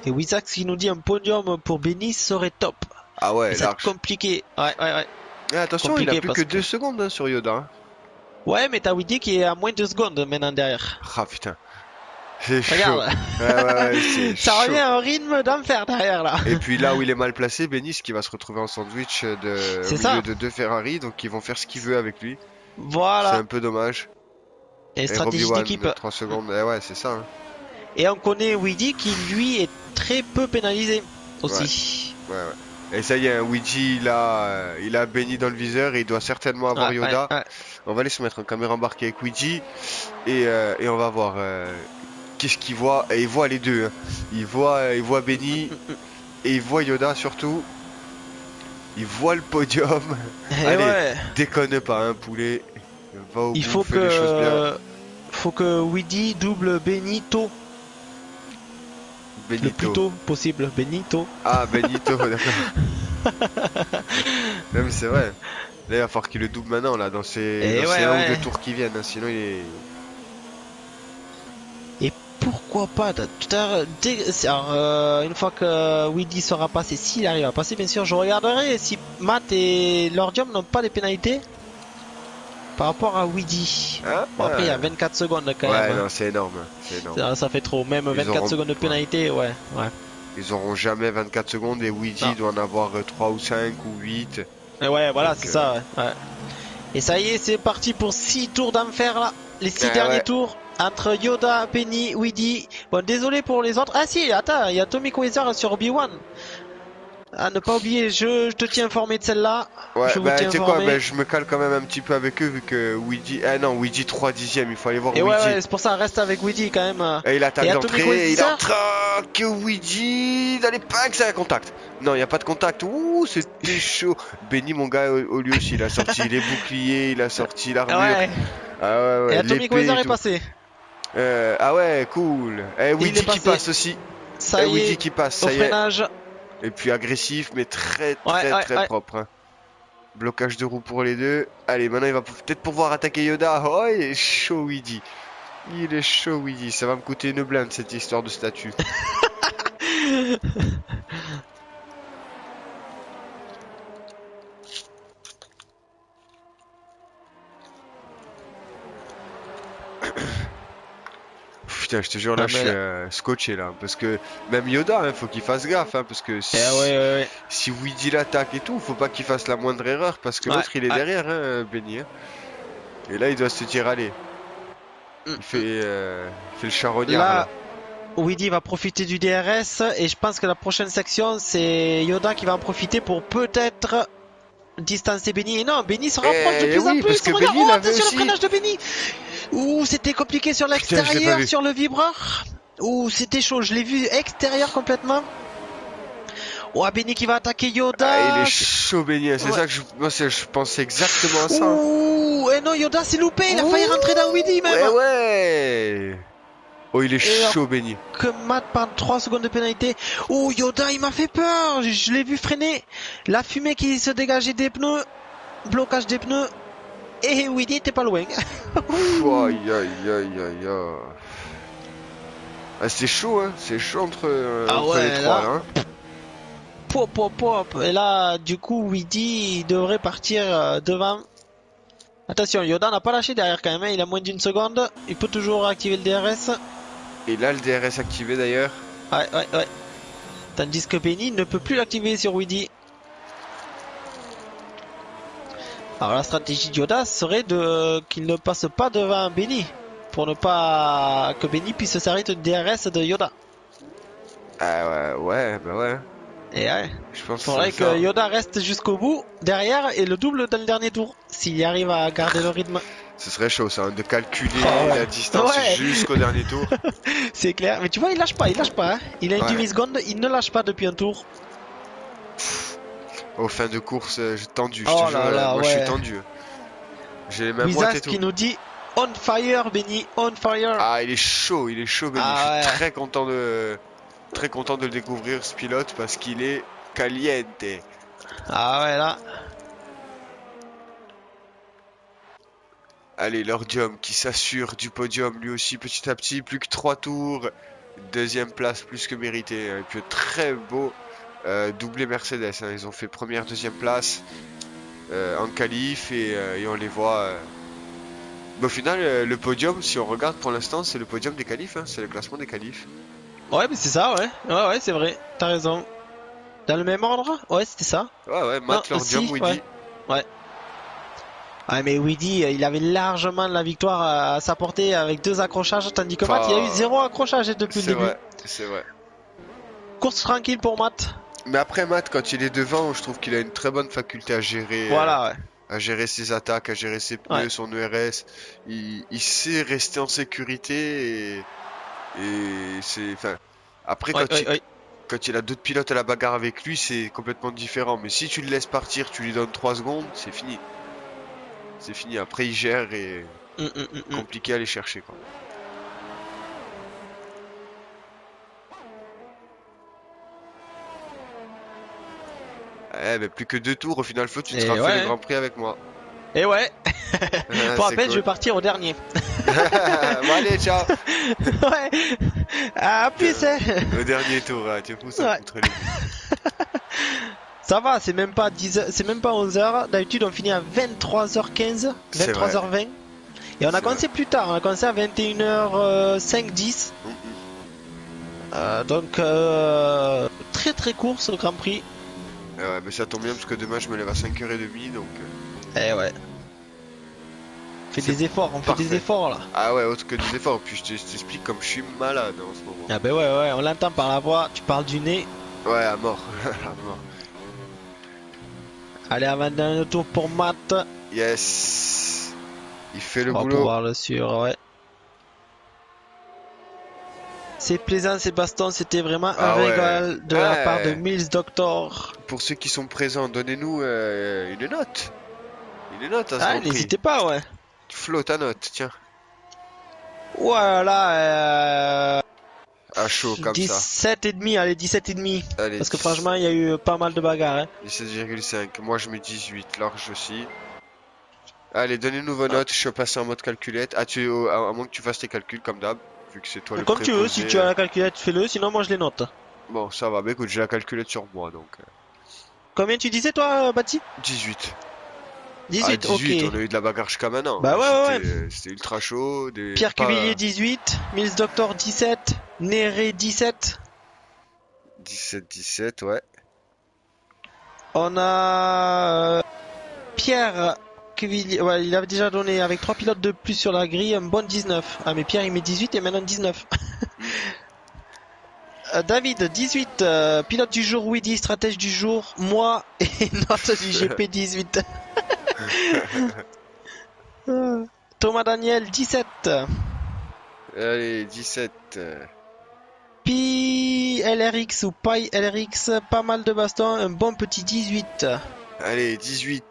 Et Wizak qui nous dit un podium pour Benny serait top. Ah ouais, Ça va large. être compliqué. Ouais. Attention, il a Compliqué plus parce que que- 2 secondes hein, sur Yoda. Hein. Ouais, mais t'as Weedy qui est à moins de 2 secondes maintenant derrière. Ah putain. C'est chaud. Regarde. Ouais, c'est Ça chaud. revient à un rythme d'enfer derrière là. Et puis là où il est mal placé, Benny, ce qui va se retrouver en sandwich au C'est milieu ça. de 2 Ferrari, donc ils vont faire ce qu'il veut avec lui. C'est Voilà. un peu dommage. Et Et Robbie stratégie d'équipe. 3 secondes, ouais, c'est ça. Hein. Et on connaît Weedy qui lui est très peu pénalisé aussi. Ouais. Et ça y est, hein, Luigi, il a Benny dans le viseur et il doit certainement avoir Yoda. Ouais. On va aller se mettre en caméra embarquée avec Luigi et on va voir qu'est-ce qu'il voit. Et il voit les deux. Hein. Il voit Benny et il voit Yoda surtout. Il voit le podium. Et Allez, ouais. déconne pas, hein, poulet. Va au Il bout, faut fais les choses bien. que Weedy double Benito le plus Benito. tôt possible. Benito. Ah, Benito, d'accord. Non, mais c'est vrai. Là, il va falloir qu'il le double maintenant, là, dans ces un ou deux tours qui viennent. Hein, sinon, il est. Et pourquoi pas tout à l'heure, alors, une fois que Weedy sera passé, s'il arrive à passer, bien sûr, je regarderai si Matt et Lordium n'ont pas des pénalités par rapport à Weedy. Hein Bon, après, il y a 24 secondes quand ouais, même. non, c'est énorme. C'est énorme. Ça fait trop. Même Ils 24 auront- secondes de pénalité, ouais. Ils auront jamais 24 secondes et Luigi Non. doit en avoir 3 ou 5 ou 8. Et ouais, voilà, Donc, c'est ça. Ouais. Et ça y est, c'est parti pour 6 tours d'enfer là. Les 6 Ah, derniers ouais. tours entre Yoda, Benny, Weedy. Bon, désolé pour les autres. Ah si, attends, il y a Tommy Weezer sur Obi-Wan. À ne pas oublier, je te tiens informé de celle-là. Ouais, Je vous bah tiens tu sais quoi, informé. bah, je me cale quand même un petit peu avec eux vu que Luigi. Ah non, Luigi 3 dixièmes, il faut aller voir Et Luigi. ouais, c'est pour ça, reste avec Weedy quand même. Et il attaque Et Atomic d'entrée, et il Wizard attaque Luigi dans les packs, c'est un contact. Non, il n'y a pas de contact. Ouh, c'était chaud. Benny, mon gars, au lieu aussi, il a sorti les boucliers, il a sorti l'armure. Ouais. Ah ouais, Et Atomic l'épée Weezer et est tout. passé. Ah ouais, cool. Et Il Luigi est qui passé. passe aussi. Ça y Luigi est, qui passe, au ça y est. freinage. Et puis agressif, mais très Ouais. propre. Hein. Blocage de roue pour les deux. Allez, maintenant il va peut-être pouvoir attaquer Yoda. Oh, il est chaud, Weedy. Il est chaud, Weedy. Ça va me coûter une blinde cette histoire de statue. putain, je te jure, là, Ah, je mais suis là- scotché, là. Parce que même Yoda, hein, faut qu'il fasse gaffe, hein, parce que Eh ouais, si Weedy l'attaque et tout, faut pas qu'il fasse la moindre erreur, parce que ouais, l'autre, il est ouais. derrière, hein, Benny. Hein. Et là, il doit se dire, allez, Mm, il mm. fait le charognard, là. Là, Weedy va profiter du DRS et je pense que la prochaine section, c'est Yoda qui va en profiter pour peut-être distancer Benny. Et non, Benny se rapproche de Eh plus en oui, parce plus. que Regarde, Benny oh, l'avait attention le aussi. freinage de Benny. Ouh, c'était compliqué sur Putain, je l'ai pas l'extérieur, vu. sur le vibreur. Ouh, c'était chaud. Je l'ai vu extérieur complètement. Oh, Benny qui va attaquer Ah, il est Yoda. chaud, Benny. Hein. C'est Ouais. ça que je pensais exactement à ça. Hein. Ouh, et non, Yoda s'est loupé. Il a failli Ouh, rentrer dans Weedy même. ouais, ouais. Oh, il est Et alors chaud, Benny. que Matt prend 3 secondes de pénalité. Oh, Yoda, il m'a fait peur. Je l'ai vu freiner. La fumée qui se dégageait des pneus. Blocage des pneus. Et Weedy était pas loin. Pfff, aïe, aïe, aïe, aïe, aïe. Ah, c'est chaud, hein. C'est chaud Ah entre les ouais, trois, là. là. Hein. Pop, pop, pop. Et là, du coup, Weedy il devrait partir devant. Attention, Yoda n'a pas lâché derrière quand même. Hein. Il a moins d'une seconde. Il peut toujours activer le DRS. Et là, le DRS activé, d'ailleurs. Ouais. Tandis que Benny ne peut plus l'activer sur Weedy. Alors la stratégie de Yoda serait de qu'il ne passe pas devant Benny. Pour ne pas que Benny puisse s'arrêter de DRS de Yoda. Ah ouais, bah ouais. Et ouais. Je pense Il que faudrait c'est ça. que Yoda reste jusqu'au bout, derrière, et le double dans le dernier tour. S'il arrive à garder le rythme. Ce serait chaud, ça, hein, de calculer Oh, ouais. la distance Ouais. jusqu'au dernier tour. C'est clair. Mais tu vois, il lâche pas. Hein. Il a une Ouais. demi-seconde, il ne lâche pas depuis un tour. Aux fins de course, j'ai tendu, je Oh te jure, là là, moi je ouais. suis tendu. J'ai les mêmes Wizaz boîtes et tout. qui nous dit on fire, Benny, on fire. Ah, il est chaud, Benny. Ah ouais. Je suis très content de le découvrir, ce pilote, parce qu'il est caliente. Ah ouais, là. Allez, Lordium qui s'assure du podium, lui aussi, petit à petit, plus que 3 tours. Deuxième place, plus que mérité. Et puis, très beau doublé Mercedes. Hein. Ils ont fait première, deuxième place en qualif et on les voit. Mais au final, le podium, si on regarde pour l'instant, c'est le podium des qualifs. Hein. C'est le classement des qualifs. Ouais, mais c'est ça, ouais. Ouais, c'est vrai. T'as raison. Dans le même ordre? Ouais, c'était ça. Ouais, Matt, Non, Lordium, aussi, Weedy. ouais. Ah mais Weedy, il avait largement la victoire à sa portée avec 2 accrochages, tandis que Matt, il a eu 0 accrochage depuis le C'est début. vrai, c'est vrai. Course tranquille pour Matt. Mais après, Matt, quand il est devant, je trouve qu'il a une très bonne faculté à gérer. Voilà, ouais. À gérer ses attaques, à gérer ses pneus, Ouais. son ERS. Il sait rester en sécurité et c'est. Enfin, après, Ouais. quand il a d'autres pilotes à la bagarre avec lui, c'est complètement différent. Mais si tu le laisses partir, tu lui donnes 3 secondes, c'est fini. C'est fini. Après, il gère et compliqué à aller chercher, quoi. Eh ben, plus que 2 tours, au final, faut tu te Et seras fait ouais. le Grand Prix avec moi. Et ouais. Ah, Pour c'est rappel, cool. je vais partir au dernier. Bon, allez, ciao. Ouais. Ah, plus, hein. Au dernier tour, hein, tu fous ça Ouais. contre les. Ça va, c'est même pas 10 c'est même pas 11h. D'habitude, on finit à 23h15, C'est 23h20. Et on a C'est commencé plus tard, on a commencé à 21h05, 10. Donc, très court ce Grand Prix. Ouais, mais ça tombe bien parce que demain je me lève à 5h30 donc. Eh ouais. On fait C'est des efforts, on fait parfait. des efforts là. Ah ouais, autre que des efforts. Puis je t'explique comme je suis malade en ce moment. Ah bah ouais, on l'entend par la voix, tu parles du nez. Ouais, à mort. À mort. Allez, avant dernier tour pour Matt. Yes. Il fait le On va boulot. pouvoir le suivre, ouais. C'est plaisant ces bastons, c'était vraiment un Ah ouais. régal de la Ouais. part de Mills Doctor. Pour ceux qui sont présents, donnez-nous une note. Une note à ce Ah, Grand Prix. n'hésitez pas, ouais. Flo, ta note, tiens. Voilà, À chaud comme ça. 17,5, allez, 17,5. Allez, Parce que franchement, il y a eu pas mal de bagarres. Hein. 17,5. Moi je mets 18, large aussi. Allez, donnez-nous vos notes. Je suis passé en mode calculette. Ah, à moins que tu fasses tes calculs comme d'hab. Vu que c'est toi le Comme tu veux, préposé. si tu as la calculette, fais-le, sinon moi je les note. Bon, ça va. Bah écoute, j'ai la calculette sur moi donc. Combien tu disais toi, Bati? 18. Ah, 18, 18, ok. on a eu de la bagarre jusqu'à maintenant. Bah ouais, ouais, ouais. C'était ultra chaud. Pierre Pas Cuvillier 18, Mills Doctor 17, Néré 17. 17-17, ouais. On a Pierre Cuvillier, ouais, il avait déjà donné avec 3 pilotes de plus sur la grille un bon 19. Ah mais Pierre il met 18 et maintenant 19. David 18, pilote du jour Weedy, stratège du jour, moi et note du GP 18. Thomas Daniel 17. Allez, 17. Pi LRX ou Pi LRX, pas mal de bastons, un bon petit 18. Allez, 18.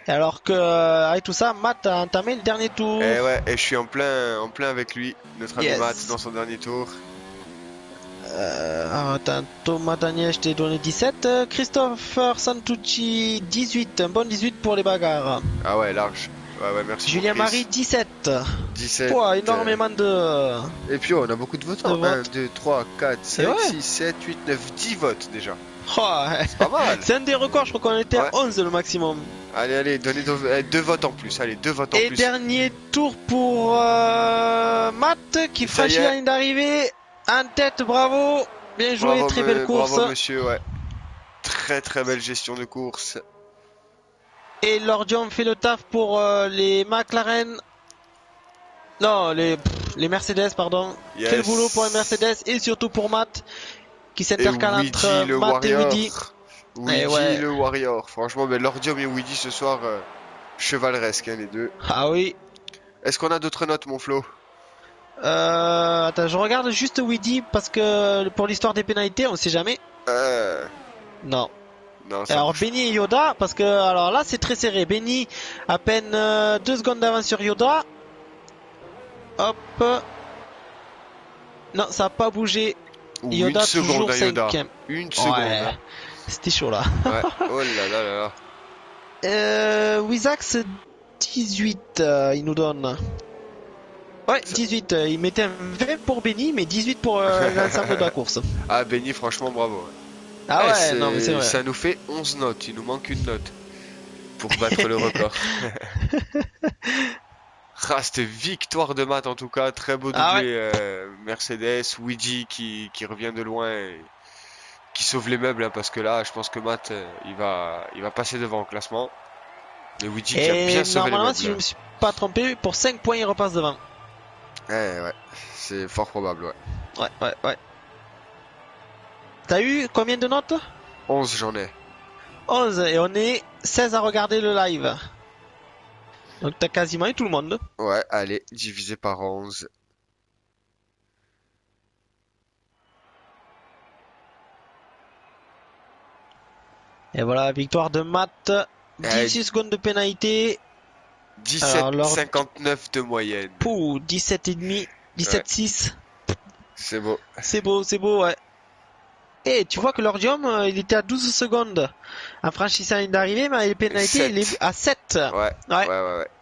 Alors que avec tout ça, Matt a entamé le dernier tour. Et ouais, et je suis en plein avec lui, notre ami Matt, Yes. dans son dernier tour. Attends, Thomas Daniel, je t'ai donné 17. Christopher Santucci 18, un bon 18 pour les bagarres. Ah ouais, large. Ouais, merci Julien pour Chris. Marie 17. 17. Pouah, énormément de... Et puis oh, on a beaucoup de votants. De 1, votes. 2, 3, 4, Et 5, ouais. 6, 7, 8, 9, 10 votes déjà. Oh, C'est pas mal. c'est un des records, je crois qu'on était Ouais. à 11 le maximum. Allez, donnez deux votes en plus. Allez, 2 votes en Et plus. dernier tour pour Matt qui Ça franchit y est. la ligne d'arrivée. En tête, bravo. Bien joué, Bravo, très belle course. bravo monsieur, ouais. Très belle gestion de course. Et Lordium fait le taf pour les McLaren. Non, les Mercedes, pardon. Yes. Quel boulot pour les Mercedes et surtout pour Matt qui Et s'intercale entre Weedy le Matt et Warrior. Weedy. Weedy ouais. le Warrior. Franchement, mais Lordium et Weedy ce soir, chevaleresque, hein, les deux. Ah oui. Est-ce qu'on a d'autres notes, mon Flo? Attends, je regarde juste Weedy parce que pour l'histoire des pénalités, on sait jamais. Non. Non, ça Alors bouge. Benny et Yoda, parce que alors là c'est très serré. Benny à peine 2 secondes d'avance sur Yoda. Hop. Non, ça n'a pas bougé. Ou Yoda une seconde toujours à Yoda. 5ème. Une seconde. Ouais. Hein. C'était chaud là. Ouais. Oh là là là là. Wizax 18, il nous donne. Ouais, 18. Il mettait un 20 pour Benny, mais 18 pour l'ensemble de la course. Ah, Benny, franchement, bravo. Ah ouais, c'est- non mais c'est vrai. Ça nous fait 11 notes. Il nous manque une note pour battre le record. Ah, c'était victoire de Matt en tout cas. Très beau doublé Ah ouais. Mercedes. Weedy qui revient de loin et qui sauve les meubles hein, parce que là, je pense que Matt il va passer devant au classement. Et Weedy qui a Et bien sauvé les normalement, meubles. si je me suis pas trompé, pour 5 points, il repasse devant. Ouais, c'est fort probable, ouais. Ouais. T'as eu combien de notes? 11 j'en ai. 11 et on est 16 à regarder le live. Donc t'as quasiment eu tout le monde. Ouais, allez, divisé par 11. Et voilà, victoire de Matt. 18 secondes de pénalité. 17,59 de moyenne. Pouh, 17,5. 17,6. C'est beau. C'est beau, ouais. Et tu vois que l'Ordium, il était à 12 secondes en franchissant la ligne d'arrivée, mais les pénalités, il est à 7. Ouais.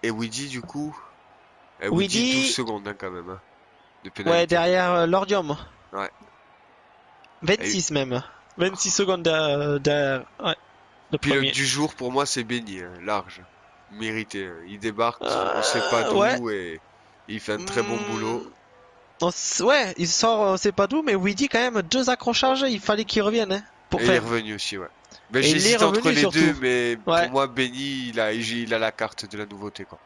Et Weedy, du coup Weedy, 12 secondes hein, quand même. Hein, de pénalité. Ouais, derrière l'Ordium. Ouais. 26 même. 26 secondes derrière. Ouais. Le Pilote premier. du jour, pour moi, c'est Benny. Hein, large. Mérité. Hein. Il débarque, on sait pas d'où ouais. et il fait un très bon boulot. Ouais, il sort, on sait pas d'où, mais Weedy quand même 2 accrochages, il fallait qu'il revienne. Hein, pour Et il faire. est revenu aussi, ouais. Mais Et il est j'hésite entre revenu les surtout. deux, mais Ouais. pour moi, Benny, il a la carte de la nouveauté, quoi.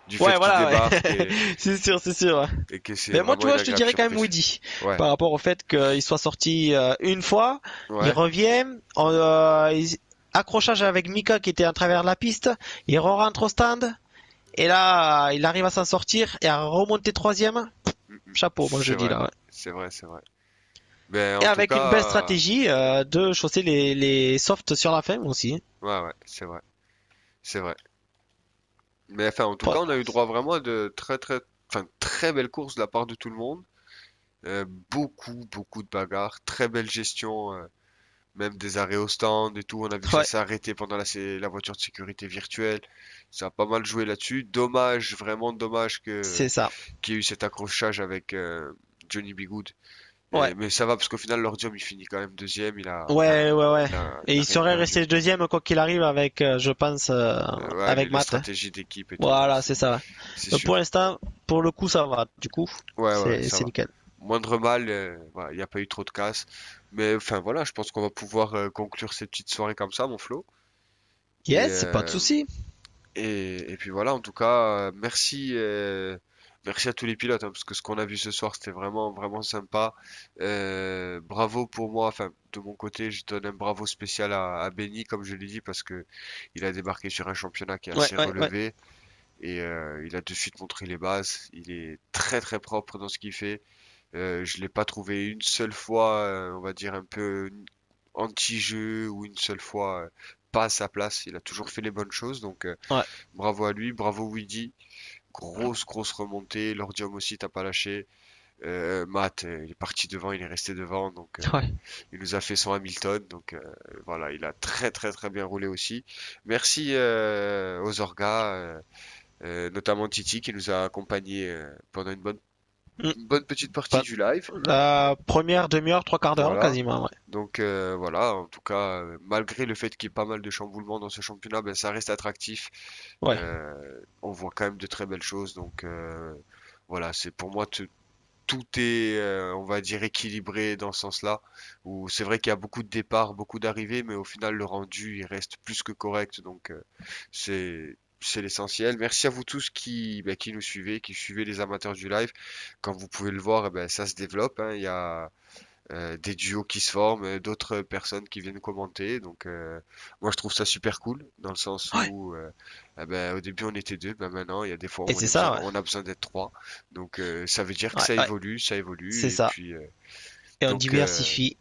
Du fait Ouais, qu'il voilà, débarque ouais. C'est sûr. Ouais. et que c'est Mais moi, tu vraiment vois, une je te dirais quand agréable même surprise. Weedy. Ouais. Par rapport au fait qu'il soit sorti une fois, il Ouais. revient, accrochage avec Mika qui était à travers la piste, il rentre au stand, et là, il arrive à s'en sortir et à remonter 3ème. Chapeau, moi je C'est dis vrai. là. Ouais. C'est vrai. Ben, en Et tout avec une cas, belle stratégie de chausser les softs sur la fin aussi. ouais, c'est vrai. Mais enfin, en tout cas, on a eu droit vraiment à de très belles courses de la part de tout le monde. Beaucoup de bagarres, très belle gestion, même des arrêts au stand et tout. On a vu que ça Ouais. s'est arrêté pendant la voiture de sécurité virtuelle. Ça a pas mal joué là-dessus. Vraiment dommage C'est ça. qu'il y ait eu cet accrochage avec Johnny B. Good Ouais. Mais ça va parce qu'au final, l'Ordium, il finit quand même deuxième. Ouais, ouais, ouais. Et il a il rien serait perdu. resté deuxième quoi qu'il arrive avec, je pense, Ouais, avec les Matt, hein. stratégies d'équipe et tout, non, Voilà, c'est ça. c'est Donc pour sûr. l'instant, pour le coup, ça va. Du coup, Ouais, ça c'est va. nickel. Moindre mal, voilà, il n'y a pas eu trop de casse. Mais enfin voilà, je pense qu'on va pouvoir conclure cette petite soirée comme ça, mon Flo. Et, Yes, pas de souci. et puis voilà, en tout cas, merci à tous les pilotes, hein, parce que ce qu'on a vu ce soir, c'était vraiment, vraiment sympa. Bravo pour moi, enfin, de mon côté, je donne un bravo spécial à Benny, comme je l'ai dit, parce que il a débarqué sur un championnat qui est Ouais, assez ouais, ouais. relevé. Et il a de suite montré les bases. Il est très très propre dans ce qu'il fait. Je l'ai pas trouvé une seule fois, on va dire un peu anti-jeu ou une seule fois pas à sa place. Il a toujours fait les bonnes choses, donc Ouais, bravo à lui, bravo Weedy. Grosse remontée. Lordium aussi, t'as pas lâché. Matt, il est parti devant, il est resté devant, donc ouais. il nous a fait son Hamilton, donc voilà, il a très bien roulé aussi. Merci aux orgas, notamment Titi qui nous a accompagnés pendant Mm. une bonne petite partie Pas- du live. La première demi-heure, trois quarts d'heure Voilà. quasiment, ouais. Donc voilà, en tout cas, malgré le fait qu'il y ait pas mal de chamboulements dans ce championnat, ben, ça reste attractif. Ouais. On voit quand même de très belles choses. Donc voilà, c'est pour moi tout est, on va dire, équilibré dans ce sens-là. Où c'est vrai qu'il y a beaucoup de départs, beaucoup d'arrivées, mais au final, le rendu, il reste plus que correct. Donc c'est l'essentiel. Merci à vous tous qui nous suivez, qui suivez les amateurs du live. Comme vous pouvez le voir, eh ben, ça se développe, hein. Il y a des duos qui se forment, d'autres personnes qui viennent commenter. Donc moi je trouve ça super cool dans le sens Ouais. où eh ben, au début on était deux, ben maintenant il y a des fois Et où c'est ça, ouais. on a besoin d'être trois. Donc ça veut dire que Ouais, ouais. ça C'est évolue et ça. puis Et on donc diversifie.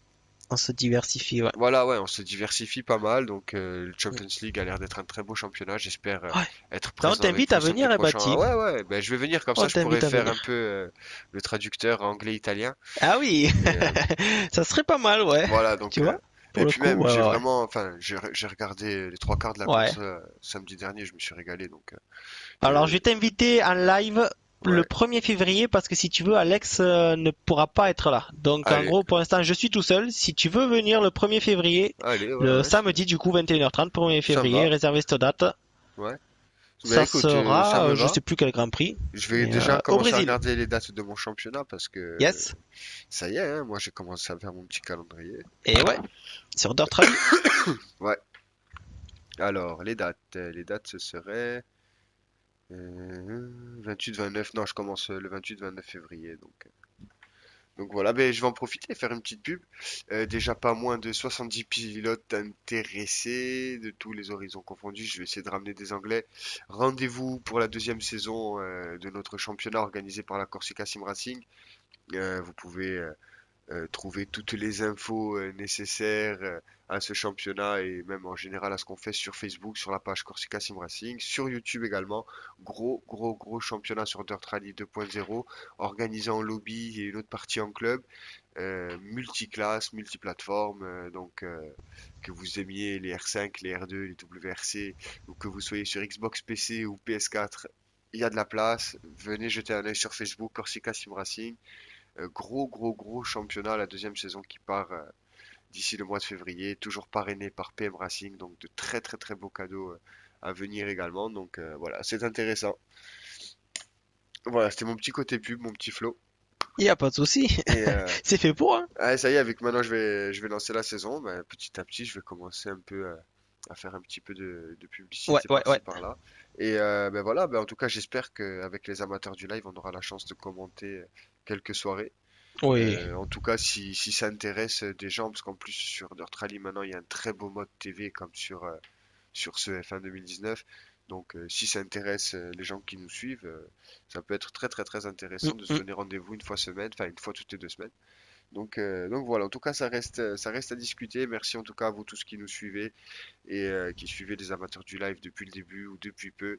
On se diversifie, ouais. voilà, ouais, on se diversifie pas mal. Donc le Champions League a l'air d'être un très beau championnat. J'espère Ouais. être Non, on présent avec t'invite vous à samedi venir, eh, prochain. Ah Bapti. ouais, ben je vais venir comme ça, On je pourrais t'invite à faire un venir. peu le traducteur anglais-italien. Ah oui, Et ça serait pas mal, ouais. voilà, Tu donc vois? Pour et le puis coup, même ouais, j'ai ouais, ouais. vraiment, enfin j'ai regardé les trois quarts de la Ouais. course samedi dernier, je me suis régalé donc Alors, je euh, vais t'inviter en live le ouais, 1er février parce que si tu veux, Alex ne pourra pas être là. Donc, en allez, gros, pour l'instant, je suis tout seul. Si tu veux venir le 1er février, allez, ouais, le ouais, samedi, du coup, 21h30, 1er ça me février, va, réservez cette date. ouais. Ben Ça écoute, ça sera, me je va. sais plus quel Grand Prix, Je vais mais déjà au commencer à Brésil. regarder les dates de mon championnat parce que Yes. ça y est, hein, moi j'ai commencé à faire mon petit calendrier. Et ouais, sur Dirt Rally. Ouais. Alors les dates ce serait 28-29. Non, je commence le 28-29 février donc voilà, ben, je vais en profiter et faire une petite pub. Déjà pas moins de 70 pilotes intéressés de tous les horizons confondus. Je vais essayer de ramener des Anglais. Rendez-vous pour la deuxième saison de notre championnat organisé par la Corsica Sim Racing. Vous pouvez trouver toutes les infos nécessaires à ce championnat et même en général à ce qu'on fait sur Facebook, sur la page Corsica Sim Racing, sur YouTube également. Gros championnat sur Dirt Rally 2.0, organisé en lobby et une autre partie en club, multiclasse, multiplateforme, donc que vous aimiez les R5, les R2, les WRC, ou que vous soyez sur Xbox PC ou PS4, il y a de la place. Venez jeter un œil sur Facebook, Corsica Sim Racing. Gros championnat, la deuxième saison qui part d'ici le mois de février, toujours parrainé par PM Racing, donc de très beaux cadeaux à venir également. Donc voilà, c'est intéressant. Voilà, c'était mon petit côté pub, mon petit flow. Il n'y a pas de souci. Et C'est fait pour, hein. ça y est, avec maintenant je vais lancer la saison, ben, petit à petit je vais commencer un peu à faire un petit peu de Ouais, publicité ouais, par-ci ouais. par-là. Et ben voilà, ben, en tout cas j'espère qu'avec les amateurs du live, on aura la chance de commenter quelques soirées. Oui. En tout cas, si ça intéresse des gens, parce qu'en plus sur Dirt Rally maintenant il y a un très beau mode TV comme sur ce F1 2019. Donc si ça intéresse les gens qui nous suivent, ça peut être très Mm, intéressant de se mm. donner rendez-vous une fois semaine, enfin une fois toutes les 2 semaines. Donc voilà, en tout cas ça reste à discuter. Merci en tout cas à vous tous qui nous suivez et qui suivez les amateurs du live depuis le début ou depuis peu.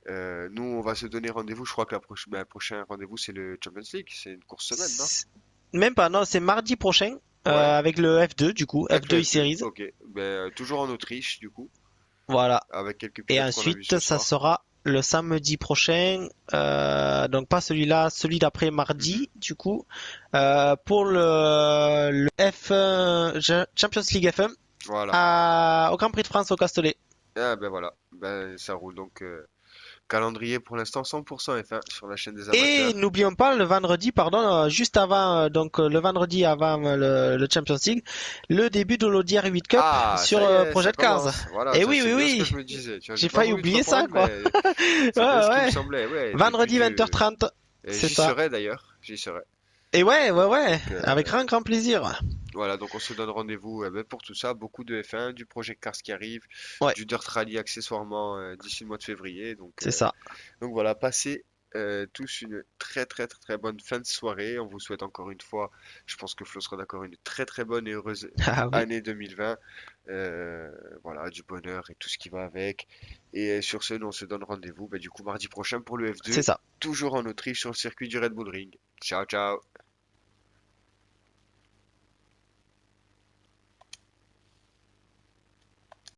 Nous on va se donner rendez-vous, je crois que le prochain rendez-vous c'est le Champions League, c'est une course semaine, non? C'est- Même pas, non, c'est mardi prochain, Ouais. avec le F2, du coup, Avec le F2 F2, e-Series. ok. Ben, toujours en Autriche, du coup, Voilà. avec quelques Et pilotes qu'on a vus ensuite, ce ça soir. sera le samedi prochain, donc pas celui-là, celui d'après mardi, du coup, pour le Champions League F1 Voilà. au Grand Prix de France au Castellet. Ah ben voilà, ben ça roule donc calendrier pour l'instant 100% F1 sur la chaîne des Et amateurs. n'oublions pas le vendredi, pardon, juste avant, donc le vendredi avant le Champions League, le début de l'Audière 8 Cup Ah, sur ça y est, ça Project Cars. commence. Voilà, Et ça oui, c'est oui, bien ce que oui, je me disais. Tu vois, j'ai j'ai pas failli voulu te oublier ça, reprendre, quoi. mais c'est bien Ouais, ce qui me ouais. semblait. Ouais, Vendredi 20h30, et c'est j'y ça. serai d'ailleurs, j'y serai. Et ouais, ouais, ouais, Donc avec grand, grand plaisir. voilà, donc on se donne rendez-vous ben, pour tout ça, beaucoup de F1, du Project Cars qui arrive, Ouais, du Dirt Rally accessoirement d'ici le mois de février. c'est ça. Donc voilà, passez tous une très bonne fin de soirée. On vous souhaite encore une fois, je pense que Flo sera d'accord, une très bonne et heureuse Ah oui, année 2020. Euh, voilà, du bonheur et tout ce qui va avec. Et sur ce, nous on se donne rendez-vous du coup mardi prochain pour le c'est F2, ça. toujours en Autriche sur le circuit du Red Bull Ring. Ciao ciao.